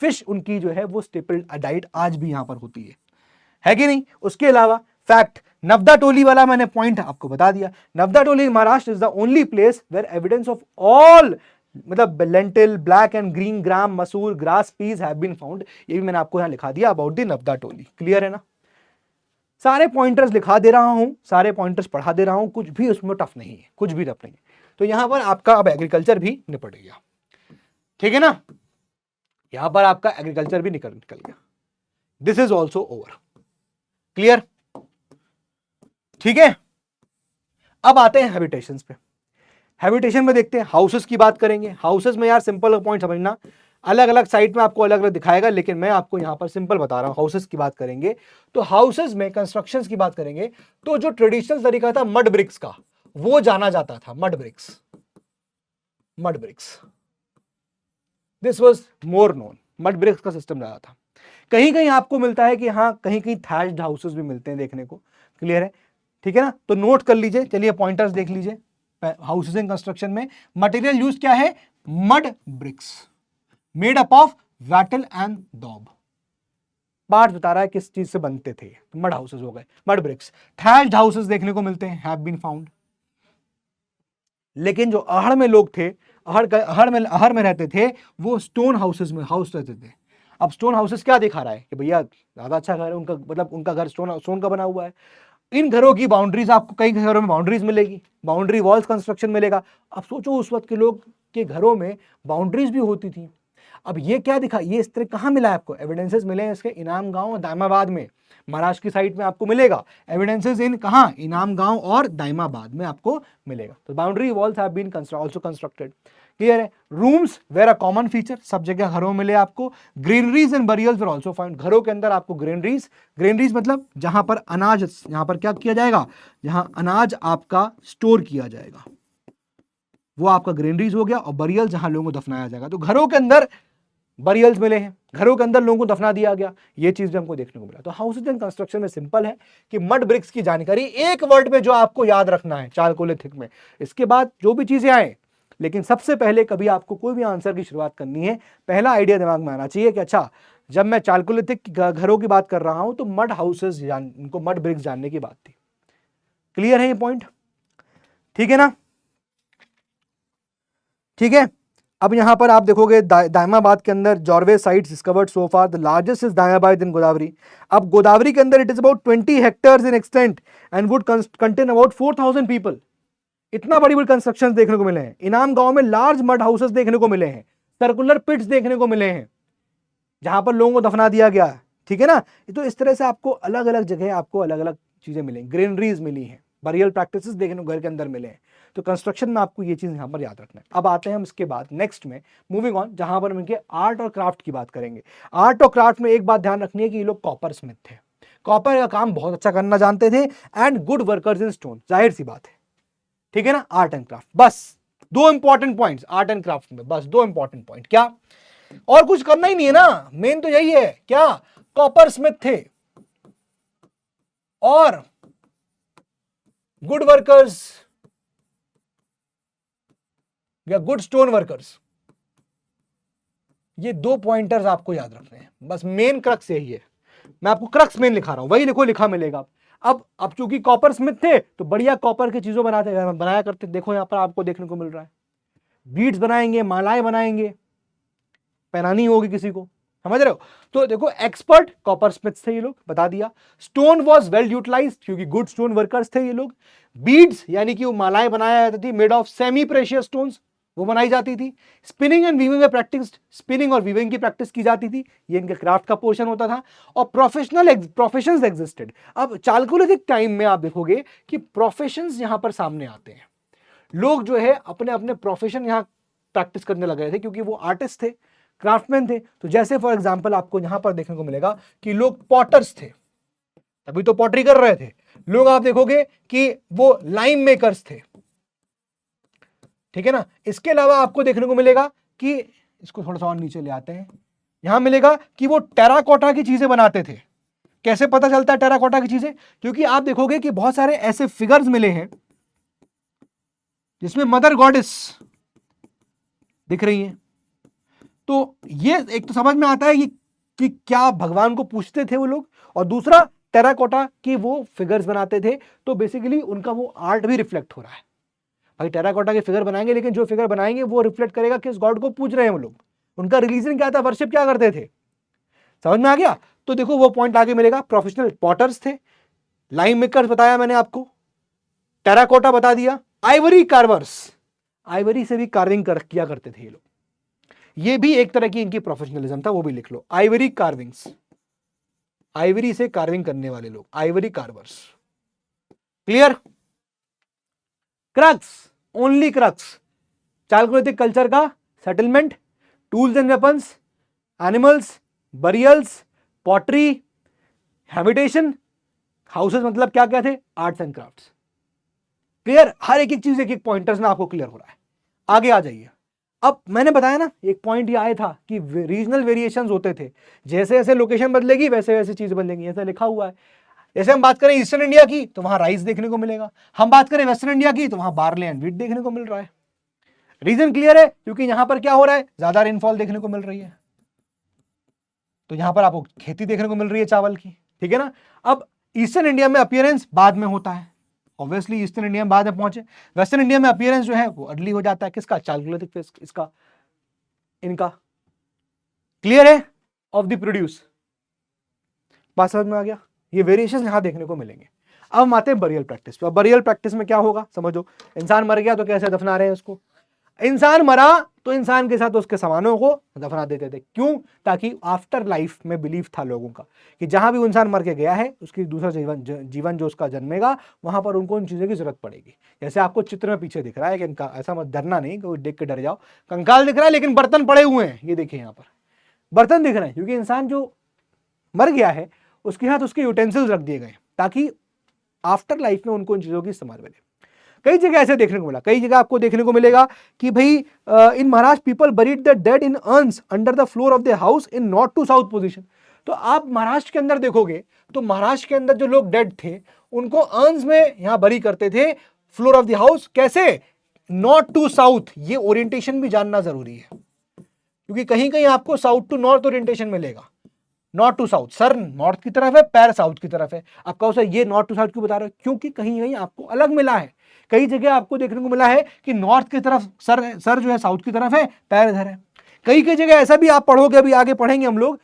फिश उनकी जो है वो स्टेपल डाइट आज भी यहां पर होती है कि नहीं। उसके अलावा फैक्ट, नवदा टोली वाला मैंने पॉइंट आपको बता दिया। Navdatoli in Maharashtra is the only place where evidence of all, मतलब lentil, black and green gram, masoor, grass peas have been found. ये भी मैंने आपको यहां लिखा दिया about the Navdatoli. Clear है ना? सारे पॉइंटर्स लिखा दे रहा हूं, सारे पॉइंटर्स पढ़ा दे रहा हूं, कुछ भी उसमें टफ नहीं है, कुछ भी टफ नहीं है। तो यहां पर आपका अब एग्रीकल्चर भी निपट गया, ठीक है ना। यहां पर आपका एग्रीकल्चर भी निकल गया। This is also over. Clear? ठीक है। अब आते हैं हैबिटेशंस पे। हैबिटेशन में देखते हैं, हाउसेस की बात करेंगे। हाउसेस में यार सिंपल पॉइंट समझना, अलग अलग साइट में आपको अलग अलग दिखाएगा, लेकिन मैं आपको यहां पर सिंपल बता रहा हूं। हाउसेस की बात करेंगे तो हाउसेस में कंस्ट्रक्शंस की बात करेंगे तो जो ट्रेडिशनल तरीका था मड ब्रिक्स का, वो जाना जाता था। Mud bricks, mud bricks, this was more known. Mud bricks का सिस्टम ज्यादा था। कहीं कहीं आपको मिलता है कि हाँ, कहीं कहीं थैच्ड हाउसेस भी मिलते हैं देखने को। क्लियर है? ठीक है ना। तो नोट कर लीजिए। चलिए पॉइंटर्स देख लीजिए। हाउसेस इन कंस्ट्रक्शन में मटेरियल यूज क्या है? Mud bricks made up of wattle and daub. Part बता रहा है किस चीज से बनते थे। तो मड हाउसेस हो गए, मड ब्रिक्स। थैच्ड हाउसेस देखने को मिलते हैं, हैव बीन फाउंड। लेकिन जो आहड़ में लोग थे, अहर में रहते थे वो स्टोन हाउसेस में रहते थे। अब स्टोन हाउसेस क्या दिखा रहा है कि भैया ज्यादा अच्छा घर है उनका, मतलब उनका घर स्टोन का बना हुआ है। इन घरों की बाउंड्रीज, आपको कई घरों में बाउंड्रीज मिलेगी, बाउंड्री वॉल्स कंस्ट्रक्शन मिलेगा। अब सोचो उस वक्त के लोग के घरों में बाउंड्रीज भी होती थी। अब ये क्या दिखा, ये इस तरह कहाँ मिला है आपको? एविडेंसेस मिले हैं इसके इनाम गांव और दायमाबाद में, महाराष्ट्र की साइड में आपको मिलेगा एविडेंसेस इन कहाँ, इनाम गांव और दायमाबाद में आपको मिलेगा। तो boundary walls have been also constructed. Clear है? Rooms were a common feature, सब जगह घरों में मिले आपको। Granaries and burials were also found, घरों के अंदर आपको ग्रीनरीज मतलब जहां पर अनाज, यहां पर क्या किया जाएगा, जहां अनाज आपका स्टोर किया जाएगा वो आपका ग्रीनरीज हो गया, और बरियल जहां लोगों को दफनाया जाएगा। तो घरों के अंदर बरियल्स मिले हैं, घरों के अंदर लोगों को दफना दिया गया, ये चीज भी हमको देखने को मिला। तो हाउसेज एंड कंस्ट्रक्शन में सिंपल है कि मड ब्रिक्स की जानकारी एक वर्ड में जो आपको याद रखना है चालकोलिथिक में, इसके बाद जो भी चीजें आए, लेकिन सबसे पहले कभी आपको कोई भी आंसर की शुरुआत करनी है, पहला आइडिया दिमाग में आना चाहिए कि अच्छा जब मैं चालकोलिथिक घरों की बात कर रहा हूं तो मड हाउसेस उनको मड ब्रिक्स जानने की बात थी। क्लियर है ये पॉइंट? ठीक है ना? ठीक है। अब यहां पर आप देखोगे दायमाबाद के अंदर Jorwe sites discovered so far, the largest is Daimabad in Godavari. अब गोदावरी के अंदर it is about 20 hectares in extent and would contain about 4000 people. इतना बड़ी बड़ी कंस्ट्रक्शंस देखने को मिले हैं। इनाम गांव में लार्ज मड हाउसेस देखने को मिले हैं, सर्कुलर पिट्स देखने को मिले हैं जहां पर लोगों को दफना दिया गया है। ठीक है ना? तो इस तरह से आपको अलग अलग जगह आपको अलग अलग चीजें मिलेंगी, ग्रीनरीज मिली हैं, बरियल प्रैक्टिसेस देखने को घर के अंदर मिले हैं। तो कंस्ट्रक्शन में आपको ये चीज यहां पर याद रखना है। अब आते हैं हम इसके बाद नेक्स्ट में, मूविंग ऑन, जहां पर हम इनके आर्ट और क्राफ्ट की बात करेंगे। आर्ट और क्राफ्ट में एक बात ध्यान रखनी है कि ये लोग कॉपर स्मिथ थे, कॉपर का काम बहुत अच्छा करना जानते थे, and good workers in stone, जाहिर सी बात है। ठीक है ना? आर्ट एंड क्राफ्ट, बस दो important points art and craft में, बस दो इंपॉर्टेंट पॉइंट। क्या? और कुछ करना ही नहीं है ना, मेन तो यही है। क्या? कॉपर स्मिथ थे और गुड वर्कर्स या गुड स्टोन वर्कर्स, ये दो पॉइंटर्स आपको याद रखने हैं, बस मेन क्रक्स यही है। मैं आपको क्रक्स मेन लिखा रहा हूं, वही लिखो, लिखा मिलेगा। अब चूंकि कॉपर स्मिथ थे तो बढ़िया कॉपर की चीजों बनाया करते। देखो यहां पर आपको देखने को मिल रहा है, बीड्स बनाएंगे, मालाएं बनाएंगे, पहनानी होगी किसी को, समझ रहे हो? तो देखो एक्सपर्ट कॉपर स्मिथ्स थे ये लोग, बता दिया। स्टोन वॉज वेल यूटिलाइज्ड क्योंकि गुड स्टोन वर्कर्स थे ये लोग। बीड्स यानी कि वो मालाएं बनाया जाती थी, made of semi precious stones, वो बनाई जाती थी। स्पिनिंग एंड वीविंग में प्रैक्टिस, स्पिनिंग और वीविंग की प्रैक्टिस की जाती थी, ये इनके क्राफ्ट का पोर्शन होता था। और प्रोफेशंस एग्जिस्टेड। अब चालकोलिथिक टाइम में आप देखोगे कि प्रोफेशंस यहां पर सामने आते हैं। लोग जो है अपने अपने प्रोफेशन यहां प्रैक्टिस करने लग रहे थे क्योंकि वो आर्टिस्ट थे, क्राफ्टमैन थे। तो जैसे फॉर एग्जांपल आपको यहां पर देखने को मिलेगा कि लोग पॉटर्स थे, तभी तो पॉटरी कर रहे थे लोग। आप देखोगे कि वो लाइम मेकर्स थे। ठीक है ना? इसके अलावा आपको देखने को मिलेगा कि, इसको थोड़ा सा और नीचे ले आते हैं, यहां मिलेगा कि वो टेराकोटा की चीजें बनाते थे। कैसे पता चलता है टेराकोटा की चीजें? क्योंकि आप देखोगे कि बहुत सारे ऐसे फिगर्स मिले हैं जिसमें मदर गॉडेस दिख रही है। तो ये एक तो समझ में आता है कि क्या भगवान को पूछते थे वो लोग, और दूसरा टेराकोटा की वो फिगर्स बनाते थे। तो बेसिकली उनका वो आर्ट भी रिफ्लेक्ट हो रहा है। भाई टेराकोटा के फिगर बनाएंगे, लेकिन जो फिगर बनाएंगे वो रिफ्लेक्ट करेगा किस गॉड को पूज रहे हैं वो लोग, उनका रिलीजन क्या था, वर्शिप क्या करते थे। समझ में आ गया? तो देखो वो पॉइंट आगे मिलेगा। प्रोफेशनल पॉटर्स थे, लाइम मेकर्स बताया मैंने आपको, टेराकोटा बता दिया, आइवरी कार्वर्स, आइवरी से भी कार्विंग किया करते थे ये लोग। ये भी एक तरह की इनकी प्रोफेशनलिज्म था, वो भी लिख लो। आइवरी कार्विंग्स, आइवरी से कार्विंग करने वाले लोग, ivory carvers. Clear? Crux, only crux, chalcolithic culture का settlement, tools and weapons, animals, burials, pottery, habitation, houses मतलब क्या क्या थे, आर्ट्स एंड क्राफ्ट्स। क्लियर? हर एक चीज एक एक पॉइंटर्स में आपको क्लियर हो रहा है। आगे आ जाइए। अब मैंने बताया ना एक पॉइंट ये आया था कि रीजनल वेरिएशंस होते थे, जैसे जैसे लोकेशन बदलेगी वैसे वैसे चीजें बदलेंगी, ऐसा लिखा हुआ है। जैसे हम बात करें ईस्टर्न इंडिया की तो वहां राइस देखने को मिलेगा, हम बात करें वेस्टर्न इंडिया की तो वहां बार्ले एंड व्हीट देखने को मिल रहा है। रीजन क्लियर है? क्योंकि यहां पर क्या हो रहा है, ज्यादा रेनफॉल देखने को मिल रही है, तो यहां पर आपको खेती देखने को मिल रही है चावल की। ठीक है ना? अब ईस्टर्न इंडिया में अपीयरेंस बाद में होता है, ऑब्वियसली ईस्टर्न इंडिया में बाद में पहुंचे, वेस्टर्न इंडिया में अपीयरेंस जो है वो अर्ली हो जाता है। किसका? चारकोलिथिक फेज, इसका, इनका। क्लियर है? Of the produce. बात समझ में आ गया? ये वेरिएशन यहां देखने को मिलेंगे। अब हम आते हैं बरियल प्रैक्टिस पे। बरियल प्रैक्टिस में क्या होगा समझो, इंसान मर गया तो कैसे दफना रहे हैं उसको, इंसान मरा तो इंसान के साथ उसके सामानों को दफना देते थे। क्यों? ताकि आफ्टर लाइफ में बिलीफ था लोगों का कि जहां भी इंसान मर के गया है उसकी दूसरा जीवन जो उसका जन्मेगा वहां पर उनको उन चीजों की जरूरत पड़ेगी। जैसे आपको चित्र में पीछे दिख रहा है कि ऐसा मत डरना नहीं, कोई देख के डर जाओ, कंकाल दिख रहा है लेकिन बर्तन पड़े हुए हैं, ये देखिए यहाँ पर बर्तन दिख रहे हैं, क्योंकि इंसान जो मर गया है उसके हाथ उसके यूटेंसिल्स रख दिए गए ताकि आफ्टर लाइफ में उनको उन चीजों की इस्तेमाल मिले। कई जगह ऐसे देखने को मिला, कई जगह आपको देखने को मिलेगा कि भाई in Maharashtra people buried the dead in urns under the floor of the house in north to south position. तो आप महाराष्ट्र के अंदर देखोगे तो महाराष्ट्र के अंदर जो लोग डेड थे उनको अर्न्स में यहां बरी करते थे, फ्लोर ऑफ द हाउस। कैसे? North to south. ये ओरिएंटेशन भी जानना जरूरी है, क्योंकि कहीं कहीं आपको साउथ टू नॉर्थ ओरिएंटेशन मिलेगा। नॉर्थ टू साउथ, सर नॉर्थ की तरफ है, पैर साउथ की तरफ है। आप कहो सर ये नॉर्थ टू साउथ क्यों बता रहे हो? क्योंकि कहीं कहीं आपको अलग मिला है। कई जगह आपको देखने को मिला है कि नॉर्थ की तरफ सर जो है साउथ की तरफ है, पैर इधर है। कई कई जगह ऐसा भी आप पढ़ोगे, अभी आगे पढ़ेंगे हम लोग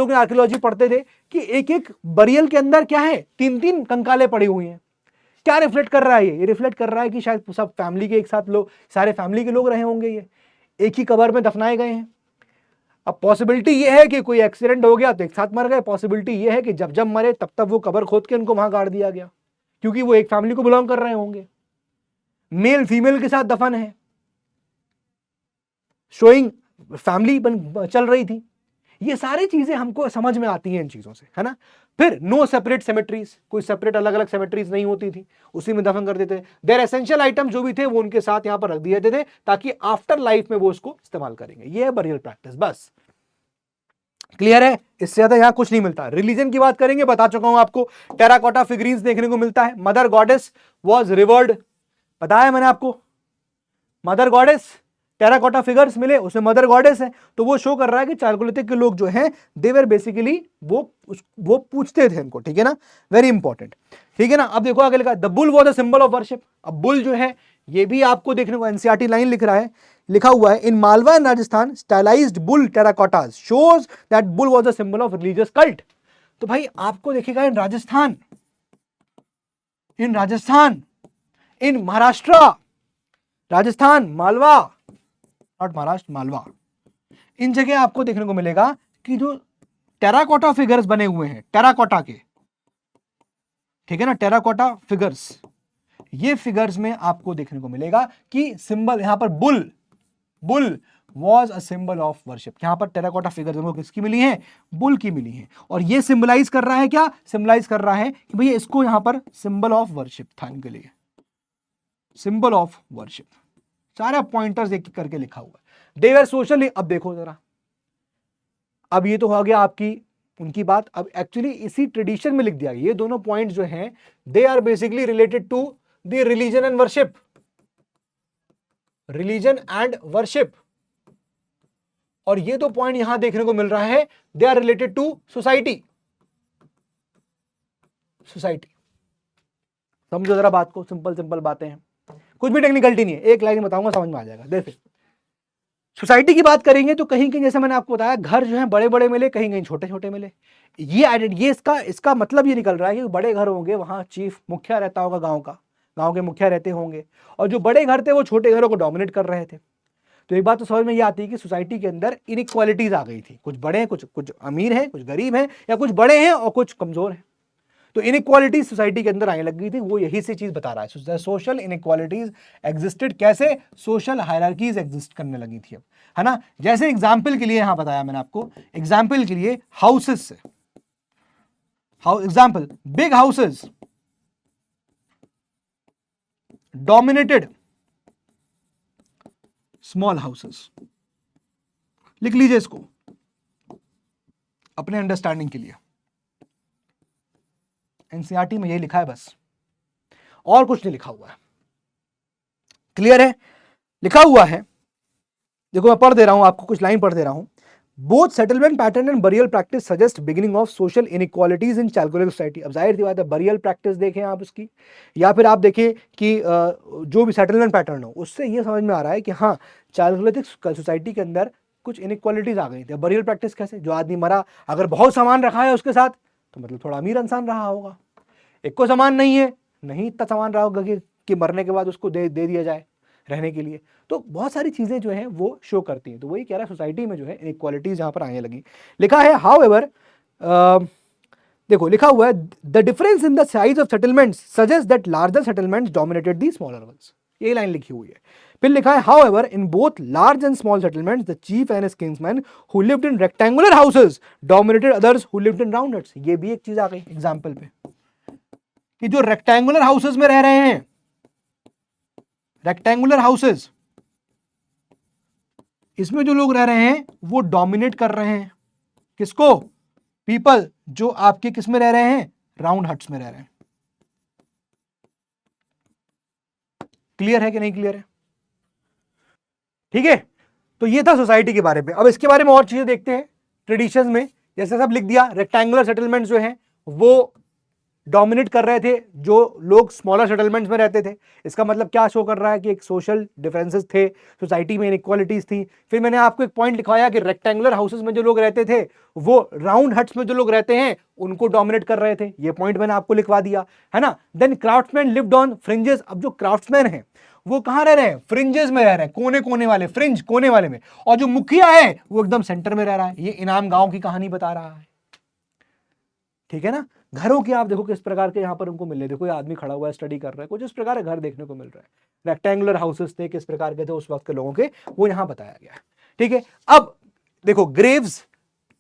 ने आर्कियोलॉजी पढ़ते थे कि एक एक बरियल के अंदर क्या है, 3-3 कंकाले पड़ी हुई हैं। क्या रिफ्लेक्ट कर रहा है? ये रिफ्लेक्ट कर रहा है कि शायद सब फैमिली के एक साथ लोग, सारे फैमिली के लोग रहे होंगे, ये एक ही कबर में दफनाए गए हैं। अब पॉसिबिलिटी ये है कि कोई एक्सीडेंट हो गया तो एक साथ मर गए, पॉसिबिलिटी ये है कि जब जब मरे तब तब वो कबर खोद के उनको वहां गाड़ दिया गया, क्योंकि वो एक फैमिली को बिलोंग कर रहे होंगे। मेल फीमेल के साथ दफन है, शोइंग फैमिली चल रही थी। ये सारी चीजें हमको समझ में आती हैं इन चीजों से, है ना। फिर नो सेपरेट सेमेट्रीज, कोई सेपरेट अलग अलग सेमेट्रीज नहीं होती थी, उसी में दफन कर देते थे। देयर एसेंशियल आइटम जो भी थे वो उनके साथ यहां पर रख दिए थे ताकि आफ्टर लाइफ में वो उसको इस्तेमाल करेंगे। ये है बरियल प्रैक्टिस, बस। क्लियर है? इससे ज्यादा यहां कुछ नहीं मिलता। रिलीजन की बात करेंगे, बता चुका हूं आपको, टेराकोटा फिगरीन्स देखने को मिलता है। मदर गॉडेस वॉज रिवर्ड, बताया मैंने आपको, मदर गॉडेस, टेराकोटा फिगर्स मिले उसमें मदर गॉडेस है, तो वो शो कर रहा है कि चारकोलिथिक के लोग जो हैं दे वर बेसिकली वो पूछते थे इनको, ठीक है ना, वेरी इंपॉर्टेंट, ठीक है ना। अब देखो आगे लिखा, the bull was a symbol of worship. अब बुल जो है ये भी आपको देखने को एनसीईआरटी लाइन लिख रहा है, लिखा हुआ है, in Malwa and Rajasthan stylised bull terracottas shows that bull was a symbol of religious cult. तो भाई आपको देखिएगा in Rajasthan, in Maharashtra, Rajasthan, Malwa, not Maharashtra, Malwa, इन जगह आपको देखने को मिलेगा कि जो टेराकोटा फिगर्स बने हुए हैं, टेराकोटा के, ठीक है ना, टेराकोटा फिगर्स, ये फिगर्स में आपको देखने को मिलेगा कि सिंबल यहां पर bull was a symbol of worship. यहां पर टेराकोटा फिगर्स हमको किसकी मिली है? बुल की मिली है। और ये सिंबलाइज कर रहा है क्या? सिंबलाइज कर रहा है कि भैया इसको यहां पर सिंबल ऑफ वर्शिप था इनके लिए, सिंबल ऑफ वर्शिप। सारे पॉइंटर्स एक करके लिखा हुआ है। दे वर सोशली, अब देखो जरा, अब ये तो हो गया आपकी उनकी बात। अब एक्चुअली इसी ट्रेडिशन में लिख दिया गया, ये दोनों पॉइंट जो हैं they are basically related to the religion and worship, religion and worship. और ये दो पॉइंट यहां देखने को मिल रहा है, they are related to society. समझो जरा बात को, सिंपल बातें हैं, कुछ भी टेक्निकलिटी नहीं है, एक लाइन बताऊंगा समझ में आ जाएगा। देखिए सोसाइटी की बात करेंगे तो कहीं कहीं जैसे मैंने आपको बताया घर जो है बड़े बड़े मिले, कहीं कहीं छोटे छोटे मिले। ये इसका मतलब ये निकल रहा है कि बड़े घर होंगे वहां चीफ मुखिया रहता होगा गांव के मुखिया रहते होंगे, और जो बड़े घर थे वो छोटे घरों को डोमिनेट कर रहे थे। तो एक बात तो समझ में ये आती है कि सोसाइटी के अंदर इनइक्वालिटीज आ गई थी, कुछ बड़े हैं, कुछ अमीर हैं, कुछ गरीब हैं, या कुछ बड़े हैं और कुछ कमजोर हैं। तो इनइक्वालिटीज सोसाइटी के अंदर आने लग गई थी, वो यही से चीज बता रहा है। सोशल इनइक्वालिटीज एग्जिस्टेड, कैसे? सोशल हायरार्कीज एग्जिस्ट करने लगी थी अब, है ना। जैसे एग्जाम्पल के लिए यहां बताया मैंने आपको, एग्जाम्पल के लिए हाउसेस से, example big houses dominated small houses. लिख लीजिए इसको अपने अंडरस्टैंडिंग के लिए, एनसीईआरटी में यही लिखा है बस, और कुछ नहीं लिखा हुआ है। क्लियर है? लिखा हुआ है, देखो मैं पढ़ दे रहा हूं आपको, कुछ लाइन पढ़ दे रहा हूं। Both settlement pattern and burial practice suggest beginning of social inequalities in chalcolithic society. अब जाहिर सी बात है, बरियल प्रैक्टिस देखें आप उसकी, या फिर आप देखें कि जो भी सेटलमेंट पैटर्न हो, उससे ये समझ में आ रहा है कि हाँ, चालकोलिक सोसाइटी के अंदर कुछ इनइक्वालिटीज आ गई थी। बरियल प्रैक्टिस कैसे? जो आदमी मरा, अगर बहुत सामान रखा है उसके साथ, तो मतलब थोड़ा अमीर इंसान रहा होगा। एक को सामान नहीं है, नहीं इतना सामान रहा होगा कि मरने के बाद उसको दे दिया जाए रहने के लिए। तो बहुत सारी चीजें जो है वो शो करती हैं। तो वही कह रहा है, सोसाइटी में जो है इनइक्वालिटीज यहां पर आने लगी। लिखा है हाउ एवर, देखो लिखा हुआ है, the difference in the size of settlements suggest that larger settlements dominated the smaller once. ये लाइन लिखी हुई है। फिर लिखा है how ever in both large and small settlements the cheap and his Kingsman who lived in rectangular houses dominated others who lived in round huts. ये भी एक चीज आ गई एग्जांपल पे, कि जो रेक्टेंगुलर हाउसेस में रह रहे हैं, रेक्टेंगुलर हाउसेस, इसमें जो लोग रह रहे हैं वो डोमिनेट कर रहे हैं किसको? पीपल जो आपके किस में रह रहे हैं? राउंड हट्स में रह रहे हैं। क्लियर है कि नहीं क्लियर है? ठीक है, तो ये था सोसाइटी के बारे में। अब इसके बारे में और चीजें देखते हैं। ट्रेडिशंस में जैसे सब लिख दिया, रेक्टेंगुलर सेटलमेंट्स जो हैं वो डोमिनेट कर रहे थे जो लोग स्मॉलर सेटलमेंट्स में रहते थे। इसका मतलब क्या शो कर रहा है कि एक सोशल डिफरेंसेस थे, सोसाइटी में इनइक्वालिटीज थी। फिर मैंने आपको एक पॉइंट लिखवाया कि रेक्टेंगुलर हाउसेस में जो लोग रहते थे वो राउंड हट्स में जो लोग रहते हैं उनको डोमिनेट कर रहे थे। ये पॉइंट मैंने आपको लिखवा दिया, है ना। Then craftsman lived on fringes. अब जो क्राफ्ट्समैन है वो कहां रह रहे हैं? फ्रिंजेस में रह रहे हैं, कोने कोने वाले, फ्रिंज कोने वाले में। और जो मुखिया है वो एकदम सेंटर में रह रहा है। ये इनाम गांव की कहानी बता रहा है, ठीक है ना। घरों की आप देखो किस प्रकार के यहां पर उनको मिल रहे थे। कोई आदमी खड़ा हुआ है, स्टडी कर रहा है, कुछ इस प्रकार के घर देखने को मिल रहा है। रेक्टेंगुलर हाउसेस थे, किस प्रकार के थे उस वक्त के लोगों के, वो यहां बताया गया है, ठीक है। अब देखो graves,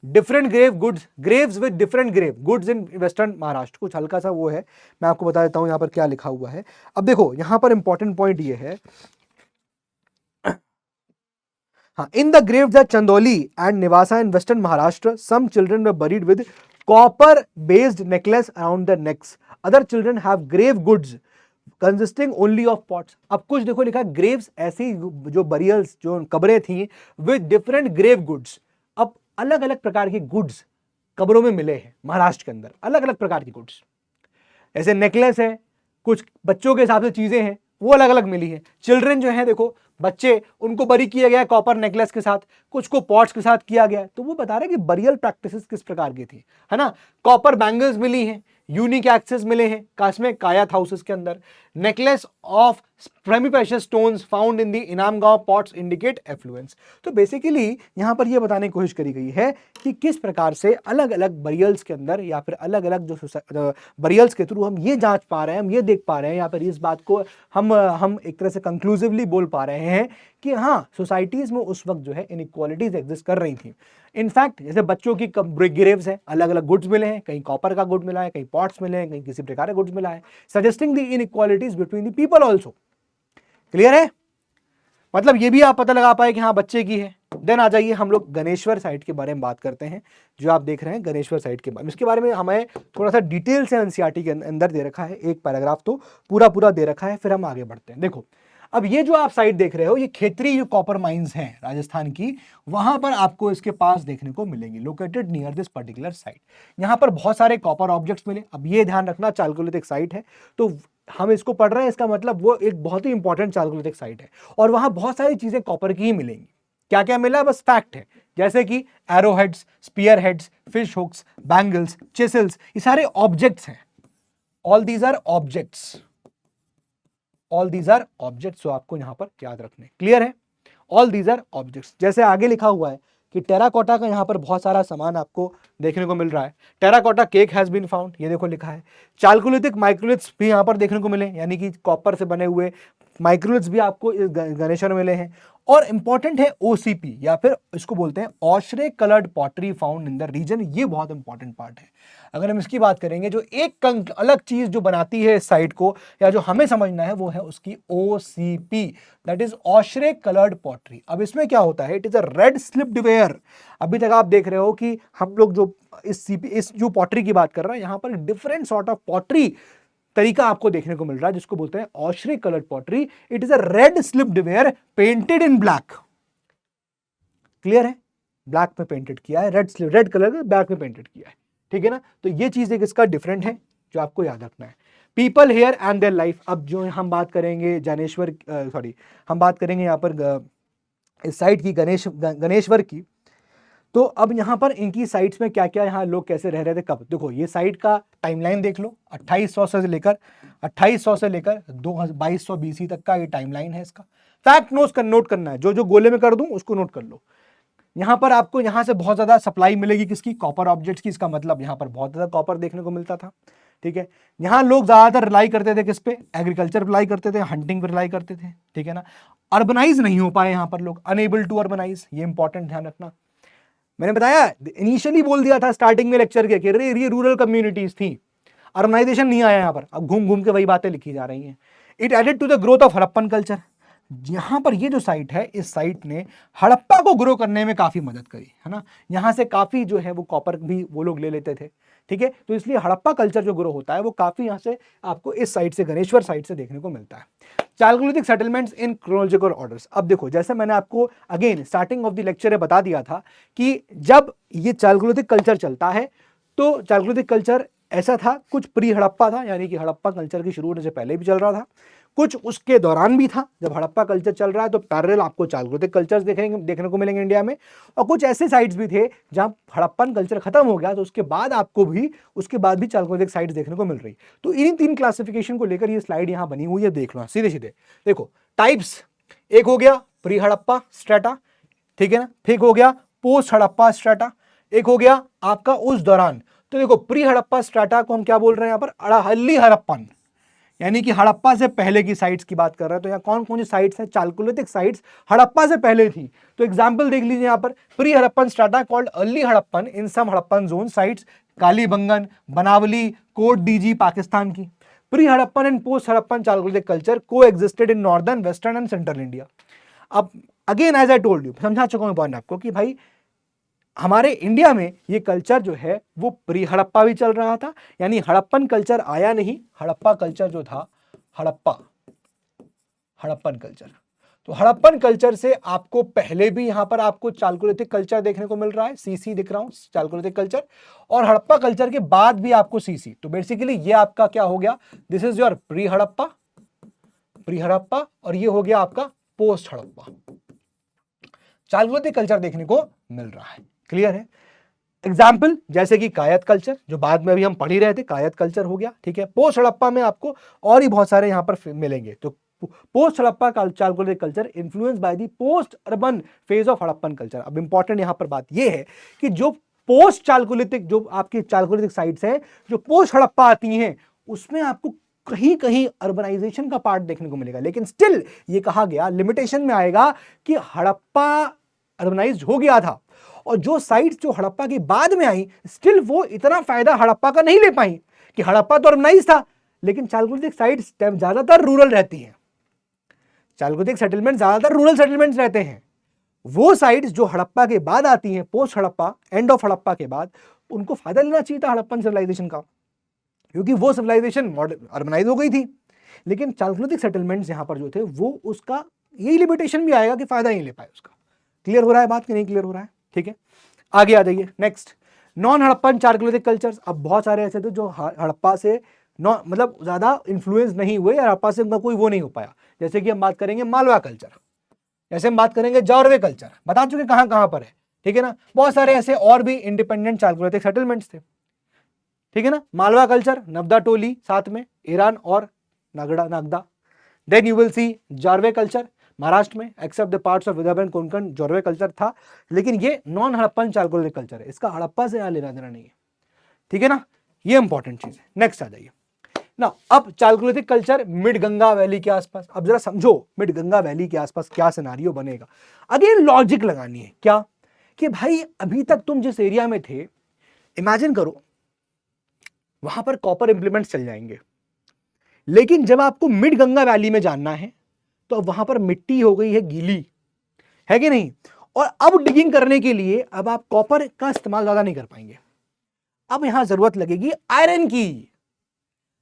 different grave goods, graves with different grave goods in western Maharashtra, कुछ हल्का सा वो है, मैं आपको बता देता हूं यहां पर क्या लिखा हुआ है। अब देखो यहां पर इंपॉर्टेंट पॉइंट ये है, हाँ, in the graves at Chandoli and Nevasa in western Maharashtra some children were buried with copper based necklace around their necks. Other children have grave goods consisting only of pots. अब कुछ देखो लिखा है ग्रेव्स, ऐसी जो बरियल्स, जो कब्रें थी विद डिफरेंट ग्रेव गुड्स। अब अलग अलग प्रकार के गुड्स कब्रों में मिले हैं महाराष्ट्र के अंदर, अलग अलग प्रकार की गुड्स। ऐसे नेकलेस है, कुछ बच्चों के हिसाब से चीजें हैं वो अलग अलग मिली है। चिल्ड्रन जो है देखो बच्चे, उनको बरी किया गया कॉपर नेकलेस के साथ, कुछ को पॉट्स के साथ किया गया। तो वो बता रहे हैं कि बरियल प्रैक्टिसेस किस प्रकार की थी, है ना। कॉपर बैंगल्स मिली हैं, यूनिक एक्सेस मिले हैं काश्मीर कायात हाउसेस के अंदर। Necklace of semi precious stones found in the Inamgaon pots indicate affluence. तो बेसिकली यहां पर यह बताने की कोशिश करी गई है कि किस प्रकार से अलग अलग बरियल्स के अंदर, या फिर अलग अलग जो बरियल्स के थ्रू हम ये जांच पा रहे हैं, हम ये देख पा रहे हैं, या फिर इस बात को हम एक तरह से कंक्लूसिवली बोल पा रहे हैं कि हाँ, सोसाइटीज में उस वक्त जो है इनइक्वालिटीज एग्जिस्ट कर रही थी। इनफैक्ट जैसे बच्चों की ग्रेव्स है, अलग अलग गुड्स मिले हैं, कहीं कॉपर का गुड मिला है, कहीं पॉट्स मिले हैं, कहीं किसी प्रकार के गुड्स मिला है, suggesting the inequalities between the people also. Clear है? मतलब ये भी आप पता लगा पाए कि हाँ बच्चे की है। देन आ जाइए हम लोग गणेश्वर साइट के बारे में बात करते हैं। जो आप देख रहे हैं गणेश्वर साइट के बारे में, इसके बारे में हमें थोड़ा सा डिटेल से एनसीईआरटी के अंदर दे रखा है, एक पैराग्राफ तो पूरा दे रखा है। फिर हम आगे बढ़ते हैं। देखो अब ये जो आप साइट देख रहे हो, ये खेतरी जो कॉपर माइंस हैं राजस्थान की, वहां पर आपको इसके पास देखने को मिलेंगी, located near this particular site. यहां पर बहुत सारे कॉपर ऑब्जेक्ट्स मिले। अब ये ध्यान रखना, चालकोलिथिक साइट है तो हम इसको पढ़ रहे हैं, इसका मतलब वो एक बहुत ही इंपॉर्टेंट चालकोलिथिक साइट है और वहां बहुत सारी चीजें कॉपर की ही मिलेंगी। क्या क्या मिला बस फैक्ट है, जैसे कि arrow heads, spear heads, fish hooks, bangles, chisels, ये सारे ऑब्जेक्ट्स हैं। All these are objects, all these are objects, तो आपको यहां पर याद रखने। क्लियर है? All these are objects. जैसे आगे लिखा हुआ है कि टेराकोटा का यहां पर बहुत सारा सामान आपको देखने को मिल रहा है। Terracotta cake has been found, ये देखो लिखा है। चालकोलिथिक माइक्रोलिथ्स भी यहां पर देखने को मिले, यानी कि कॉपर से बने हुए माइक्रोलिथ्स भी आपको इस गणेशवर में मिले हैं। और इंपॉर्टेंट है ओसीपी, या फिर इसको बोलते हैं ochre coloured pottery found in the region. ये बहुत इंपॉर्टेंट पार्ट है। अगर हम इसकी बात करेंगे, जो एक अलग चीज जो बनाती है इस साइट को, या जो हमें समझना है, वो है उसकी OCP, that is ochre coloured pottery. अब इसमें क्या होता है, it is a red slipped ware. अभी तक आप देख रहे हो कि हम लोग जो इस जो पॉटरी की बात कर रहे हैं, यहां पर डिफरेंट सॉर्ट ऑफ पॉटरी तरीका आपको देखने को मिल रहा है, जिसको बोलते हैं ochre coloured pottery. It is a red slipped ware painted in black. Clear है? ब्लैक में पेंटेड किया है, रेड कलर का ब्लैक में पेंटेड किया है, ठीक है ना। तो ये चीज एक इसका डिफरेंट है जो आपको याद रखना है। People here and their life, अब जो हम बात करेंगे हम बात करेंगे यहाँ पर इस साइट की गणेश्वर की। तो अब यहाँ पर इनकी साइट्स में क्या क्या यहाँ लोग कैसे रह रहे थे कब, देखो ये साइट का टाइमलाइन देख लो, 2800 से लेकर 2200 BC तक का ये टाइमलाइन है इसका। फैक्ट नोट करना है, जो जो गोले में कर दूं उसको नोट कर लो। यहाँ पर आपको यहाँ से बहुत ज्यादा सप्लाई मिलेगी किसकी, कॉपर ऑब्जेक्ट्स की। इसका मतलब यहाँ पर बहुत ज्यादा कॉपर देखने को मिलता था, ठीक है। यहाँ लोग ज्यादातर रिलाई करते थे किस पे, एग्रीकल्चर रिलाई करते थे, हंटिंग पर रिलाई करते थे, ठीक है ना। अर्बनाइज नहीं हो पाए यहाँ पर लोग, अनेबल टू अर्बनाइज, ये इंपॉर्टेंट ध्यान रखना। मैंने बताया इनिशियली बोल दिया था स्टार्टिंग में लेक्चर के कि ये रूरल कम्युनिटीज थी, अर्बनाइजेशन नहीं आया यहाँ पर। अब घूम घूम के वही बातें लिखी जा रही हैं। It added to the growth of Harappan culture. यहाँ पर ये जो साइट है, इस साइट ने हड़प्पा को ग्रो करने में काफी मदद करी, है ना। यहाँ से काफी जो है वो कॉपर भी वो लोग ले लेते थे, ठीक है। तो इसलिए हड़प्पा कल्चर जो ग्रो होता है वो काफी यहाँ से आपको इस साइड से, गणेश्वर साइड से देखने को मिलता है। Chalcolithic settlements in chronological orders. अब देखो जैसे मैंने आपको again starting of the lecture में बता दिया था कि जब ये चालकोलिथिक कल्चर चलता है तो चालकोलिथिक कल्चर ऐसा था, कुछ प्री हड़प्पा था, यानी कि हड़प्पा कल्चर की शुरू होने से पहले भी चल रहा था, कुछ उसके दौरान भी था। जब हड़प्पा कल्चर चल रहा है तो पैरेलल आपको चालकोलिथिक कल्चर्स देखने को मिलेंगे इंडिया में। और कुछ ऐसे साइट्स भी थे जहां हड़प्पन कल्चर खत्म हो गया तो उसके बाद आपको भी चालकोलिथिक साइट्स देखने को मिल रही। तो इन तीन क्लासिफिकेशन को लेकर ये स्लाइड यहां बनी हुई है, देख लो सीधे सीधे। देखो टाइप्स, एक हो गया प्री हड़प्पा स्ट्रेटा, ठीक है ना, फिर हो गया पोस्ट हड़प्पा स्ट्रेटा, एक हो गया आपका उस दौरान। तो देखो प्री हड़प्पा स्ट्रेटा को हम क्या बोल रहे हैं यहाँ पर, अर्ली हड़प्पन, यानी कि हड़प्पा से पहले की साइट्स की बात कर रहे हैं। तो यहाँ कौन कौन सी साइट्स हैं, चालकोलिथिक साइट्स हड़प्पा से पहले थी। तो एग्जांपल देख लीजिए यहाँ पर, pre Harappan strata called early Harappan in some Harappan zone sites, Kalibangan, Banawali, Kot Diji Pakistan की। Pre Harappan and post Harappan chalcolithic culture coexisted in northern, western and central India. अब again as I told you, समझा चुका हूं पॉइंट आपको कि भाई हमारे इंडिया में ये कल्चर जो है वो प्री हड़प्पा भी चल रहा था, यानी हड़प्पन कल्चर आया नहीं, हड़प्पा कल्चर जो था, हड़प्पन कल्चर। तो हड़प्पन कल्चर से आपको पहले भी यहां पर आपको चालकोलिथिक कल्चर देखने को मिल रहा है, सीसी दिख रहा हूं, चालकोलिथिक कल्चर, और हड़प्पा कल्चर के बाद भी आपको सीसी। तो बेसिकली ये आपका क्या हो गया, this is your pre Harappa, और ये हो गया आपका पोस्ट हड़प्पा। चालकोलिथिक कल्चर देखने को मिल रहा है, क्लियर है। एग्जाम्पल जैसे कि कायत कल्चर, जो बाद में अभी हम पढ़ ही रहे थे, कायत कल्चर हो गया, ठीक है। पोस्ट हड़प्पा में आपको और ही बहुत सारे यहां पर मिलेंगे। तो post Harappa Chalcolithic culture influence by the post urban phase of Harappan culture. अब इंपॉर्टेंट यहां पर बात यह है कि जो पोस्ट चालकोलिथिक, जो आपकी चालकोलिथिक साइट्स हैं, जो पोस्ट हड़प्पा आती हैं, उसमें आपको कहीं कहीं अर्बनाइजेशन का पार्ट देखने को मिलेगा, लेकिन स्टिल ये कहा गया, लिमिटेशन में आएगा कि हड़प्पा अर्बनाइज्ड हो गया था, और जो साइट्स जो हड़प्पा के बाद में आई स्टिल वो इतना फायदा हड़प्पा का नहीं ले पाई। कि हड़प्पा तो अर्बनाइज था, लेकिन चालकोलिथिक साइट्स ज्यादातर रूरल रहती हैं, चालकोलिथिक सेटलमेंट ज्यादातर रूरल सेटलमेंट्स रहते हैं। वो साइट्स जो हड़प्पा के बाद आती हैं, post Harappa, end of Harappa के बाद, उनको फायदा लेना चाहिए था हड़प्पन सिविलाइजेशन का, क्योंकि वो सिविलाइजेशन अर्बनाइज हो गई थी। लेकिन चालकोलिथिक सेटलमेंट्स यहां पर जो थे वो उसका यही लिमिटेशन भी आएगा कि फायदा नहीं ले पाए उसका। क्लियर हो रहा है बात कि नहीं क्लियर हो रहा है, ठीक है। आगे आ जाइए next, non Harappan Chalcolithic cultures. अब बहुत सारे ऐसे थे जो हड़प्पा से मतलब ज्यादा इन्फ्लुएंस नहीं हुए, या हड़प्पा से कोई वो नहीं हो पाया। जैसे कि हम बात करेंगे मालवा कल्चर, जैसे हम बात करेंगे जारवे कल्चर, बता चुके कहां कहां पर है, ठीक है ना। बहुत सारे ऐसे और भी इंडिपेंडेंट चालकोलिथिक सेटलमेंट्स थे, ठीक है ना। मालवा कल्चर, नब्दा टोली, साथ में ईरान और Nagda. Then you will see Jorwe culture Maharashtra में, except the parts of Vidarbha and Konkan, Jorwe culture था, लेकिन ये नॉन हड़प्पन चालकोलिथिक कल्चर है, इसका हड़प्पा से यहां लेना देना नहीं है, ठीक है ना। ये इंपॉर्टेंट चीज है। नेक्स्ट आ जाइए ना, अब Chalcolithic culture mid Ganga valley के आसपास। अब जरा समझो मिड गंगा वैली के आसपास क्या सिनारियो बनेगा। अगेन लॉजिक लगानी है क्या, कि भाई अभी तक तुम जिस एरिया में थे, इमेजिन करो वहां पर कॉपर इंप्लीमेंट्स चल जाएंगे, लेकिन जब आपको मिड गंगा वैली में जानना है तो वहां पर मिट्टी हो गई है गीली, है कि नहीं। और अब डिगिंग करने के लिए अब आप कॉपर का इस्तेमाल ज्यादा नहीं कर पाएंगे, अब यहां जरूरत लगेगी आयरन की।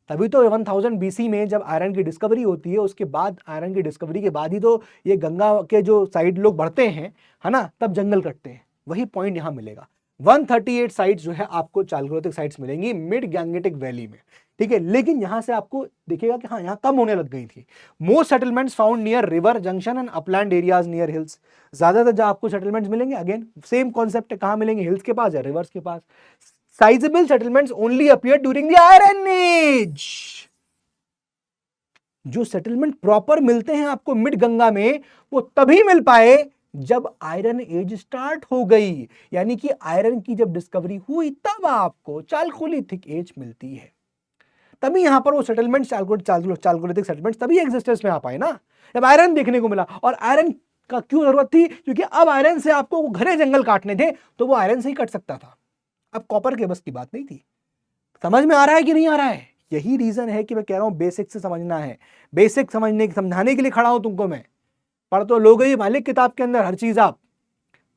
तभी तो 1000 BC में जब आयरन की डिस्कवरी होती है, उसके बाद आयरन की डिस्कवरी के बाद ही तो ये गंगा के जो साइड लोग बढ़ते हैं, है ना, तब जंगल कटते हैं। वही पॉइंट यहां मिलेगा। 138 साइट्स जो है आपको चालकोलिथिक साइट्स मिलेंगी मिड गैंगेटिक वैली में, ठीक है। लेकिन यहां से आपको दिखेगा कि हाँ, यहां कम होने लग गई थी। Most settlements found near river junction and upland areas near hills. ज्यादातर जहां आपको सेटलमेंट्स मिलेंगे, अगेन सेम कॉन्सेप्ट है, कहां मिलेंगे, हिल्स के पास या रिवर्स के पास। Sizeable settlements only appear during the iron age. जो सेटलमेंट प्रॉपर मिलते हैं आपको मिड गंगा में, वो तभी मिल पाए जब आयरन एज स्टार्ट हो गई, यानी कि आयरन की जब डिस्कवरी हुई तब आपको चालकोलिथिक एज मिलती है। तभी यहां पर वो सेटलमेंट चालकोलिथिक सेटलमेंट तभी एग्जिस्टेंस में आ पाए ना, जब आयरन देखने को मिला। और आयरन का क्यों जरूरत थी, क्योंकि अब आयरन से आपको घने जंगल काटने थे, तो वो आयरन से ही कट सकता था, अब कॉपर के बस की बात नहीं थी। समझ में आ रहा है कि नहीं आ रहा है? यही रीजन है कि मैं कह रहा हूं बेसिक से समझना है, बेसिक समझाने के लिए खड़ा हूं तुमको मैं। पढ़ तो लोगे ही मालिक किताब के अंदर हर चीज, आप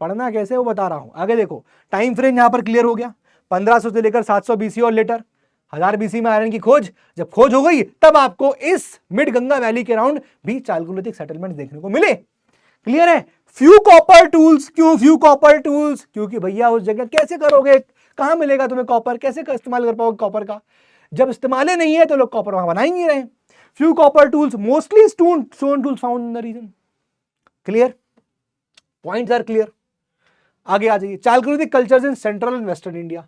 पढ़ना कैसे वो बता रहा हूं। आगे देखो, टाइम फ्रेम यहां पर क्लियर हो गया, 1500 से लेकर 700 बीसी और लेटर 1000 बीसी में आयरन की खोज। जब खोज हो गई तब आपको इस मिड गंगा वैली के अराउंड भी चालकोलिथिक सेटलमेंट देखने को मिले। क्लियर है? Few copper tools. क्यों फ्यू कॉपर टूल्स? क्योंकि भैया उस जगह कैसे करोगे, कहां मिलेगा तुम्हें कॉपर, कैसे इस्तेमाल कर पाओगे कॉपर का, जब इस्तेमाल ही नहीं है तो लोग कॉपर वहां बना ही नहीं रहे। Few copper tools, mostly stone tools found in the region. Clear? Points are clear? आगे आ जाइए। Chalcolithic cultures in central and western India.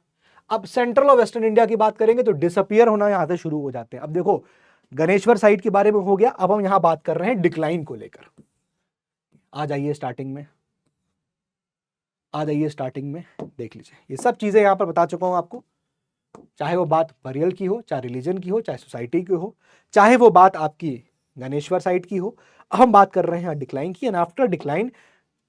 अब सेंट्रल और वेस्टर्न इंडिया की बात करेंगे तो डिसअपियर होना यहां से शुरू हो जाते हैं। अब देखो, गणेश्वर साइट के बारे में हो गया, अब हम यहां बात कर रहे हैं डिक्लाइन को लेकर। आ जाइए स्टार्टिंग में, आ जाइए स्टार्टिंग में, देख लीजिए ये सब चीजें यहां पर बता चुका हूं आपको। चाहे वो बात बरियल की हो, चाहे रिलीजन की हो, चाहे सोसाइटी की हो, चाहे वो बात आपकी गणेश्वर साइट की हो, हम बात कर रहे हैं डिक्लाइन की। एंड आफ्टर डिक्लाइन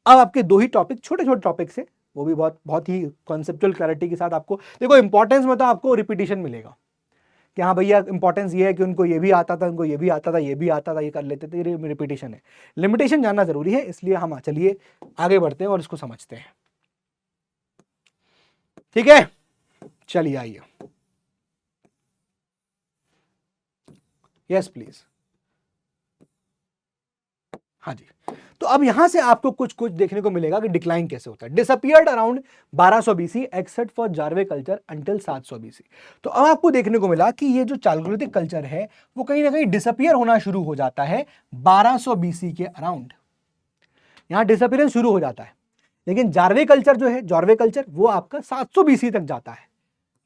अब आपके दो ही टॉपिक, छोटे छोटे टॉपिक से, वो भी बहुत बहुत ही कॉन्सेप्चुअल क्लैरिटी के साथ आपको देखो। इंपॉर्टेंस में तो आपको रिपीटिशन मिलेगा कि हाँ भैया इंपॉर्टेंस ये है कि उनको ये भी आता था, उनको ये भी आता था, ये भी आता था, ये कर लेते थे, ये रिपीटिशन है। लिमिटेशन जानना जरूरी है, इसलिए हम चलिए आगे बढ़ते हैं और इसको समझते हैं। ठीक है, चलिए आइए। Yes please. हाँ जी, तो अब यहां से आपको कुछ कुछ देखने को मिलेगा कि डिक्लाइन कैसे होता है। Disappeared around 1200 BC except for Jorwe culture until 700 BC. तो अब आपको देखने को मिला कि ये जो चालकोलिथिक कल्चर है वो कहीं ना कहीं डिसअपियर होना शुरू हो जाता है 1200 बीसी के अराउंड। यहां डिसअपियरेंस शुरू हो जाता है, लेकिन जारवे कल्चर जो है, जारवे कल्चर वो आपका 700 बीसी तक जाता है।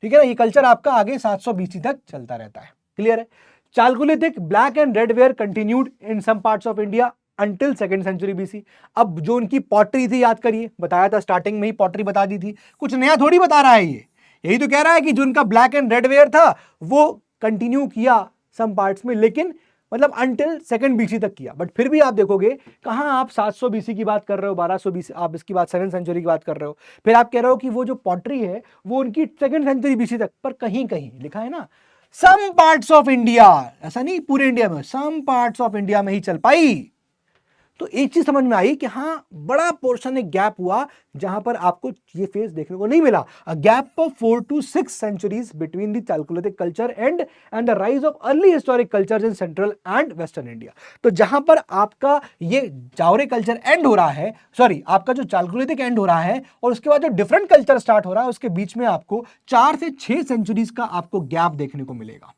ठीक है ना, ये कल्चर आपका आगे 700 बीसी तक चलता रहता है। क्लियर है? Chalcolithic black and red ware continued in some parts of India until 2nd century BC. अब जो उनकी पॉटरी थी, याद करिए, बताया था स्टार्टिंग में ही पॉटरी बता दी थी, कुछ नया थोड़ी बता रहा है ये, यही तो कह रहा है कि जो उनका ब्लैक एंड रेड वेयर था वो कंटिन्यू किया सम पार्ट्स में, लेकिन मतलब अंटिल 2nd बीसी तक किया। बट फिर भी आप देखोगे कहां आप 700 बीसी की बात कर रहे हो, 1200 बीसी, आप इसकी बात 7th सेंचुरी की बात कर रहे हो। फिर आप कह रहे हो कि वो जो पॉटरी है वो उनकी 2nd सेंचुरी बीसी तक, पर कहीं कहीं लिखा है ना सम पार्ट्स ऑफ इंडिया, ऐसा नहीं पूरे इंडिया में, सम पार्ट्स ऑफ इंडिया में ही चल पाई। तो एक चीज समझ में आई कि हाँ, बड़ा पोर्शन एक गैप हुआ जहां पर आपको ये फेज देखने को नहीं मिला। A gap of 4 to 6 centuries between the chalcolithic culture and the rise of early historic cultures in central and western India. तो जहां पर आपका ये जावरे कल्चर एंड हो रहा है, सॉरी आपका जो चालकोलिथिक एंड हो रहा है और उसके बाद जो डिफरेंट कल्चर स्टार्ट हो रहा है, उसके बीच में आपको 4 से 6 सेंचुरीज का आपको गैप देखने को मिलेगा।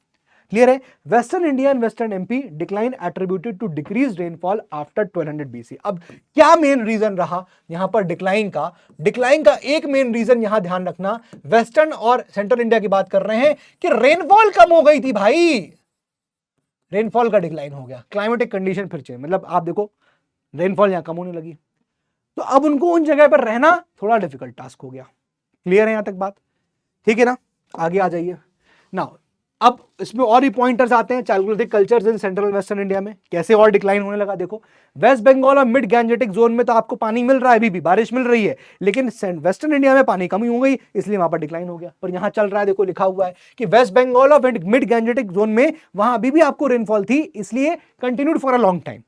क्लियर है? Western India and western MP decline attributed to decreased rainfall after 1200 BC. अब क्या मेन रीजन रहा यहां पर डिक्लाइन का? डिक्लाइन का एक मेन रीजन यहां ध्यान रखना, वेस्टर्न और सेंट्रल इंडिया की बात कर रहे हैं कि रेनफॉल कम हो गई थी भाई, रेनफॉल का डिक्लाइन हो गया, क्लाइमेटिक कंडीशन फिर चेंज, मतलब आप देखो रेनफॉल यहां कम होने लगी, तो अब उनको उन जगह पर रहना थोड़ा डिफिकल्ट टास्क हो गया। क्लियर है यहां तक बात? ठीक है ना, आगे आ जाइए। नाउ अब इसमें और भी पॉइंटर्स आते हैं Chalcolithic cultures in central western India में कैसे और डिक्लाइन होने लगा। देखो, वेस्ट बंगाल और मिड गैंजेटिक जोन में तो आपको पानी मिल रहा है, अभी भी बारिश मिल रही है, लेकिन वेस्टर्न इंडिया में पानी कमी हो गई, इसलिए वहां पर डिक्लाइन हो गया। पर यहां चल रहा है, देखो लिखा हुआ है कि वेस्ट बंगाल और मिड गैंजेटिक जोन में वहां अभी भी आपको रेनफॉल थी, इसलिए continued for a long time.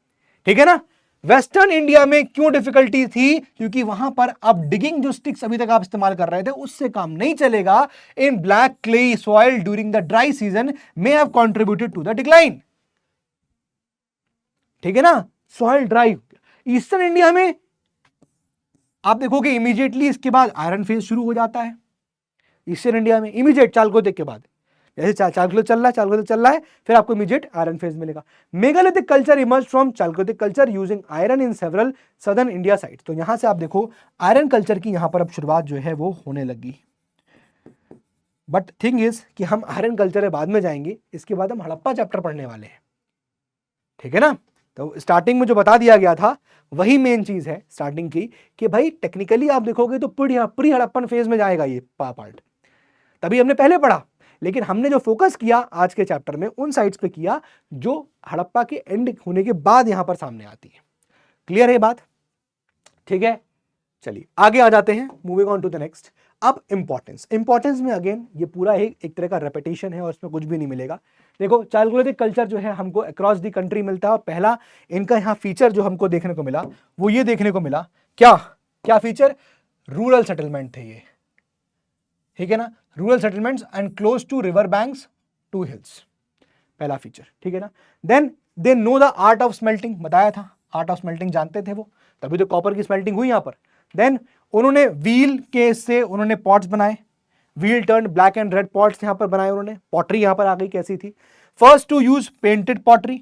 ठीक है ना? वेस्टर्न इंडिया में क्यों डिफिकल्टी थी? क्योंकि वहां पर अब डिगिंग जो स्टिक्स अभी तक आप इस्तेमाल कर रहे थे उससे काम नहीं चलेगा। In black clay soil during the dry season may have contributed to the decline. ठीक है ना, सॉइल ड्राई। ईस्टर्न इंडिया में आप देखोगे इमीडिएटली इसके बाद आयरन फेज शुरू हो जाता है ईस्टर्न इंडिया में, इमीडिएट चालकोलिथिक के बाद। जैसे चालकोलिथिक चल रहा है, फिर आपको इमीडिएट आयरन फेज मिलेगा। Megalithic culture emerge from Chalcolithic culture using iron in several southern India sites. तो यहां से आप देखो आयरन कल्चर की यहां पर अब शुरुआत जो है वो होने लगी। बट थिंग इज कि हम आयरन कल्चर बाद में जाएंगे, इसके बाद हम हड़प्पा चैप्टर पढ़ने वाले हैं, ठीक है ना। तो स्टार्टिंग में जो बता दिया गया था वही मेन चीज है स्टार्टिंग की, कि भाई टेक्निकली आप देखोगे तो प्री हड़प्पन फेज में जाएगा ये पार्ट, तभी हमने पहले पढ़ा। लेकिन हमने जो फोकस किया आज के चैप्टर में उन साइट्स पे किया जो हड़प्पा के एंड होने के बाद यहां पर सामने आती है। क्लियर है बात, ठीक है। चलिए आगे आ जाते हैं, moving on to the next. अब इंपॉर्टेंस में अगेन ये पूरा एक तरह का रेपिटेशन है और इसमें कुछ भी नहीं मिलेगा। देखो चालकोलिथिक कल्चर जो है हमको अक्रॉस द कंट्री मिलता है, और पहला इनका यहाँ फीचर जो हमको देखने को मिला वो ये देखने को मिला, क्या फीचर, रूरल सेटलमेंट थे ये, ठीक है ना, rural settlements and close to river banks to hills, पहला फीचर, ठीक है ना। Then they know the art of smelting, बताया था आर्ट ऑफ स्मेल्टिंग जानते थे वो, तभी तो कॉपर की स्मेल्टिंग हुई यहां पर। देन उन्होंने व्हील के से उन्होंने पॉट्स बनाए, wheel turn black and red pots यहां पर बनाए उन्होंने। पॉटरी यहां पर आ गई, कैसी थी, first to use painted pottery,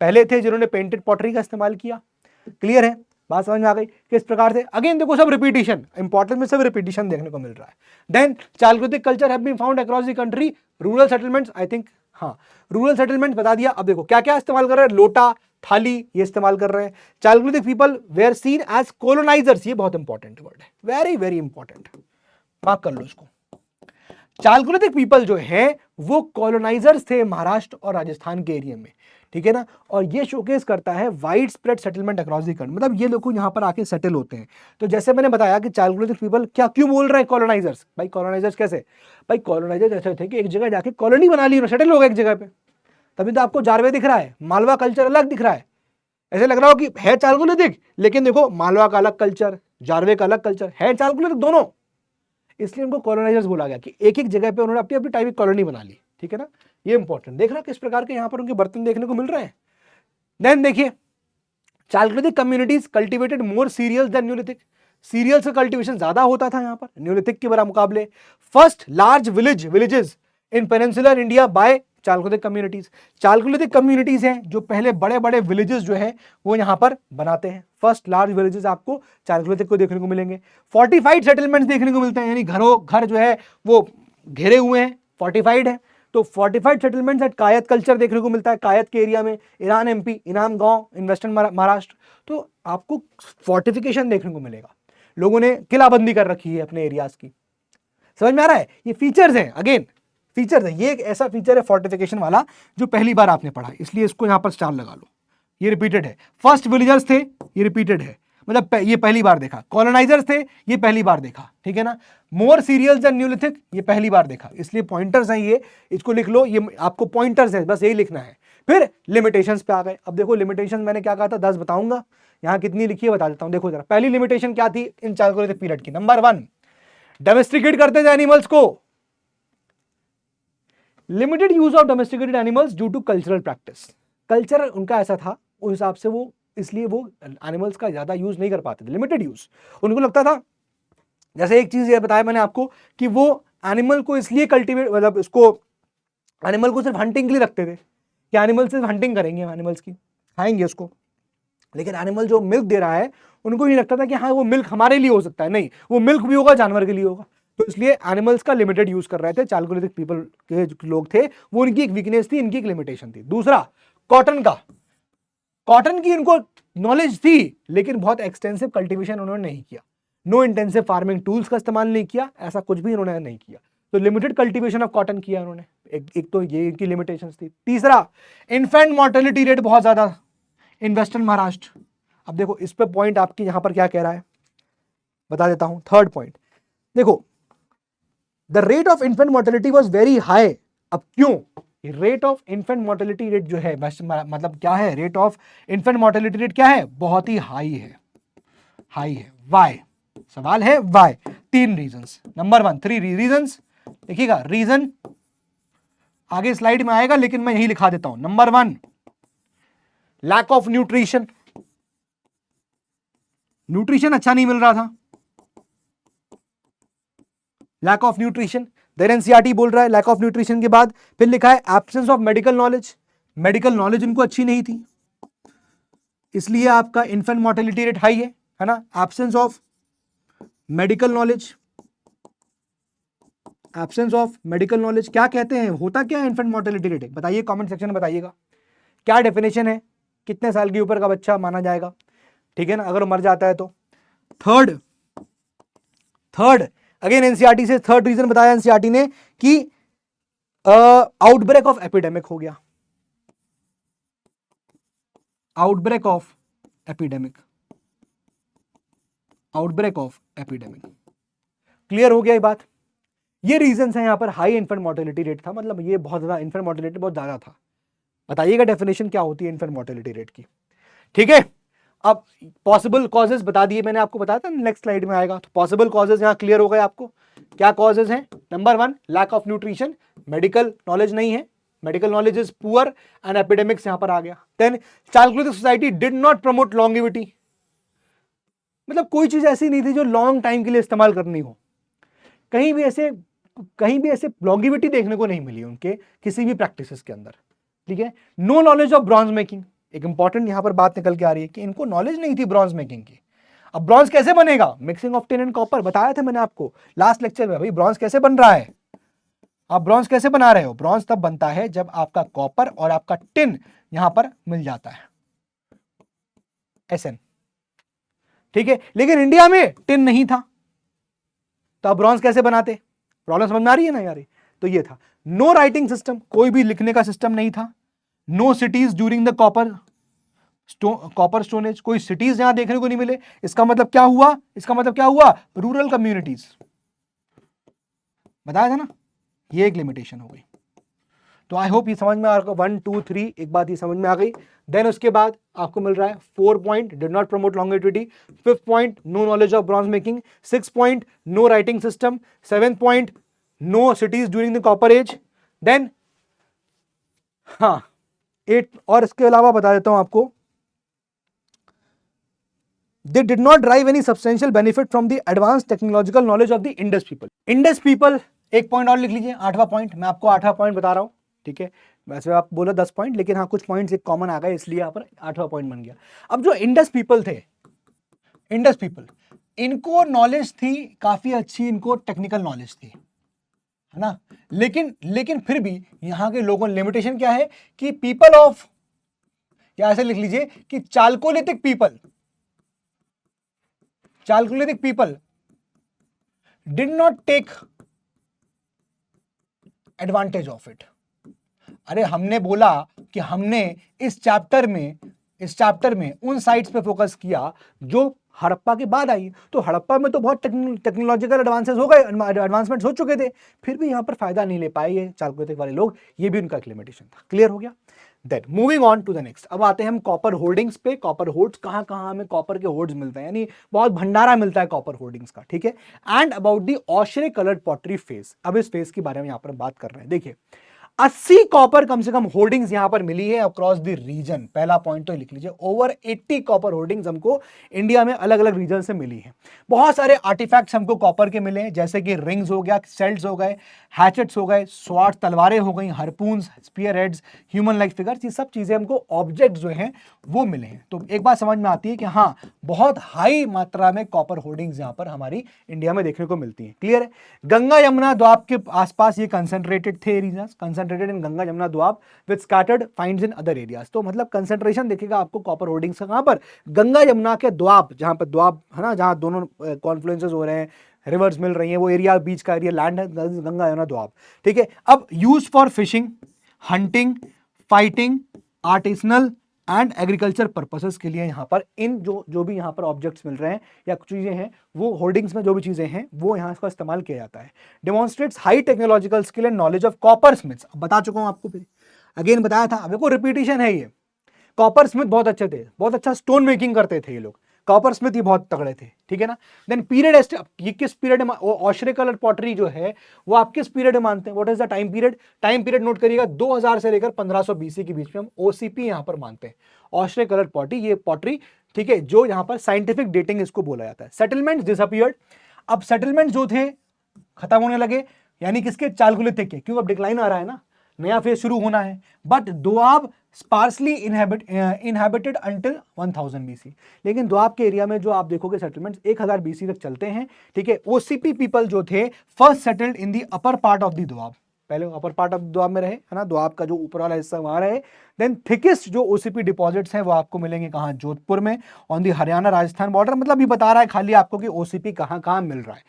पहले थे जिन्होंने पेंटेड पॉटरी का इस्तेमाल किया। क्लियर है, बात समझ में आ गई किस प्रकार से। अगेन देखो सब रिपीटिशन, इंपॉर्टेंस में सब रिपीटिशन देखने को मिल रहा है। Then chalcolithic culture have been found across the country, rural settlements, I think हाँ रूरल सेटलमेंट बता दिया। अब देखो क्या क्या इस्तेमाल कर रहे हैं, लोटा थाली ये इस्तेमाल कर रहे हैं। Chalcolithic people were seen as colonisers, ये बहुत इंपॉर्टेंट वर्ड है, वेरी वेरी इंपॉर्टेंट, मार्क कर लो इसको। चालकोलिथिक पीपल जो है वो कॉलोनाइजर्स थे महाराष्ट्र और राजस्थान के एरिया में, ठीक है ना। और ये शोकेस करता है wide spread settlement across the country, मतलब ये लोग यहाँ पर आके सेटल होते हैं। तो जैसे मैंने बताया कि चालकोलिथिक पीपल क्या क्यों बोल रहे हैं कॉलोनाइजर्स, भाई कॉलोनाइजर्स कैसे, भाई कॉलोनाइजर्स ऐसे थे कि एक जगह जाके कॉलोनी बना ली, सेटल हो गए एक जगह पे, तभी तो आपको जारवे दिख रहा है, मालवा कल्चर अलग दिख रहा है। ऐसे लग रहा हो कि है चालकोलिथिक, लेकिन देखो मालवा का अलग कल्चर, जारवे का अलग कल्चर है, चालकोलिथिक दोनों, इसलिए उनको कॉलोनाइजर्स बोला गया कि एक एक जगह पे उन्होंने अपनी अपनी टाइप की कॉलोनी बना ली, ठीक है ना। ये इंपॉर्टेंट देखना किस प्रकार के यहाँ पर उनके बर्तन देखने को मिल रहे हैं। देन देखिए चालकोलिथिक कम्युनिटीज कल्टिवेटेड मोर सीरियल्स देन न्यूलिथिक, सीरियल्स का कल्टीवेशन ज्यादा होता था यहाँ पर न्यूलिथिक के मुकाबले। First large villages in peninsular India by Chalcolithic communities, Chalcolithic communities हैं जो पहले बड़े बड़े विलेजेस जो है वो यहाँ पर बनाते हैं। फर्स्ट लार्ज विलेजेस आपको चालकोलिथिक को देखने को मिलेंगे। फोर्टिफाइड सेटलमेंट्स देखने को मिलते हैं, यानी घर जो है वो घेरे हुए हैं, फोर्टिफाइड है। तो फोर्टिफाइड सेटलमेंट्स एट कायत कल्चर देखने को मिलता है, कायत के एरिया में, ईरान एमपी, इनाम गांव इन वेस्टर्न महाराष्ट्र। तो आपको फोर्टिफिकेशन देखने को मिलेगा, लोगों ने किलाबंदी कर रखी है अपने एरियाज की। समझ में आ रहा है, ये फीचर्स हैं, अगेन फीचर्स है, ये एक ऐसा फीचर है फोर्टिफिकेशन वाला जो पहली बार आपने पढ़ा, इसलिए इसको यहां पर स्टार लगा लो। ये रिपीटेड है, फर्स्ट विलेजर्स थे ये रिपीटेड है, मतलब ये पहली बार देखा। कॉलोनाइजर्स थे ये पहली बार देखा, ठीक है ना। मोर सीरियल्स एंड न्यूलिथिक ये पहली बार देखा, इसलिए पॉइंटर्स हैं ये, इसको लिख लो, ये आपको पॉइंटर्स है, बस यही लिखना है। फिर लिमिटेशंस पे आ गए। अब देखो लिमिटेशन मैंने क्या कहा था, 10 बताऊंगा, यहां कितनी लिखी है बता देता हूं। देखो जरा, पहली लिमिटेशन क्या थी इन चालकोलिथिक पीरियड की, नंबर 1 डोमेस्टिकेट करते थे एनिमल्स को, limited use of domesticated animals due to cultural practice, culture उनका ऐसा था उस हिसाब से वो, इसलिए वो एनिमल्स का ज्यादा यूज नहीं कर पाते थे, लिमिटेड यूज। उनको लगता था, जैसे एक चीज ये बताया मैंने आपको कि वो एनिमल को इसलिए कल्टीवेट, मतलब इसको एनिमल को सिर्फ हंटिंग के लिए रखते थे कि एनिमल सिर्फ हंटिंग करेंगे, एनिमल्स की खाएंगे उसको, लेकिन एनिमल जो मिल्क दे रहा है उनको नहीं लगता था कि हाँ वो मिल्क हमारे लिए हो सकता है, नहीं वो मिल्क भी होगा जानवर के लिए होगा। तो इसलिए एनिमल्स का लिमिटेड यूज कर रहे थे चालकोलिथिक पीपल के जो लोग थे, वो उनकी एक वीकनेस थी, इनकी एक लिमिटेशन थी। दूसरा कॉटन का, कॉटन की इनको नॉलेज थी लेकिन बहुत एक्सटेंसिव कल्टीवेशन उन्होंने नहीं किया, नो इंटेंसिव फार्मिंग टूल्स का इस्तेमाल नहीं किया, ऐसा कुछ भी उन्होंने नहीं किया। तो लिमिटेड कल्टीवेशन ऑफ कॉटन किया उन्होंने, एक तो ये इनकी लिमिटेशंस थी। तीसरा इन्फेंट मोर्टेलिटी रेट बहुत ज्यादा इन वेस्टर्न महाराष्ट्र। अब देखो इस पे पॉइंट आपकी यहां पर क्या कह रहा है बता देता हूं। थर्ड पॉइंट देखो, the rate of infant mortality was very high. अब क्यों, rate of infant mortality rate जो है मतलब क्या है, rate of infant mortality rate क्या है, बहुत ही हाई है, हाई है। वाई, सवाल है वाई, 3 रीजंस। नंबर 1 3 रीजंस देखिएगा, रीजन आगे स्लाइड में आएगा लेकिन मैं यही लिखा देता हूं। Number 1 lack of nutrition, nutrition अच्छा नहीं मिल रहा था, lack of nutrition. Then NCERT बोल रहा है लैक ऑफ न्यूट्रिशन के बाद फिर लिखा है absence of medical knowledge. Medical knowledge इनको अच्छी नहीं थी, इसलिए आपका इन्फेंट मोर्टेलिटी रेट हाई है ना। Absence of medical knowledge, absence of medical knowledge क्या कहते हैं, होता क्या है इन्फेंट मोर्टेलिटी रेट, बताइए कमेंट सेक्शन में बताइएगा क्या डेफिनेशन है, कितने साल के ऊपर का बच्चा माना जाएगा, ठीक है ना, अगर वो मर जाता है तो। थर्ड अगेन एनसीईआरटी से थर्ड रीजन बताया एनसीईआरटी ने कि आउटब्रेक ऑफ एपिडेमिक हो गया, outbreak of epidemic, outbreak of epidemic. Clear हो गया ये बात। ये रीजन है यहां पर हाई इन्फेंट मोर्टेलिटी रेट था, मतलब ये बहुत ज्यादा इन्फेंट मोर्टेलिटी बहुत ज्यादा था। बताइएगा डेफिनेशन क्या होती है इन्फेंट मोर्टेलिटी रेट की, ठीक है। अब पॉसिबल कॉजेज बता दिए मैंने, आपको बताया था नेक्स्ट स्लाइड में आएगा। तो पॉसिबल कॉजेज यहां क्लियर हो गए आपको, क्या कॉजेज हैं। Number 1 lack of nutrition, medical knowledge नहीं है, medical knowledge is poor and epidemics यहां पर आ गया। Then chalcolithic society did not promote longevity, मतलब कोई चीज ऐसी नहीं थी जो लॉन्ग टाइम के लिए इस्तेमाल करनी हो। कहीं भी ऐसे लॉन्गिविटी देखने को नहीं मिली उनके किसी भी प्रैक्टिसेस के अंदर, ठीक है। No knowledge of bronze making, एक इंपॉर्टेंट यहां पर बात निकल के आ रही है कि इनको नॉलेज नहीं थी ब्रॉन्ज मेकिंग की। अब ब्रॉन्ज कैसे बनेगा, mixing of tin and copper, बताया था मैंने आपको लास्ट लेक्चर में। भाई ब्रॉन्ज कैसे बन रहा है, आप ब्रॉन्ज कैसे बना रहे हो, ब्रॉन्ज तब बनता है जब आपका कॉपर और आपका टिन यहां पर मिल जाता है, SN, ठीक है। लेकिन इंडिया में टिन नहीं था, तो आप ब्रॉन्ज कैसे बनाते, प्रॉब्लम समझ में आ रही है ना यार। तो ये था नो राइटिंग सिस्टम, कोई भी लिखने का सिस्टम नहीं था। No cities during the copper stone age, कोई सिटीज यहां देखने को नहीं मिले। इसका मतलब क्या हुआ, रूरल कम्युनिटीज, बताया था ना, ये एक लिमिटेशन हो गई। तो आई होप ये समझ में आ रहा, 1 2 3 एक बात ये समझ में आ गई। देन उसके बाद आपको मिल रहा है 4 point did not promote longevity, 5th point no knowledge of bronze making, 6th point no writing system, 7th point no cities during the copper age. Then 8 और इसके अलावा बता देता हूं आपको, they did not derive any substantial benefit from the advanced technological knowledge of the Indus people. Indus people एक पॉइंट और लिख लीजिए, 8वां पॉइंट, मैं आपको 8वां पॉइंट बता रहा हूं, ठीक है। वैसे आप बोलो 10 पॉइंट, लेकिन हाँ कुछ पॉइंट्स एक कॉमन आ गए, इसलिए यहाँ पर 8वां पॉइंट बन गया। अब जो इंडस पीपल थे, इंडस पीपल, इनको नॉलेज थी काफी अच्छी, इनको टेक्निकल नॉलेज थी, है ना। लेकिन फिर भी यहाँ के लोगों, लिमिटेशन क्या है कि पीपल ऑफ, या ऐसे लिख लीजिए कि Chalcolithic people did not take advantage of it. अरे हमने बोला कि हमने इस चैप्टर में उन साइट्स पे फोकस किया जो हड़प्पा के बाद आई। तो हड़प्पा में तो बहुत टेक्नोलॉजिकल एडवांसमेंट्स हो चुके थे, फिर भी यहाँ पर फायदा नहीं ले पाए ये चालकोलिथिक वाले लोग, ये भी उनका एक लिमिटेशन था। क्लियर हो गया। Then moving on to the next, अब आते हैं हम कॉपर होर्डिंग्स पे। कॉपर होर्ड्स कहाँ हमें कॉपर के होर्ड्स मिलते हैं, यानी बहुत भंडारा मिलता है कॉपर होर्डिंग्स का, ठीक है। And about the ochre coloured pottery phase, अब इस फेस के बारे में यहाँ पर बात कर रहे हैं। देखिए 80 कॉपर कम से कम होर्डिंग्स यहां पर मिली है अक्रॉस द रीजन, पहला पॉइंट तो लिख लीजिए। ओवर 80 कॉपर होर्डिंग्स हमको इंडिया में अलग अलग रीजन से मिली है। बहुत सारे आर्टिफैक्ट्स हमको कॉपर के मिले हैं, जैसे कि रिंग्स हो गया, सेल्ट्स हो गए, हैचेट्स हो गए, स्वॉर्ड तलवारें हो गई, harpoons, spear heads, human like figures, ये सब चीजें हमको ऑब्जेक्ट जो हैं वो मिले हैं। तो एक बात समझ में आती है कि हाँ बहुत हाई मात्रा में कॉपर होर्डिंग्स यहां पर हमारी इंडिया में देखने को मिलती है। क्लियर है। गंगा यमुना द्वाब के आसपास ये कंसेंट्रेटेड थे areas, concentrated in Ganga Yamuna doab with scattered finds in other areas. तो मतलब कंसेंट्रेशन देखिएगा आपको कॉपर होर्डिंग्स का कहां पर, गंगा यमुना के द्वाब, जहां पर द्वाब है ना, जहां दोनों कॉन्फ्लुएंसेस हो रहे हैं, रिवर्स मिल रही हैं, वो एरिया बीच का एरिया लैंड है, गंगा यमुना द्वाब, ठीक है। अब use for fishing, hunting, fighting, artisanal and agriculture purposes के लिए यहाँ पर इन जो भी यहाँ पर ऑब्जेक्ट्स मिल रहे हैं या कुछ चीजें हैं, वो होर्डिंग्स में जो भी चीजें हैं वो यहाँ इसका इस्तेमाल किया जाता है। Demonstrates high technological skill and knowledge of copper Smiths, बता चुका हूं आपको, फिर अगेन बताया था, अब देखो रिपीटिशन है ये। कॉपर स्मिथ बहुत अच्छे थे, बहुत अच्छा स्टोन मेकिंग करते थे ये लोग, कॉपर स्मिथ ये बहुत तगड़े थे, ठीक है ना। देन पीरियड, ये किस पीरियड में, ऑशरे कलर पॉटरी जो है वो आप किस पीरियड में मानते हैं, what is the time period, time period note करिएगा, 2000 से लेकर 1500 BC के बीच में हम OCP यहां पर मानते हैं, ऑशरे कलर पॉटरी, ये पॉटरी, ठीक है, जो यहां पर साइंटिफिक डेटिंग इसको बोला जाता है। सेटलमेंट डिसअपीयर्ड, अब सेटलमेंट जो थे खत्म होने लगे, यानी किसके, चालकुलिथिक के, क्योंकि अब डिक्लाइन आ रहा है ना, नया फेज शुरू होना है। But Doab sparsely inhabited until 1000 BC. लेकिन दोआब के एरिया में जो आप देखोगे सेटलमेंट्स 1000 बीसी तक चलते हैं, ठीक है। ओसीपी पीपल जो थे first settled in the upper part of the Doab, पहले अपर पार्ट ऑफ दोआब में रहे, है ना, दोआब का जो ऊपर वाला हिस्सा वहां रहे। देन थिकेस्ट जो ओसीपी डिपॉजिट्स हैं वो आपको मिलेंगे कहां, जोधपुर में, on the Haryana Rajasthan border. मतलब ये बता रहा है खाली आपको कि ओसीपी कहां कहां मिल रहा है,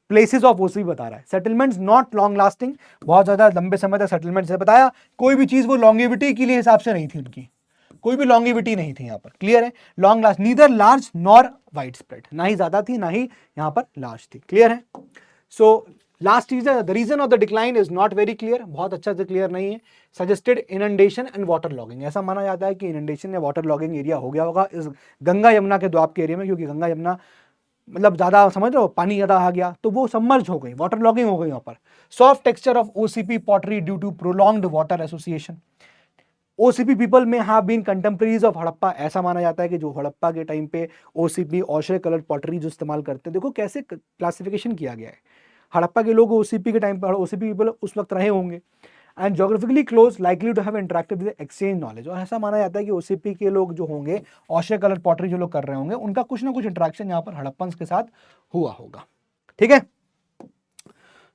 प्लेसेस ऑफ ओसीपी बता रहा है। सेटलमेंट्स नॉट लॉन्ग लास्टिंग, बहुत ज्यादा लंबे समय तक सेटलमेंट से बताया, कोई भी चीज वो लॉन्गेविटी के लिए हिसाब से नहीं थी उनकी, कोई भी लॉन्गेविटी नहीं थी यहाँ पर, क्लियर है। Long last, neither large nor wide spread, ना ही ज्यादा थी ना ही यहाँ पर लार्ज थी, क्लियर है। So last is the reason of the decline is not very clear, बहुत अच्छा से क्लियर नहीं है। Suggested inundation and water logging, ऐसा माना जाता है कि इनंडेशन या वाटर लॉगिंग एरिया हो गया होगा इस गंगा यमुना के दोआब के एरिया में, क्योंकि गंगा यमुना मतलब ज्यादा, समझ लो, पानी ज्यादा आ गया तो वो सबमर्ज हो गई, वाटर लॉगिंग हो गई यहाँ पर। Soft texture of OCP pottery due to prolonged water association. OCP people may have been contemporaries of Harappa, ऐसा माना जाता है कि जो हड़प्पा के टाइम पे ओसीपी ऑशरे कलर्ड पॉटरी जो इस्तेमाल करते हैं, देखो कैसे क्लासिफिकेशन किया गया है। हड़प्पा के लोग ओसीपी के टाइम पर, ओसीपी पीपल उस वक्त रहे होंगे, and geographically close likely to have interacted with exchange knowledge. और ऐसा माना जाता है कि ओसीपी के लोग जो होंगे, ऑशरे कलर पॉटरी जो लोग कर रहे होंगे, उनका कुछ ना कुछ इंटरेक्शन यहाँ पर हड़प्पन्स के साथ हुआ होगा, ठीक है।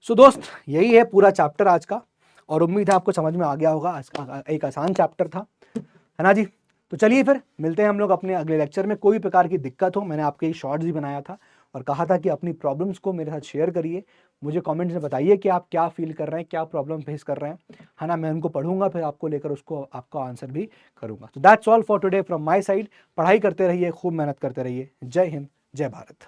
सो दोस्त, यही है पूरा चैप्टर आज का, और उम्मीद है आपको समझ में आ गया होगा। एक आसान चैप्टर था, है ना जी। तो चलिए फिर मिलते हैं हम लोग अपने अगले लेक्चर में। कोई भी प्रकार की दिक्कत हो, मैंने आपके शॉर्ट्स भी बनाया था और कहा था कि अपनी प्रॉब्लम्स को मेरे साथ शेयर करिए, मुझे कमेंट्स में बताइए कि आप क्या फील कर रहे हैं, क्या प्रॉब्लम फेस कर रहे हैं, है ना। मैं उनको पढ़ूंगा, फिर आपको लेकर उसको आपका आंसर भी करूंगा। तो that's all for today from my side. पढ़ाई करते रहिए, खूब मेहनत करते रहिए। जय हिंद, जय भारत।